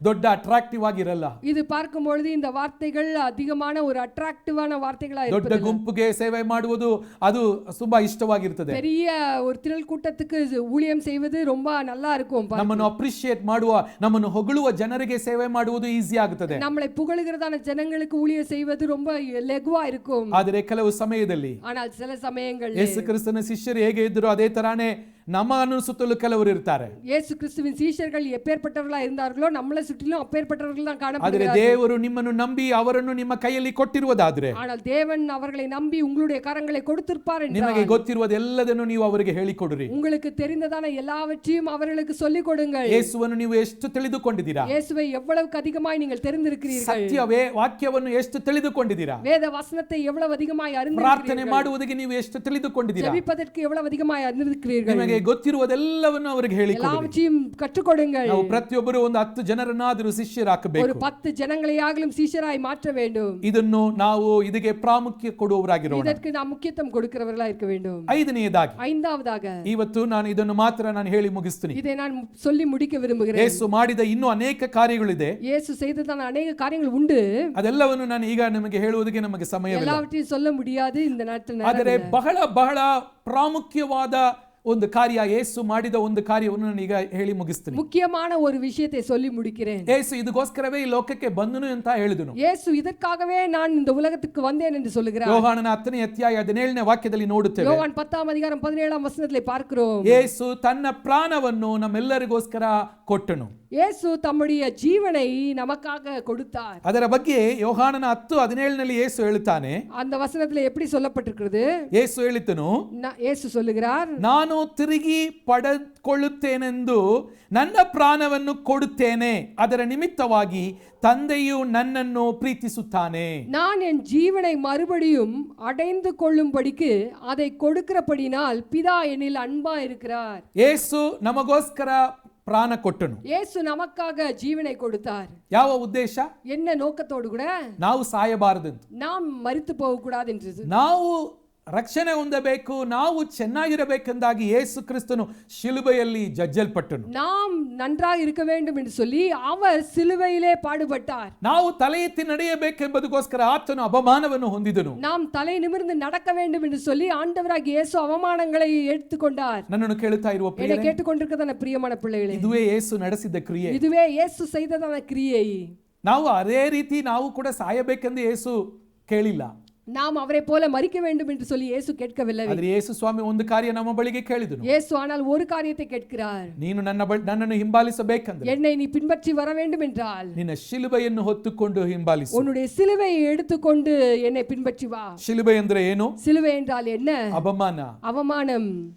ದೊಡ್ಡ ಅಟ್ರಾಕ್ಟಿವ್ ಆಗಿರಲ್ಲ. இது பார்க்கும் பொழுது இந்த வார்த்தைகள் அதிகமான ஒரு அட்ராக்டிவான வார்த்தைகளா ದೊಡ್ಡ இருப்பதில்லை. ಗುಂಪುಗೆ ಸೇವೆ ಮಾಡುವುದು ಅದು ತುಂಬಾ ಇಷ್ಟವಾಗಿರ್ತದೆ. பெரிய ஒரு திரள் கூட்டத்துக்கு ஊழியம் செய்வது ரொம்ப நல்லா இருக்கும். ನಮ್ಮನ್ನು ಅಪ್ರಿಶಿಯೇಟ್ ಮಾಡುವ, ನಮ್ಮನ್ನು ಹೊಗಳುವ ಜನರಿಗೆ ಸೇವೆ ಮಾಡುವುದು ಈಸಿ ಆಗುತ್ತದೆ. நம்மளை புகழுகிறதான ஜனங்களுக்கு ஊழியம் செய்வது ரொம்ப லெகுவா இருக்கும். ಆದರೆ ಕೆಲವು ಸಮಯದಲ್ಲಿ ஆனால் சில சமயங்களில் ಯೇಸು ಕ್ರಿಸ್ತನ ಶಿಷ್ಯರು ಹೇಗೆ ಇದ್ರು ಅದೇ ತರಾನೇ ನಮ್ಮನ್ನು ಸುತ್ತಲೂ ಕೆಲವರು ಇರ್ತಾರೆ. இயேசு கிறிஸ்துவின் சீஷர்கள் எப்பேற்பட்டவர்களா இருந்தார்களோ நம்மளை சுற்றிலும் அப்பேற்பட்டவர்கள் தான் ಆದರೆ காணப்படுகிறார்கள். ದೇವರು ನಿಮ್ಮನ್ನು ನಂಬಿ ಅವರನ್ನು ನಿಮ್ಮ ಕೈಯಲ್ಲಿ ಕೊಟ್ಟಿರುವುದಾದ್ರೆ ஆனால் தேவன் அவர்களை நம்பி உங்களுடைய கரங்களை கொடுத்திருப்பார் என்றால் ನಿಮಗೆ ಗೊತ್ತಿರುವುದೆಲ್ಲದನ್ನು ನೀವು ಅವರಿಗೆ ಹೇಳಿಕೊಡ್ರಿ. உங்களுக்கு தெரிந்ததான எல்லாவற்றையும் அவர்களுக்கு சொல்லிக் கொடுங்கள். ಯೇಸುವನ್ನು ನೀವು ಎಷ್ಟು ತಿಳಿದುಕೊಂಡಿದ್ದೀರಾ? இயேசுவை எவ்வளவுக்கு அதிகமாய் நீங்கள் தெரிந்திருக்கிறீர்கள்? ಸತ್ಯವೇ ವಾಕ್ಯವನ್ನು ಎಷ್ಟು ತಿಳಿದುಕೊಂಡಿದ್ದೀರಾ? வேத வசனத்தை எவ்வளவு அதிகமாய் ಪ್ರಾರ್ಥನೆ அறிந்திருக்கிறீர்கள்? ಮಾಡುವುದಕ್ಕೆ ನೀವು ಎಷ್ಟು ತಿಳಿದುಕೊಂಡಿದ್ದೀರಾ? ஜெபிப்பதற்கு எவ்வளவு அதிகமாய் அறிந்திருக்கிறீர்கள்? ನಿಮಗೆ ಗೊತ್ತಿರುವುದೆಲ್ಲವನ್ನು ಅವರಿಗೆ ಹೇಳಿಕೊಡಿ. எல்லாவற்றையும் கற்றுக் கொடுங்கள். ನಾವು ಪ್ರತಿಯೊಬ್ಬರು ಒಂದು 10 ಜನರನ್ನಾದರೂ ஒரு ಶಿಷ್ಯರಾಗಬೇಕು. 10 ஜனங்களையாகிலும் சீஷராய் மாற்ற வேண்டும். ಇದನ್ನು ನಾವು ಇದಕ್ಕೆ ಪ್ರಾಮುಖ್ಯ ಕೊಡುವವರಾಗಿರೋಣ. இதற்கு நாம் முக்கியத்துவம் கொடுக்கிறவர்களா இருக்க வேண்டும். 5ನೇದಾಗಿ ஐந்தாவதாக ಇವತ್ತು ನಾನು ಇದನ್ನು ಮಾತ್ರ ನಾನು ಹೇಳಿ ಮುಗಿಸ್ತೀನಿ. இதை நான் சொல்லி முடிக்க விரும்புகிறேன். ಯೇಸು ಮಾಡಿದ ಇನ್ನೂ ಅನೇಕ ಕಾರ್ಯಗಳಿದೆ. இயேசு செய்ததான அநேக காரியங்கள் உண்டு. ಅದೆಲ್ಲವನ್ನು ನಾನು ಈಗ ನಿಮಗೆ ಹೇಳುವುದಕ್ಕೆ ನಮಗೆ ಸಮಯವಿಲ್ಲ. எல்லாவற்றையும் சொல்ல முடியாது இந்த நேரத்தில். ಆದರೆ ಬಹಳ ಬಹಳ ಪ್ರಾಮುಖ್ಯವಾದ ಒಂದು ಕಾರ್ಯ, ಯೇಸು ಮಾಡಿದ ಒಂದು ಕಾರ್ಯವನ್ನು ನಾನು ಈಗ ಹೇಳಿ ಮುಗಿಸ್ತೀನಿ. முக்கியமான ஒரு விஷயத்தை சொல்லி முடிக்கிறேன். ಯೇಸು ಇದಕ್ಕೋಸ್ಕರವೇ ಈ ಲೋಕಕ್ಕೆ ಬಂದನು ಅಂತ ಹೇಳಿದನು. இயேசு இதற்காகவே நான் இந்த உலகத்துக்கு வந்தேன் என்று சொல்லுகிறார். ಯೋಹಾನನ 10ನೇ ಅಧ್ಯಾಯ 17ನೇ ವಾಕ್ಯದಲ್ಲಿ ನೋಡುತ್ತೇವೆ. யோவான் 10ஆம் அதிகாரம் 17ஆம் வசனத்திலே பார்க்கிறோம். ಯೇಸು ತನ್ನ ಪ್ರಾಣವನ್ನು ನಮ್ಮೆಲ್ಲರಿಗೋಸ್ಕರ ಕೊಟ್ಟನು. இயேசு தம்முடைய ஜீவனை நமக்காக கொடுத்தார். ಅದರ ಬಗ್ಗೆ ಯೋಹಾನನ 10:17ನಲ್ಲಿ ಯೇಸು ಹೇಳುತ್ತಾನೆ. அந்த வசனத்திலே எப்படி சொல்லப்பட்டிருக்கிறது? ಯೇಸು ಹೇಳಿದನು, இயேசு சொல்லுகிறார், ನಾನು ತಿರುಗಿ ಪಡೆದುಕೊಳ್ಳುತ್ತೇನೆಂದು ನನ್ನ ಪ್ರಾಣವನ್ನು ಕೊಡುತ್ತೇನೆ, ಅದರ ನಿಮಿತ್ತವಾಗಿ ತಂದೆಯು ನನ್ನನ್ನು ಪ್ರೀತಿಸುತ್ತಾನೆ. நான் என் ஜீவனை மறுபடியும் அடைந்து கொள்ளும்படிக்கு அதை கொடுக்கிறபடினால் பிதா என்னில் அன்பா இருக்கிறார். ಯೇಸು ನಮಗೋಸ್ಕರ ಪ್ರಾಣ ಕೊಟ್ಟನು. இயேசு நமக்காக ஜீவனை கொடுத்தார். ಯಾವ ಉದ್ದೇಶ? என்ன நோக்கத்தோடு கூட? ನಾವು ಸಾಯಬಾರದು, நாம் மரித்து போக கூடாது என்று. ನಾವು ರಕ್ಷಣೆ ಹೊಂದಬೇಕು, ನಾವು ಚೆನ್ನಾಗಿರಬೇಕೆಂದಾಗಿ ಯೇಸು ಕ್ರಿಸ್ತನು ಶಿಲುಬೆಯಲ್ಲಿ ಜಜ್ಜಲ್ಪಟ್ಟನು. நாம் நன்றாக இருக்க வேண்டும் என்று சொல்லி அவர் சிலுவையிலே பாடுபட்டார். ನಾವು ತಲೆ ಎತ್ತಿ ನಡೆಯಬೇಕೆಂಬುದಕ್ಕೋಸ್ಕರ ಆತನು ಅಪಮಾನವನ್ನು ಹೊಂದಿದನು. நாம் தலை நிமிர்ந்து நடக்க வேண்டும் என்று சொல்லி ஆண்டவராகிய இயேசு அவமானங்களை எடுத்துக்கொண்டார். ನನ್ನನ್ನು ಕೇಳುತ್ತಾ ಇರುವ என்னை ಪ್ರಿಯರೇ, கேட்டுக்கொண்டிருக்கிறதான பிரியமான பிள்ளைகளே, ಇದುವೇ ಯೇಸು ನಡೆಸಿದ ಕ್ರಿಯೆ. இதுவே இயேசு செய்ததான கிரியை. ನಾವು ಅದೇ ರೀತಿ ನಾವು ಕೂಡ ಸಾಯಬೇಕೆಂದು ಯೇಸು ಕೇಳಿಲ್ಲ. நாம் அவரை போல மரிக்க வேண்டும் என்று சொல்லி இயேசு கேட்கவில்லை. ಆದ್ರೆ ಯೇಸು ಸ್ವಾಮಿ ಒಂದು ಕಾರ್ಯ ನಮ್ಮ ಬಳಿಗೆ ಕೇಳಿದನು. இயேசு ஆனால் ஒரு காரியத்தை கேட்கிறார். ನೀನು ನನ್ನನ್ನು ಹಿಂಬಾಲಿಸಬೇಕಂದ್ರೆ, என்னை நீ பின்பற்றி வர வேண்டும் என்றால், ನಿನ್ನ ಶಿಲುಬೆಯನ್ನು ಹೊತ್ತುಕೊಂಡು ಹಿಂಬಾಲಿಸು. உன்னுடைய சிலுவையை எடுத்துக்கொண்டு என்னை பின்பற்றி வா. ಶಿಲುಬೆ ಅಂದ್ರೆ ಏನು? சிலுவை என்றால் என்ன? ಅವಮಾನ, அவமானம்,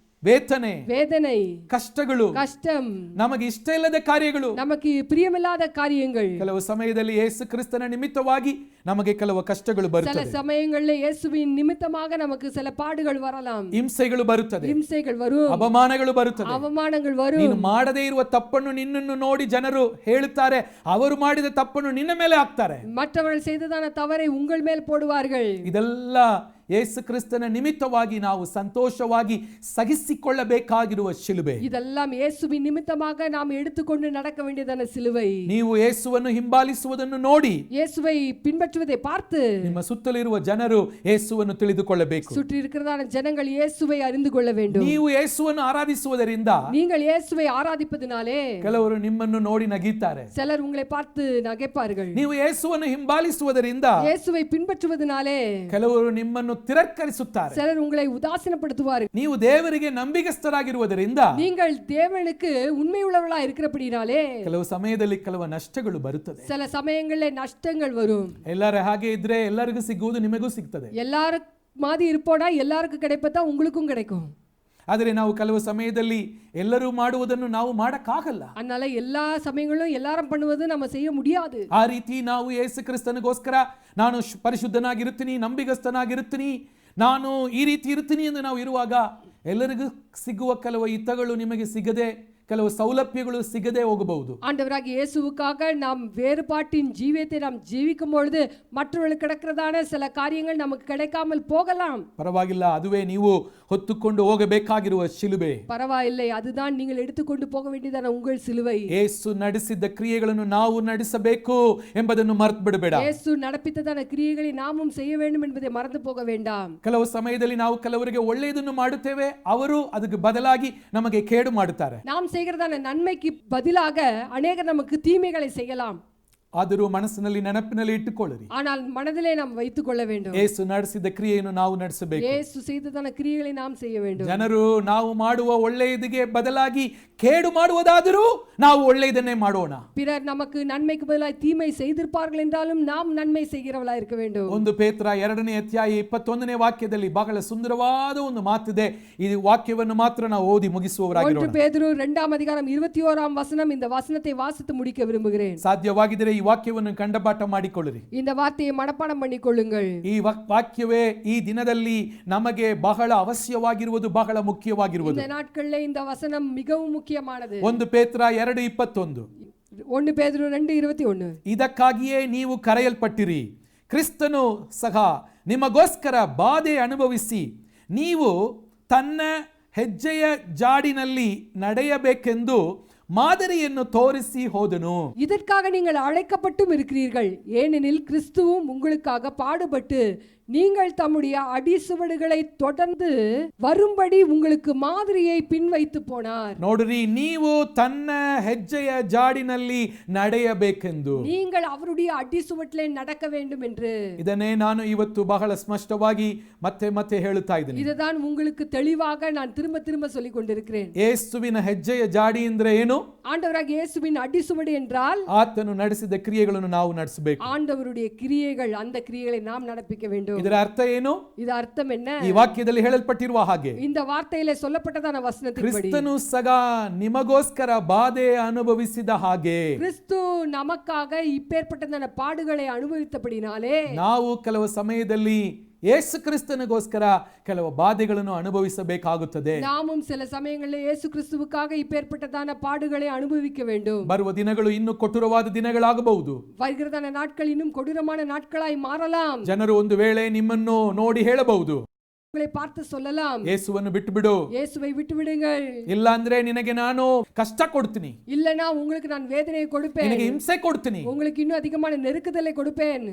ವೇದನೆ, வேதனை, ಕಷ್ಟಗಳು, கஷ்டம், ನಮಗೆ ಇಷ್ಟ ಇಲ್ಲದ ಕಾರ್ಯಗಳು, நமக்கு பிரியமில்லாத காரியங்கள். ಕೆಲವು ಸಮಯದಲ್ಲಿ ಯೇಸು ಕ್ರಿಸ್ತನ ನಿಮಿತ್ತವಾಗಿ ನಮಗೆ ಕೆಲವು ಕಷ್ಟಗಳು சில ಬರುತ್ತವೆ, சமயங்களில் இயேசுவின் நிமித்தமாக நமக்கு சில பாடுகள் வரலாம், ಹಿಂಸೆಗಳು ಬರುತ್ತದೆ, ಹಿಂಸೆகள் வரும், ಅವಮಾನಗಳು ಬರುತ್ತದೆ. அவமானங்கள் வரும். ನೀನು ಮಾಡದೇ ಇರುವ ತಪ್ಪನ್ನು ನಿನ್ನನ್ನು ನೋಡಿ ಜನರು ಹೇಳುತ್ತಾರೆ, ಅವರು ಮಾಡಿದ ತಪ್ಪನ್ನು ನಿನ್ನ ಮೇಲೆ ಹಾಕ್ತಾರೆ. மற்றவர்கள் செய்ததான தவறை உங்கள் மேல் போடுவார்கள். ಇದೆಲ್ಲ ಯೇಸು ಕ್ರಿಸ್ತನ ನಿಮಿತ್ತವಾಗಿ ನಾವು ಸಂತೋಷವಾಗಿ ಸಹಿಸಿಕೊಳ್ಳಬೇಕಾಗಿರುವ ಶಿಲುಬೆ. இதெல்லாம் இயேசுவின் நிமித்தமாக நாம் எடுத்துக்கொண்டு நடக்க வேண்டியதான சிலுவை. ನೀವು ಯೇಸುವನ್ನು ಹಿಂಬಾಲಿಸುವುದನ್ನು ನೋಡಿ இயேசுவை பின்பற்றுவதை பார்த்து ನಿಮ್ಮ ಸುತ್ತಲಿರುವ ಜನರು ಯೇಸುವನ್ನು ತಿಳಿದುಕೊಳ್ಳಬೇಕು. சுற்றி இருக்கிறதான ஜனங்கள் இயேசுவை அறிந்து கொள்ள வேண்டும். ನೀವು ಯೇಸುವನ್ನು ಆರಾಧಿಸುವುದರಿಂದ நீங்கள் இயேசுவை ஆராதிப்பதினாலே ಕೆಲವರು ನಿಮ್ಮನ್ನು ನೋಡಿ ನಗೀತಾರೆ. சிலர் உங்களை பார்த்து நகைப்பார்கள். ನೀವು ಯೇಸುವನ್ನು ಹಿಂಬಾಲಿಸುವುದರಿಂದ இயேசுவை பின்பற்றுவதினாலே ಕೆಲವರು ನಿಮ್ಮನ್ನು ತಿರಸ್ಕರಿಸುತ್ತಾರೆ. சிலர் உங்களை உதாசீனப்படுத்துவார்கள். ನೀವು ದೇವರಿಗೆ ನಂಬಿಗಸ್ತರಾಗಿರುವುದರಿಂದ நீங்கள் தேவனுக்கு உண்மையுள்ளவர்களா இருக்கிறபடினாலே ಕೆಲವು ಸಮಯದಲ್ಲಿ ಕೆಲವು ನಷ್ಟಗಳು ಬರುತ್ತದೆ. சில சமயங்களில் நஷ்டங்கள் வரும். ಎಲ್ಲರ ಹಾಗೆ ಇದ್ರೆ ಎಲ್ಲರಿಗೂ ಸಿಗುವುದು ನಿಮಗೂ ಸಿಗ್ತದೆ. எல்லாரும் மாதிரி இருப்போனா எல்லாருக்கும் கிடைப்பதா உங்களுக்கும் கிடைக்கும். ಆದರೆ ನಾವು ಕೆಲವು ಸಮಯದಲ್ಲಿ ಎಲ್ಲರೂ ಮಾಡುವುದನ್ನು ನಾವು ಮಾಡಕ್ಕಾಗಲ್ಲ. அதனால எல்லா சமயங்களும் எல்லாரும் பண்ணுவது நம்ம செய்ய முடியாது. ಆ ರೀತಿ ನಾವು ಯೇಸು ಕ್ರಿಸ್ತನಿಗೋಸ್ಕರ ನಾನು ಪರಿಶುದ್ಧನಾಗಿರುತ್ತೀನಿ, ನಂಬಿಗಸ್ತನಾಗಿರುತ್ತೀನಿ, ನಾನು ಈ ರೀತಿ ಇರ್ತೀನಿ ಎಂದು ನಾವು ಇರುವಾಗ ಎಲ್ಲರಿಗೂ ಸಿಗುವ ಕೆಲವು ಹಿತಗಳು ನಿಮಗೆ ಸಿಗದೆ, ಕೆಲವು ಸೌಲಭ್ಯಗಳು ಸಿಗದೆ ಹೋಗಬಹುದು. ஆண்டவராகிய இயேசுவுக்காக நாம் வேறுபாட்டின் ஜீவியத்தை நாம் ஜீவிக்கும் பொழுது மற்றவர்களுக்கு கிடைக்கிறதான சில காரியங்கள் நமக்கு கிடைக்காமல் போகலாம். ಪರವಾಗಿಲ್ಲ, ಅದುವೇ ನೀವು ಹೊತ್ತುಕೊಂಡು ಹೋಗಬೇಕಾಗಿರುವ ಶಿಲುಬೆ. பரவாயில்லை, அதுதான் நீங்கள் எடுத்துக்கொண்டு போக வேண்டியதான உங்கள் சிலுவை. ಯೇಸು ನಡೆಸಿದ್ದ ಕ್ರಿಯೆಗಳನ್ನು ನಾವು ನಡೆಸಬೇಕು ಎಂಬುದನ್ನು ಮರೆತು ಬಿಡಬೇಡ. இயேசு நடப்பித்ததான கிரியைகளை நாமும் செய்ய வேண்டும் என்பதை மறந்து போக வேண்டாம். ಕೆಲವು ಸಮಯದಲ್ಲಿ ನಾವು ಕೆಲವರಿಗೆ ಒಳ್ಳೆಯದನ್ನು ಮಾಡುತ್ತೇವೆ, ಅವರು ಅದಕ್ಕೆ ಬದಲಾಗಿ ನಮಗೆ ಕೇಡು ಮಾಡುತ್ತಾರೆ. நாம் செய்கிறதான நன்மைக்கு பதிலாக அநேகர் நமக்கு தீமைகளை செய்யலாம். ಆದರೂ ಮನಸ್ಸಿನಲ್ಲಿ ನೆನಪಿನಲ್ಲಿ ಇಟ್ಟುಕೊಳ್ಳಿರಿ, ஆனால் மனதிலே நாம் வைத்துக் கொள்ள வேண்டும். ಯೇಸು ನಡೆಸಿದ ಕ್ರಿಯೆಯನ್ನು ನಾವು ನಡೆಸಬೇಕು. இயேசு செய்ததான கிரியைகளை நாம் செய்ய வேண்டும். ಜನರು ನಾವು ಮಾಡುವ ಒಳ್ಳೆಯದಿಗೆ ಬದಲಾಗಿ ಕೇಡು ಮಾಡುವುದಾದರೂ ನಾವು ಒಳ್ಳೆಯದನ್ನೇ ಮಾಡೋಣ. பிறர் நமக்கு நன்மைக்கு பதிலாக தீமை செய்திருப்பார்கள் என்றாலும் நாம் நன்மை செய்கிறவளா இருக்க வேண்டும். 1 ಪೇತ್ರ 2ನೇ ಅಧ್ಯಾಯ 21ನೇ ವಾಕ್ಯದಲ್ಲಿ ಬಹಳ ಸುಂದರವಾದ ಒಂದು ಮಾತಿದೆ. ಈ ವಾಕ್ಯವನ್ನು ಮಾತ್ರ ನಾವು ಓದಿ ಮುಗಿಸುವವರಾಗಿರೋಣ. 1 பேதுரு 2ஆம் அதிகாரம் 21ஆம் வசனம். இந்த வசனத்தை வாசித்து முடிக்க விரும்புகிறேன். ಸಾಧ್ಯವಾಗಿದ್ದರೆ ಈ ವಾಕ್ಯವನ್ನು ಕಂಠಪಾಠ ಮಾಡಿಕೊಳ್ಳಿರಿ. இந்த வார்த்தையை மனப்பாடம் பண்ணிக்கொள்ளுங்கள். ಈ ವಾಕ್ಯವೇ ಈ ದಿನದಲ್ಲಿ ನಮಗೆ ಬಹಳ ಅವಶ್ಯವಾಗಿರುವುದು, ಬಹಳ ಮುಖ್ಯವಾಗಿರುವುದು. இந்த நாட்களிலே இந்த வசனம் மிகவும் முக்கியமானது. 1 ಪೇತ್ರ 2:21. 1 பேதுரு 2:21. ಇದಕ್ಕಾಗಿಯೇ ನೀವು ಕರೆಯಲ್ಪಟ್ಟಿರಿ, ಕ್ರಿಸ್ತನು ಸಹ ನಿಮಗೋಸ್ಕರ ಬಾಧೆ ಅನುಭವಿಸಿ ನೀವು ತನ್ನ ಹೆಜ್ಜೆಯ ಜಾಡಿನಲ್ಲಿ ನಡೆಯಬೇಕೆಂದು மாதிரிಯನ್ನು தோரிசி ಹೋದನು. இதற்காக நீங்கள் அழைக்கப்பட்டும் இருக்கிறீர்கள், ஏனெனில் கிறிஸ்துவும் உங்களுக்காக பாடுபட்டு நீங்கள் தம்முடைய அடிசுவடுகளை தொடர்ந்து வரும்படி உங்களுக்கு மாதிரியை பின்வைத்து போனார். ನೋಡ್ರಿ, ನೀವು ತನ್ನ ಹೆಜ್ಜೆಯ ಜಾಡಿನಲ್ಲಿ ನಡೆಯಬೇಕೆಂದು, நீங்கள் அவருடைய அடிசுவட்டிலே நடக்க வேண்டும் என்று. ಇದನ್ನೇ ನಾನು ಇವತ್ತು ಬಹಳ ಸ್ಪಷ್ಟವಾಗಿ ಮತ್ತೆ ಮತ್ತೆ ಹೇಳುತ್ತಾ ಇದ್ದೀನಿ. இதுதான் உங்களுக்கு தெளிவாக நான் திரும்ப திரும்ப சொல்லிக் கொண்டிருக்கிறேன். ಯೇಸುವಿನ ಹೆಜ್ಜೆಯ ಜಾಡಿ ಅಂದ್ರೆ ಏನು? ஆண்டவராகிய இயேசுவின் அடிசுவடு என்றால் ಆತನು ನಡೆಸಿದ ಕ್ರಿಯೆಗಳನ್ನು ನಾವು ನಡೆಸಬೇಕು. ஆண்டவருடைய கிரியைகள், அந்த கிரியைகளை நாம் நடப்பிக்க வேண்டும். ಇದರ ಅರ್ಥ ಏನು? இது அர்த்தம் என்ன? ಈ ವಾಕ್ಯದಲ್ಲಿ ಹೇಳಲ್ಪಟ್ಟಿರುವ ಹಾಗೆ இந்த வார்த்தையிலே சொல்லப்பட்டதான வசனத்தின்படி ಕ್ರಿಸ್ತನು ಸಹ ನಿಮಗೋಸ್ಕರ ಬಾಧೆ ಅನುಭವಿಸಿದ ಹಾಗೆ கிறிஸ்து நமக்காக இப்பேற்பட்டதான பாடுகளை அனுபவித்தபடினாலே ನಾವು ಕೆಲವು ಸಮಯದಲ್ಲಿ ಯೇಸು ಕ್ರಿಸ್ತನಿಗೋಸ್ಕರ ಕೆಲವು ಬಾಧೆಗಳನ್ನು ಅನುಭವಿಸಬೇಕಾಗುತ್ತದೆ. நாமும் சில சமயங்களில் இயேசு கிறிஸ்துவுக்காக இப்பேற்பட்டதான பாடுகளை அனுபவிக்க வேண்டும். ಬರುವ ದಿನಗಳು ಇನ್ನೂ ಕೊಟುರವಾದ ದಿನಗಳಾಗಬಹುದು. வருகிறதான நாட்கள் இன்னும் கொடூரமான நாட்களாய் மாறலாம். ಜನರು ಒಂದು ವೇಳೆ ನಿಮ್ಮನ್ನು ನೋಡಿ ಹೇಳಬಹುದು, உங்களை பார்த்து சொல்லலாம், ಯೇಸುವನ್ನು ಬಿಟ್ಟು ಬಿಡು, இயேசுவை விட்டு விடுங்கள், ಇಲ್ಲ ಅಂದ್ರೆ ನಿನಗೆ ನಾನು ಕಷ್ಟ ಕೊಡ್ತೀನಿ, இல்லனா உங்களுக்கு நான் வேதனையை கொடுப்பேன், ನಿನಗೆ ಹಿಂಸೆ ಕೊಡ್ತೀನಿ. உங்களுக்கு இன்னும் அதிகமான நெருக்குதலை கொடுப்பேன்.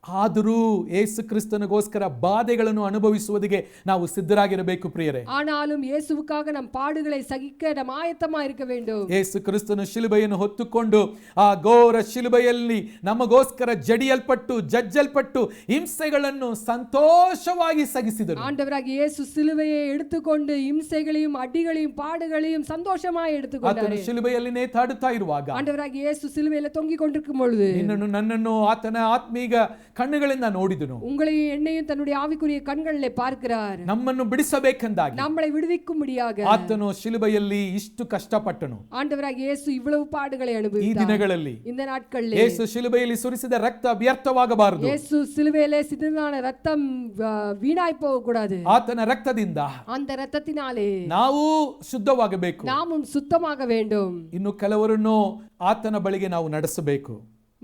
ಆದರೂ ಯೇಸು ಕ್ರಿಸ್ತನಿಗೋಸ್ಕರ ಬಾಧೆಗಳನ್ನು ಅನುಭವಿಸುವುದಕ್ಕೆ ನಾವು ಸಿದ್ಧರಾಗಿರಬೇಕು ಪ್ರಿಯರೇ. ஆனாலும் இயேசுவுக்காக நம் பாடுகளை சகிக்க நாம் ஆயத்தமா இருக்க வேண்டும். ಯೇಸು ಕ್ರಿಸ್ತನು ಶಿಲುಬೆಯನ್ನು ಹೊತ್ತುಕೊಂಡು ಆ ಘೋರ ಶಿಲುಬೆಯಲ್ಲಿ ನಮಗೋಸ್ಕರ ಜಡಿಯಲ್ಪಟ್ಟು ಜಜ್ಜಲ್ಪಟ್ಟು ಹಿಂಸೆಗಳನ್ನು ಸಂತೋಷವಾಗಿ ಸಹಿಸಿದರು. ஆண்டவராகிய இயேசு சிலுவையை எடுத்துக்கொண்டு இம்சைகளையும் அடிகளையும் பாடுகளையும் சந்தோஷமாய் எடுத்துக்கொண்டார். ಆತನು ಶಿಲುಬೆಯಲ್ಲಿ ನೇತಾಡುತ್ತಾ ಇರುವಾಗ, ஆண்டவராகிய இயேசு சிலுவையில தொங்கிக் கொண்டிருக்கும் பொழுது, ನಿನ್ನನ್ನು ನನ್ನನ್ನು ಆತನ ಆತ್ಮೀಗ ಕಣ್ಣುಗಳಿಂದ ನೋಡಿದನು. உங்களையும் என்னையும் தன்னுடைய ஆவிக்குரிய கண்களிலே பார்க்கிறார். ನಮ್ಮನ್ನು ಬಿಡಿಸಬೇಕೆಂದಾಗಿ நம்மளை விடுவிக்கும்படியாக ಆತನು ಶಿಲುಬೆಯಲ್ಲಿ ಇಷ್ಟು ಕಷ್ಟಪಟ್ಟನು. ஆண்டவராகிய இயேசு இவ்வளவு பாடுகளை ಈ அனுபவித்தார். ದಿನಗಳಲ್ಲಿ இந்த நாட்களிலே ಯೇಸು ಶಿಲುಬೆಯಲ್ಲಿ ಸುರಿಸಿದ ರಕ್ತ ವ್ಯರ್ಥವಾಗಬಾರದು. இயேசு சிலுவையிலே சிந்தின ரத்தம் வீணாய் போக கூடாது. ಆತನ ರಕ್ತದಿಂದ அந்த ரத்தத்தினாலே ನಾವು ಶುದ್ಧವಾಗಬೇಕು. நாமும் சுத்தமாக வேண்டும். ಇನ್ನು ಕೆಲವರನ್ನು ಆತನ ಬಳಿಗೆ ನಾವು ನಡೆಸಬೇಕು.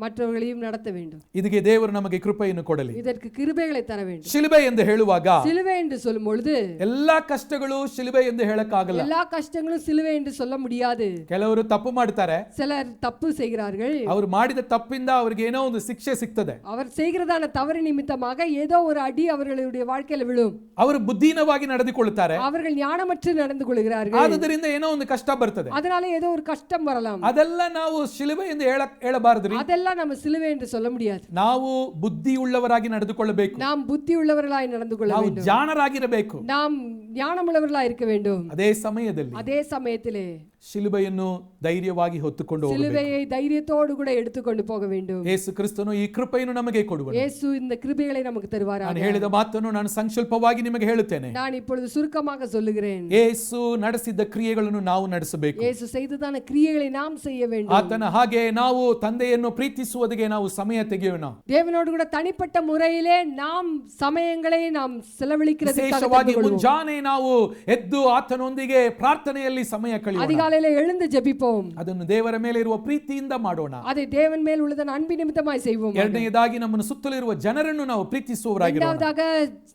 மற்றவர்களையும் நடத்த வேண்டும். ಇದಕ್ಕೆ ದೇವರು ನಮಗೆ ಕೃಪೆಯನ್ನು ಕೊಡಲಿ. இதற்கு கிருபைகளை தர வேண்டும். ಶಿಲುಬೆ ಎಂದು ಹೇಳುವಾಗ சிலுவை என்று சொல்லும் பொழுது ಎಲ್ಲಾ ಕಷ್ಟಗಳು ಶಿಲುಬೆ ಎಂದು ಹೇಳಕ್ಕಾಗಲ್ಲ. எல்லா கஷ்டங்களும் சிலுவை என்று சொல்ல முடியாது. ಕೆಲವರು ತಪ್ಪು ಮಾಡ್ತಾರೆ. சிலர் தப்பு செய்கிறார்கள். ಅವರು ಮಾಡಿದ ತಪ್ಪಿಂದ ಅವರಿಗೆ ಏನೋ ಒಂದು ಶಿಕ್ಷೆ ಸಿಗ್ತದೆ. அவர் செய்கிறதான தவறு நிமித்தமாக ஏதோ ஒரு அடி அவர்களுடைய வாழ்க்கையில விழும். ಅವರು ಬುದ್ಧಿಹೀನವಾಗಿ ನಡೆದುಕೊಳ್ಳುತ್ತಾರೆ. அவர்கள் ஞானமற்று நடந்து கொள்கிறார்கள். ಆದ್ದರಿಂದ ಏನೋ ಒಂದು ಕಷ್ಟ ಬರ್ತದೆ. அதனால ஏதோ ஒரு கஷ்டம் வரலாம். ಅದೆಲ್ಲ ನಾವು ಶಿಲುಬೆ ಎಂದು ಹೇಳಬಾರದ್ರಿ. அதெல்லாம் நம்ம சிலுவை என்று சொல்ல முடியாது. ನಾವು ಬುದ್ಧಿ ಉಳ್ಳವರಾಗಿ ನಡೆದುಕೊಳ್ಳಬೇಕು. நாம் புத்தி உள்ளவர்களாய் நடந்து கொள்ள ನಾವು வேண்டும். ಜಾಣರಾಗಿರಬೇಕು. நாம் ஞானமுள்ளவர்களாய் இருக்க வேண்டும். ಅದೇ ಸಮಯದಲ್ಲಿ அதே சமயத்திலே ಶಿಲುಬೆಯನ್ನು ಧೈರ್ಯವಾಗಿ ಹೊತ್ತುಕೊಂಡು ಹೋಗಬೇಕು. சிலுவையை தைரியத்தோடு கூட எடுத்துக்கொண்டு போக வேண்டும். ಯೇಸು ಕ್ರಿಸ್ತನು ಈ ಕೃಪೆಯನ್ನು ನಮಗೆ ಕೊಡುವನು. இயேசு இந்த கிருபைகளை நமக்கு தருவாராக. ನಾನು ಹೇಳಿದ ಮಾತನ್ನು ನಾನು ಸಂಕ್ಷಿಪ್ತವಾಗಿ ನಿಮಗೆ ಹೇಳುತ್ತೇನೆ. நான் இப்பொழுது சுருக்கமாக சொல்லுகிறேன். ಯೇಸು ನಡೆಸಿದ ಕ್ರಿಯೆಗಳನ್ನು ನಾವು ನಡೆಸಬೇಕು. இயேசு செய்ததான கிரியைகளை நாம் செய்ய வேண்டும். ಆತನ ಹಾಗೆ ನಾವು ತಂದೆಯನ್ನು ಪ್ರೀತಿಸುವುದಕ್ಕೆ ನಾವು ಸಮಯ ತೆಗೆಯೋಣ. தேவனோடு கூட தனிப்பட்ட முறையிலே நாம் ಸಮಯங்களை நாம் செலவழிக்கிறதுக்காக ವಿಶೇಷವಾಗಿ ಮುಂಜಾನೆ ನಾವು ಎದ್ದು ಆತನೊಂದಿಗೆ ಪ್ರಾರ್ಥನೆಯಲ್ಲಿ ಸಮಯ ಕಳೆಯೋಣ. அதிகாலையிலே எழுந்து ஜெபிப்போம். ಅದನ್ನು ದೇವರ ಮೇಲೆ ಇರುವ ಪ್ರೀತಿಯಿಂದ ಮಾಡೋಣ. அதை தேவன் மேல் உள்ளதன் அன்பின் நிமித்தமாய் செய்வோம். ಎರಡನೆಯದಾಗಿ ನಮ್ಮನ್ನು ಸುತ್ತಲಿರುವ ಜನರನ್ನು ನಾವು ಪ್ರೀತಿಸುವವರಾಗಿರೋಣ. இரண்டாவதாக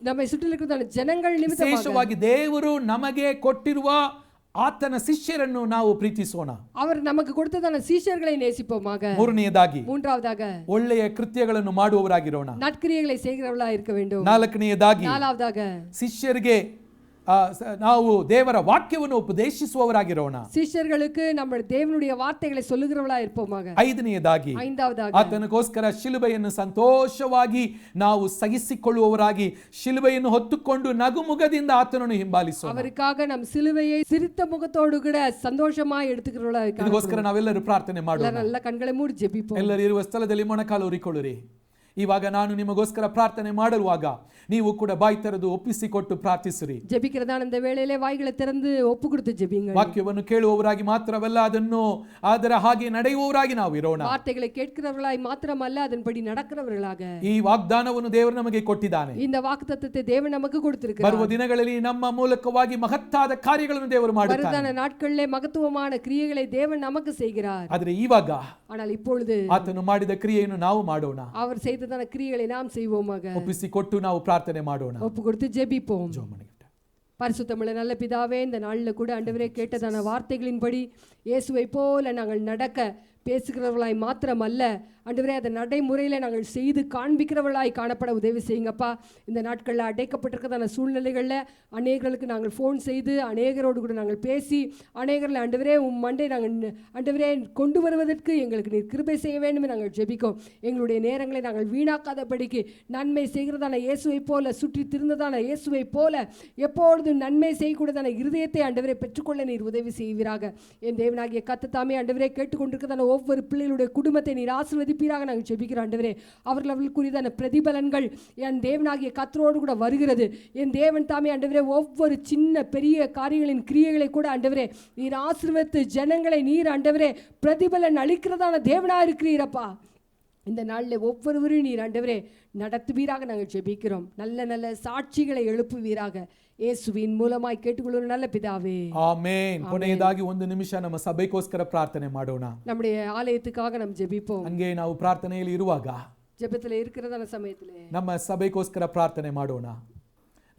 நம்மை சுற்றிலிருக்கிற ಜನங்கள் நிமித்தமாக ವಿಶೇಷವಾಗಿ ದೇವರು ನಮಗೆ ಕೊಟ್ಟಿರುವ ಆತನ ಶಿಷ್ಯರನ್ನು ನಾವು ಪ್ರೀತಿಸೋಣ. அவர் நமக்கு கொடுத்ததான சீஷர்களை நேசிப்போமாக. ಮೂರನೆಯದಾಗಿ மூன்றாவதாக ಒಳ್ಳೆಯ ಕೃತ್ಯಗಳನ್ನು ಮಾಡುವವರಾಗಿರೋಣ. நற்கிரியைகளை செய்கிறவர்களாக இருக்க வேண்டும். ನಾಲ್ಕನೆಯದಾಗಿ நாலாவதாக ಶಿಷ್ಯರಿಗೆ ನಾವು ದೇವರ ವಾಕ್ಯವನ್ನು ಉಪದೇಶಿಸುವವರಾಗಿರೋಣ. சீஷர்களுக்கு நம்ம தேவனுடைய வார்த்தைகளை சொல்லுகிறவர்களாக இருப்போமாக. ಐದನೆಯದಾಗಿ ஐந்தாவதாக ಆತನಿಗೋಸ್ಕರ ಶಿಲುಬೆಯನ್ನು ಸಂತೋಷವಾಗಿ ನಾವು ಸಹಿಸಿಕೊಳ್ಳುವವರಾಗಿ ಶಿಲುಬೆಯನ್ನು ಹೊತ್ತುಕೊಂಡು ನಗುಮುಗದಿಂದ ಆತನನ್ನು ಹಿಂಬಾಲಿಸೋಣ. அவருக்காக நம் சிலுவையை சிரித்த முகத்தோடு கூட சந்தோஷமாய் எடுத்துக்கிறவர்களாக இருக்க. ಇದಕ್ಕೋಸ್ಕರ ನಾವೆಲ್ಲರೂ ಪ್ರಾರ್ಥನೆ ಮಾಡೋಣ. நல்ல ಕಣ್களை ಮೂಡಿ ಜೆಪಿಪೋம். ಎಲ್ಲರೂ ಇರುವ ಸ್ಥಳದಲ್ಲಿ ಮೊಣಕಾಲು ಉರಿಕೊಳ್ಳಿರಿ. ಇವಾಗ ನಾನು ನಿಮಗೋಸ್ಕರ ಪ್ರಾರ್ಥನೆ ಮಾಡುವಾಗ ನೀವು ಕೂಡ ಬಾಯಿ ತೆರೆದು ಒಪ್ಪಿಸಿಕೊಟ್ಟು ಪ್ರಾರ್ಥಿಸಿರಿ. ಜೆಬಿக்கிறದಾನ இந்த வேளையிலே வாய்களை திறந்து ஒப்பு கொடுத்து ஜெபிங்க. ವಾಕ್ಯವನ್ನು ಕೇಳುವವರಾಗಿ ಮಾತ್ರವಲ್ಲ, ಅದನ್ನು ಅದರ ಹಾಗೆ ನಡೆಯುವವರಾಗಿ ನಾವು ಇರೋಣ. வார்த்தைகளை கேட்கிறவர்களாய் மாத்திரமல்ல, அதன்படி நடக்கிறவர்களாக. ಈ ವಾಗ್ದಾನವನ್ನು ದೇವರು ನಮಗೆ ಕೊಟ್ಟಿದ್ದಾನೆ. இந்த வாக்குத்தத்தத்தை தேவன் நமக்கு கொடுத்திருக்கிறார். ಬರುವ ದಿನಗಳಲ್ಲಿ ನಮ್ಮ ಮೂಲಕವಾಗಿ ಮಹತ್ತಾದ ಕಾರ್ಯಗಳನ್ನು ದೇವರು ಮಾಡುತ್ತಾನೆ. வருதான நாட்களிலே மகத்துவமான கிரியைகளை தேவன் நமக்கு செய்கிறார். ಆದರೆ ಇವಾಗ ஆனால் இப்பொழுது ಆತನು ಮಾಡಿದ ಕ್ರಿಯೆಯನ್ನು ನಾವು ಮಾಡೋಣ. அவர் செய்ததான கிரியைகளை நாம் செய்வோமாக. ಒಪ್ಪಿಸಿಕೊಟ್ಟು ನಾವು ಪ್ರಾರ್ಥನೆ ಮಾಡೋಣ. ஒப்பு கொடுத்து ஜெபிப்போம். பரிசுத்தமுள்ள நல்ல பிதாவே, இந்த நாளில் கூட ஆண்டவரே கேட்டதான வார்த்தைகளின்படி இயேசுவை போல நாங்கள் நடக்க பேசுகிறவர்களாய் மாத்திரமல்ல ஆண்டவரே, அந்த நடைமுறையில் நாங்கள் செய்து காண்பிக்கிறவர்களாய் காணப்பட உதவி செய்யுங்கப்பா. இந்த நாட்களில் அடைக்கப்பட்டிருக்கிறதான சூழ்நிலைகளில் அநேகர்களுக்கு நாங்கள் ஃபோன் செய்து அநேகரோடு கூட நாங்கள் பேசி அநேகரில் ஆண்டவரே மண்டை நாங்கள் ஆண்டவரே கொண்டு வருவதற்கு எங்களுக்கு நீர் கிருபை செய்ய வேண்டும் நாங்கள் ஜெபிக்கோம். எங்களுடைய நேரங்களை நாங்கள் வீணாக்காதபடிக்கு நன்மை செய்கிறதான இயேசுவை போல, சுற்றி திருந்ததான இயேசுவை போல எப்பொழுதும் நன்மை செய்யக்கூடியதான இருதயத்தை ஆண்டவரை பெற்றுக்கொள்ள நீர் உதவி செய்வீராக. என் தேவனாகிய கர்த்தர் ஆண்டவரே கேட்டுக்கொண்டிருக்கிறதான ஒவ்வொரு பிள்ளைகளுடைய குடும்பத்தை நீர் ஆசீர்வதிப்பீராக நாங்கள் ஜெபிக்கிறோம். ஆண்டவரே, அவர்களுக்குரியதான பிரதிபலன்கள் என் தேவனாகிய கர்த்தரோடு கூட வருகிறது. என் தேவன் தாமே ஆண்டவரே ஒவ்வொரு சின்ன பெரிய காரியங்களின் கிரியைகளை கூட ஆண்டவரே நீர் ஆசீர்வதித்து ஜனங்களை நீர் ஆண்டவரே பிரதிபலன் அளிக்கிறதான தேவனாக இருக்கிறீரப்பா. இந்த நாளில் ஒவ்வொருவரையும் நீர் ஆண்டவரே நடத்துவீராக நாங்கள் ஜெபிக்கிறோம். நல்ல நல்ல சாட்சிகளை எழுப்புவீராக ಯೇಸುವಿನ ಮೂಲಮಾಗಿ ಕೇಳಿಕೊಳ್ಳೋಣ நல்ல பிதாவே. ಆಮೆನ್. ಕೊನೆಯದಾಗಿ ಒಂದು ನಿಮಿಷ ನಮ್ಮ ಸಭೆಗೋಸ್ಕರ ಪ್ರಾರ್ಥನೆ ಮಾಡೋಣ. நம்முடைய ஆலயத்துக்காக நாம் ஜெபிப்போம். ಹಂಗೆ ನಾವು ಪ್ರಾರ್ಥನೆಯಲ್ಲಿ ಇರುವಾಗ ஜெபத்தில் இருக்கிறதான சமயத்திலே ನಮ್ಮ ಸಭೆಗೋಸ್ಕರ ಪ್ರಾರ್ಥನೆ ಮಾಡೋಣ.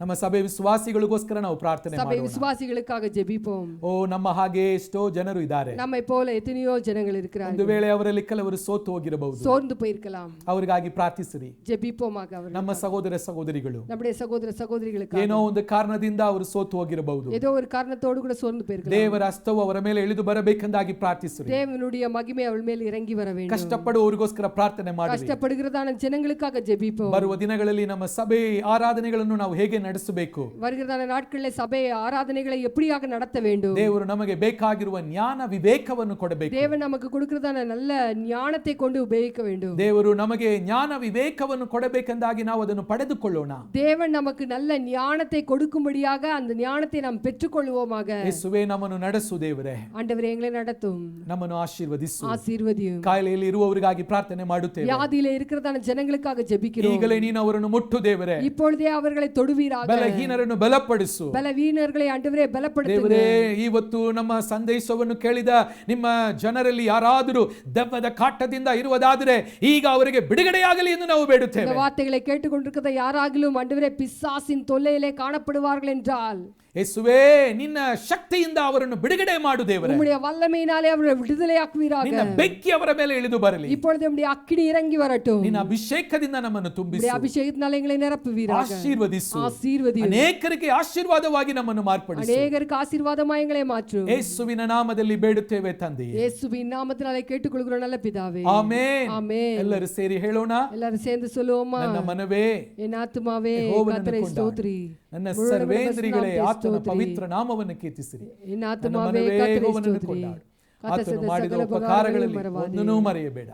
ನಮ್ಮ ಸಭೆ ವಿಶ್ವಾಸಿಗಳಿಗೋಸ್ಕರ ನಾವು ಪ್ರಾರ್ಥನೆ சபை ಮಾಡೋಣ. விசுவாசிகளுக்காக ஜெபிப்போம். ಓ ನಮ್ಮ ಹಾಗೆ ಎಷ್ಟೋ ಜನರು ಇದ್ದಾರೆ. நம்மை போல எத்தனையோ ஜனங்கள் ಒಂದು இருக்கிறார்கள். ವೇಳೆ ಅವರಲ್ಲಿ ಕೆಲವರು ಸೋತು ಹೋಗಿರಬಹುದು. சோர்ந்து போயிருக்கலாம். ಅವರಿಗಾಗಿ ಪ್ರಾರ್ಥಿಸಿರಿ. ஜெபிப்போமாக அவர்கள். ನಮ್ಮ ಸಹೋದರ ಸಹೋದರಿಗಳು நம்முடைய சகோதர சகோதரிகளுக்காக ಏನೋ ಒಂದು ಕಾರಣದಿಂದ ಅವರು ಸೋತು ಹೋಗಿರಬಹುದು. ஏதோ ஒரு காரணத்தோடு கூட சோர்ந்து போயிருக்கலாம். ದೇವರ ಹಸ್ತವು ಅವರ ಮೇಲೆ ಇಳಿದು ಬರಬೇಕೆಂದಾಗಿ ಪ್ರಾರ್ಥಿಸಿರಿ. தேவனுடைய மகிமை அவள் மேல் இறங்கி வர வேண்டும். ಕಷ್ಟಪಡುವವರಿಗೋಸ್ಕರ ಪ್ರಾರ್ಥನೆ ಮಾಡಿರಿ. கஷ்டப்படுகிறதான ஜனங்களுக்காக ஜெபிப்போம். ಬರುವ ದಿನಗಳಲ್ಲಿ ನಮ್ಮ ಸಭೆ ಆರಾಧನೆಗಳನ್ನು ನಾವು ಹೇಗೆ ನಡೆಸಬೇಕು, வருகிறதான நாட்களிலே சபை ஆராதனைகளை எப்படியாக நடத்த வேண்டும், ದೇವರು ನಮಗೆ ಬೇಕಾಗಿರುವ ಜ್ಞಾನ ವಿವೇಕವನ್ನು ಕೊಡಬೇಕು. தேவன் நமக்கு கொடுக்கிறதான நல்ல ஞானத்தை கொண்டு உபயோகிக்க வேண்டும். ದೇವರು ನಮಗೆ ಜ್ಞಾನ ವಿವೇಕವನ್ನು ಕೊಡಬೇಕೆಂದಾಗಿ ನಾವು ಅದನ್ನು ಪಡೆದುಕೊಳ್ಳೋಣ. தேவன் நமக்கு நல்ல ஞானத்தை கொடுக்கும்படியாக அந்த ஞானத்தை நாம் பெற்றுக்கொள்வோமாக. ಯೇಸುವೇ ನಮ್ಮನ್ನು ನಡೆಸು ದೇವರೇ, ஆண்டவரே எங்களை நடத்தும், ನಮ್ಮನ್ನು ಆಶೀರ್ವದಿಸು. ஆசீர்வதியும். ಕಾಯಿಲೆಯಲ್ಲಿ ಇರುವವರಿಗಾಗಿ ಪ್ರಾರ್ಥನೆ ಮಾಡುತ್ತೇವೆ. வியாதியிலே இருக்கிறதான ஜனங்களுக்காக ஜெபிக்கிறோம். ಈಗಲೇ ನೀನು ಅವರನ್ನು ಮುಟ್ಟು ದೇವರೇ, இப்பொழுதே அவர்களை தொடுவீராக. ಬಲಹೀನರನ್ನು ಬಲಪಡಿಸು பலவீனர்களை ஆண்டவரே பலப்படுத்துங்க. ದೇವರೇ, ಇವತ್ತು ನಮ್ಮ ಸಂದೇಶವನ್ನು ಕೇಳಿದ ನಿಮ್ಮ ಜನರಲ್ಲಿ ಯಾರಾದರೂ ದೆವ್ವದ ಕಾಟದಿಂದ ಇರುವುದಾದರೆ ಈಗ ಅವರಿಗೆ ಬಿಡುಗಡೆಯಾಗಲಿ ಎಂದು ನಾವು ಬೇಡುತ್ತೇವೆ. இந்த வார்த்தைகளை கேட்டுக்கொண்டிருக்கிற யாராகிலும் ஆண்டவரே பிசாசின் தொல்லையிலே காணப்படுவார்கள் என்றால் ಯೇಸುವೇ, ನಿನ್ನ ಶಕ್ತಿಯಿಂದ ಅವರನ್ನು ಬಿಡುಗಡೆ ಮಾಡು ದೇವರೇ. உம்முடைய வல்லமையினாலே அவரை விடுதலையாக்குவீராக. ನಿನ್ನ ಬೆಂಕಿ ಅವರ ಮೇಲೆ ಇಳಿದು ಬರಲಿ. இப்பொழுது உம்முடைய அக்கினி இறங்கி வரட்டும். ನಿನ್ನ ಅಭಿಷೇಕದಿಂದ ನಮ್ಮನ್ನು ತುಂಬಿಸು. உம்முடைய அபிஷேகத்தினாலே எங்களை நிரப்புவீராக. ಆಶೀರ್ವದಿಸು. ஆசீர்வதியும். ಅನೇಕರಿಗೆ ಆಶೀರ್ವಾದವಾಗಿ ನಮ್ಮನ್ನು ಮಾರ್ಪಡಿಸು. அநேகருக்கு ஆசீர்வாதமாய் எங்களை மாற்றும். ಯೇಸುವಿನ ನಾಮದಲ್ಲಿ ಬೇಡುತ್ತೇವೆ ತಂದೆಯೇ. இயேசுவின் நாமத்தினாலே கேட்டுக்கொள்கிறோம் நல்ல பிதாவே. ಆಮೆನ್. ஆமென். ಎಲ್ಲರೂ ಸೇರಿ ಹೇಳೋಣ. எல்லாரும் சேர்ந்து சொல்லுவோமா? ನನ್ನ ಮನವೇ, என் ஆத்துமாவே கர்த்தரை ஸ்தோத்திரி. ನನ್ನ ಸರ್ವೇಂದ್ರಿಗಳೇ ಆತನ ಪವಿತ್ರ ನಾಮವನ್ನು ಕೀರ್ತಿಸಿರಿ. என் ನನ್ನ ஆத்துமாவே ಮನವೇ கர்த்தரை ಯೆಹೋವನನ್ನು ஸ்தோத்திரி. ಕೊಂಡಾಡು. ಆತನು ಮಾಡಿದ ಉಪಕಾರಗಳಲ್ಲಿ ಒಂದನ್ನೂ ಮರೆಯಬೇಡ.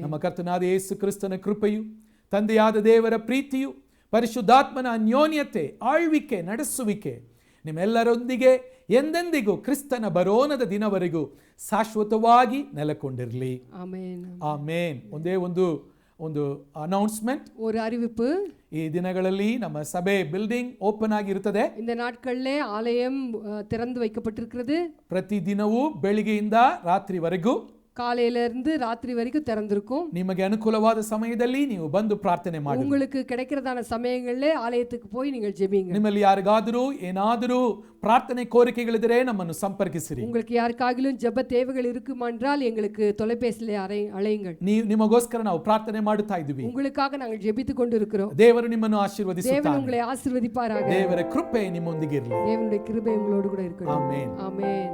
ನಮ್ಮ ಕರ್ತನಾದ ಯೇಸು ಕ್ರಿಸ್ತನ ಕೃಪೆಯು, ತಂದೆಯಾದ ದೇವರ ಪ್ರೀತಿಯು, ಪರಿಶುದ್ಧಾತ್ಮನ ಅನ್ಯೋನ್ಯತೆ, ಆಳ್ವಿಕೆ, ನಡೆಸುವಿಕೆ ನಿಮ್ಮೆಲ್ಲರೊಂದಿಗೆ ಎಂದೆಂದಿಗೂ ಕ್ರಿಸ್ತನ ಬರೋಣದ ದಿನವರೆಗೂ ಶಾಶ್ವತವಾಗಿ ನೆಲೆಗೊಂಡಿರಲಿ. ಆಮೆನ್. ಆಮೆನ್. ಒಂದೇ ಒಂದು ಅನೌನ್ಸ್ಮೆಂಟ್, ஒரு அறிவிப்பு. ಈ ದಿನಗಳಲ್ಲಿ ನಮ್ಮ ಸಭೆ ಬಿಲ್ಡಿಂಗ್ ಓಪನ್ ಆಗಿರುತ್ತದೆ. இந்த நாட்களிலே ஆலயம் திறந்து வைக்கப்பட்டிருக்கிறது. ಪ್ರತಿ ದಿನವೂ ಬೆಳಿಗ್ಗೆಯಿಂದ ರಾತ್ರಿವರೆಗೂ, காலையிலிருந்து ராத்திரி வரைக்கும் திறந்திருக்கும். ನಿಮಗೆ ಅನುಕೂಲವಾದ ಸಮಯದಲ್ಲಿ ನೀವು ಬಂದು ಪ್ರಾರ್ಥನೆ ಮಾಡಿ. உங்களுக்கு கிடைக்கிறதான சமயங்களிலே ஆலயத்துக்கு போய் நீங்கள் ஜெபிங்க. ನಿಮ್ಮಲ್ಲಿ ಯಾರಿಗಾದರೂ ಏನಾದರೂ ಪ್ರಾರ್ಥನೆ ಕೋರಿಕೆಗಳಿದ್ದರೆ ನಮ್ಮನ್ನು ಸಂಪರ್ಕಿಸಿರಿ. உங்களுக்கு யாருக்காகிலும் ஜெப தேவைகள் இருக்குமானால் எங்களுக்கு தொலைபேசியிலே அழையுங்கள். ನಿಮಗೋಸ್ಕರ ನಾವು ಪ್ರಾರ್ಥನೆ ಮಾಡುತ್ತಾ ಇದ್ದೀವಿ. உங்களுக்காக நாங்கள் ஜெபித்துக் கொண்டிருக்கிறோம். ದೇವರು ನಿಮ್ಮನ್ನು தேவன் ಆಶೀರ್ವದಿಸುತ್ತಾನೆ. உங்களை ஆசீர்வதிப்பாராக. ದೇವರ ಕೃಪೆ ನಿಮ್ಮೊಂದಿಗೆ ಇರಲಿ. தேவனுடைய கிருபை உங்களோடு கூட இருக்கட்டும். ಆಮೆನ್. ஆமென்.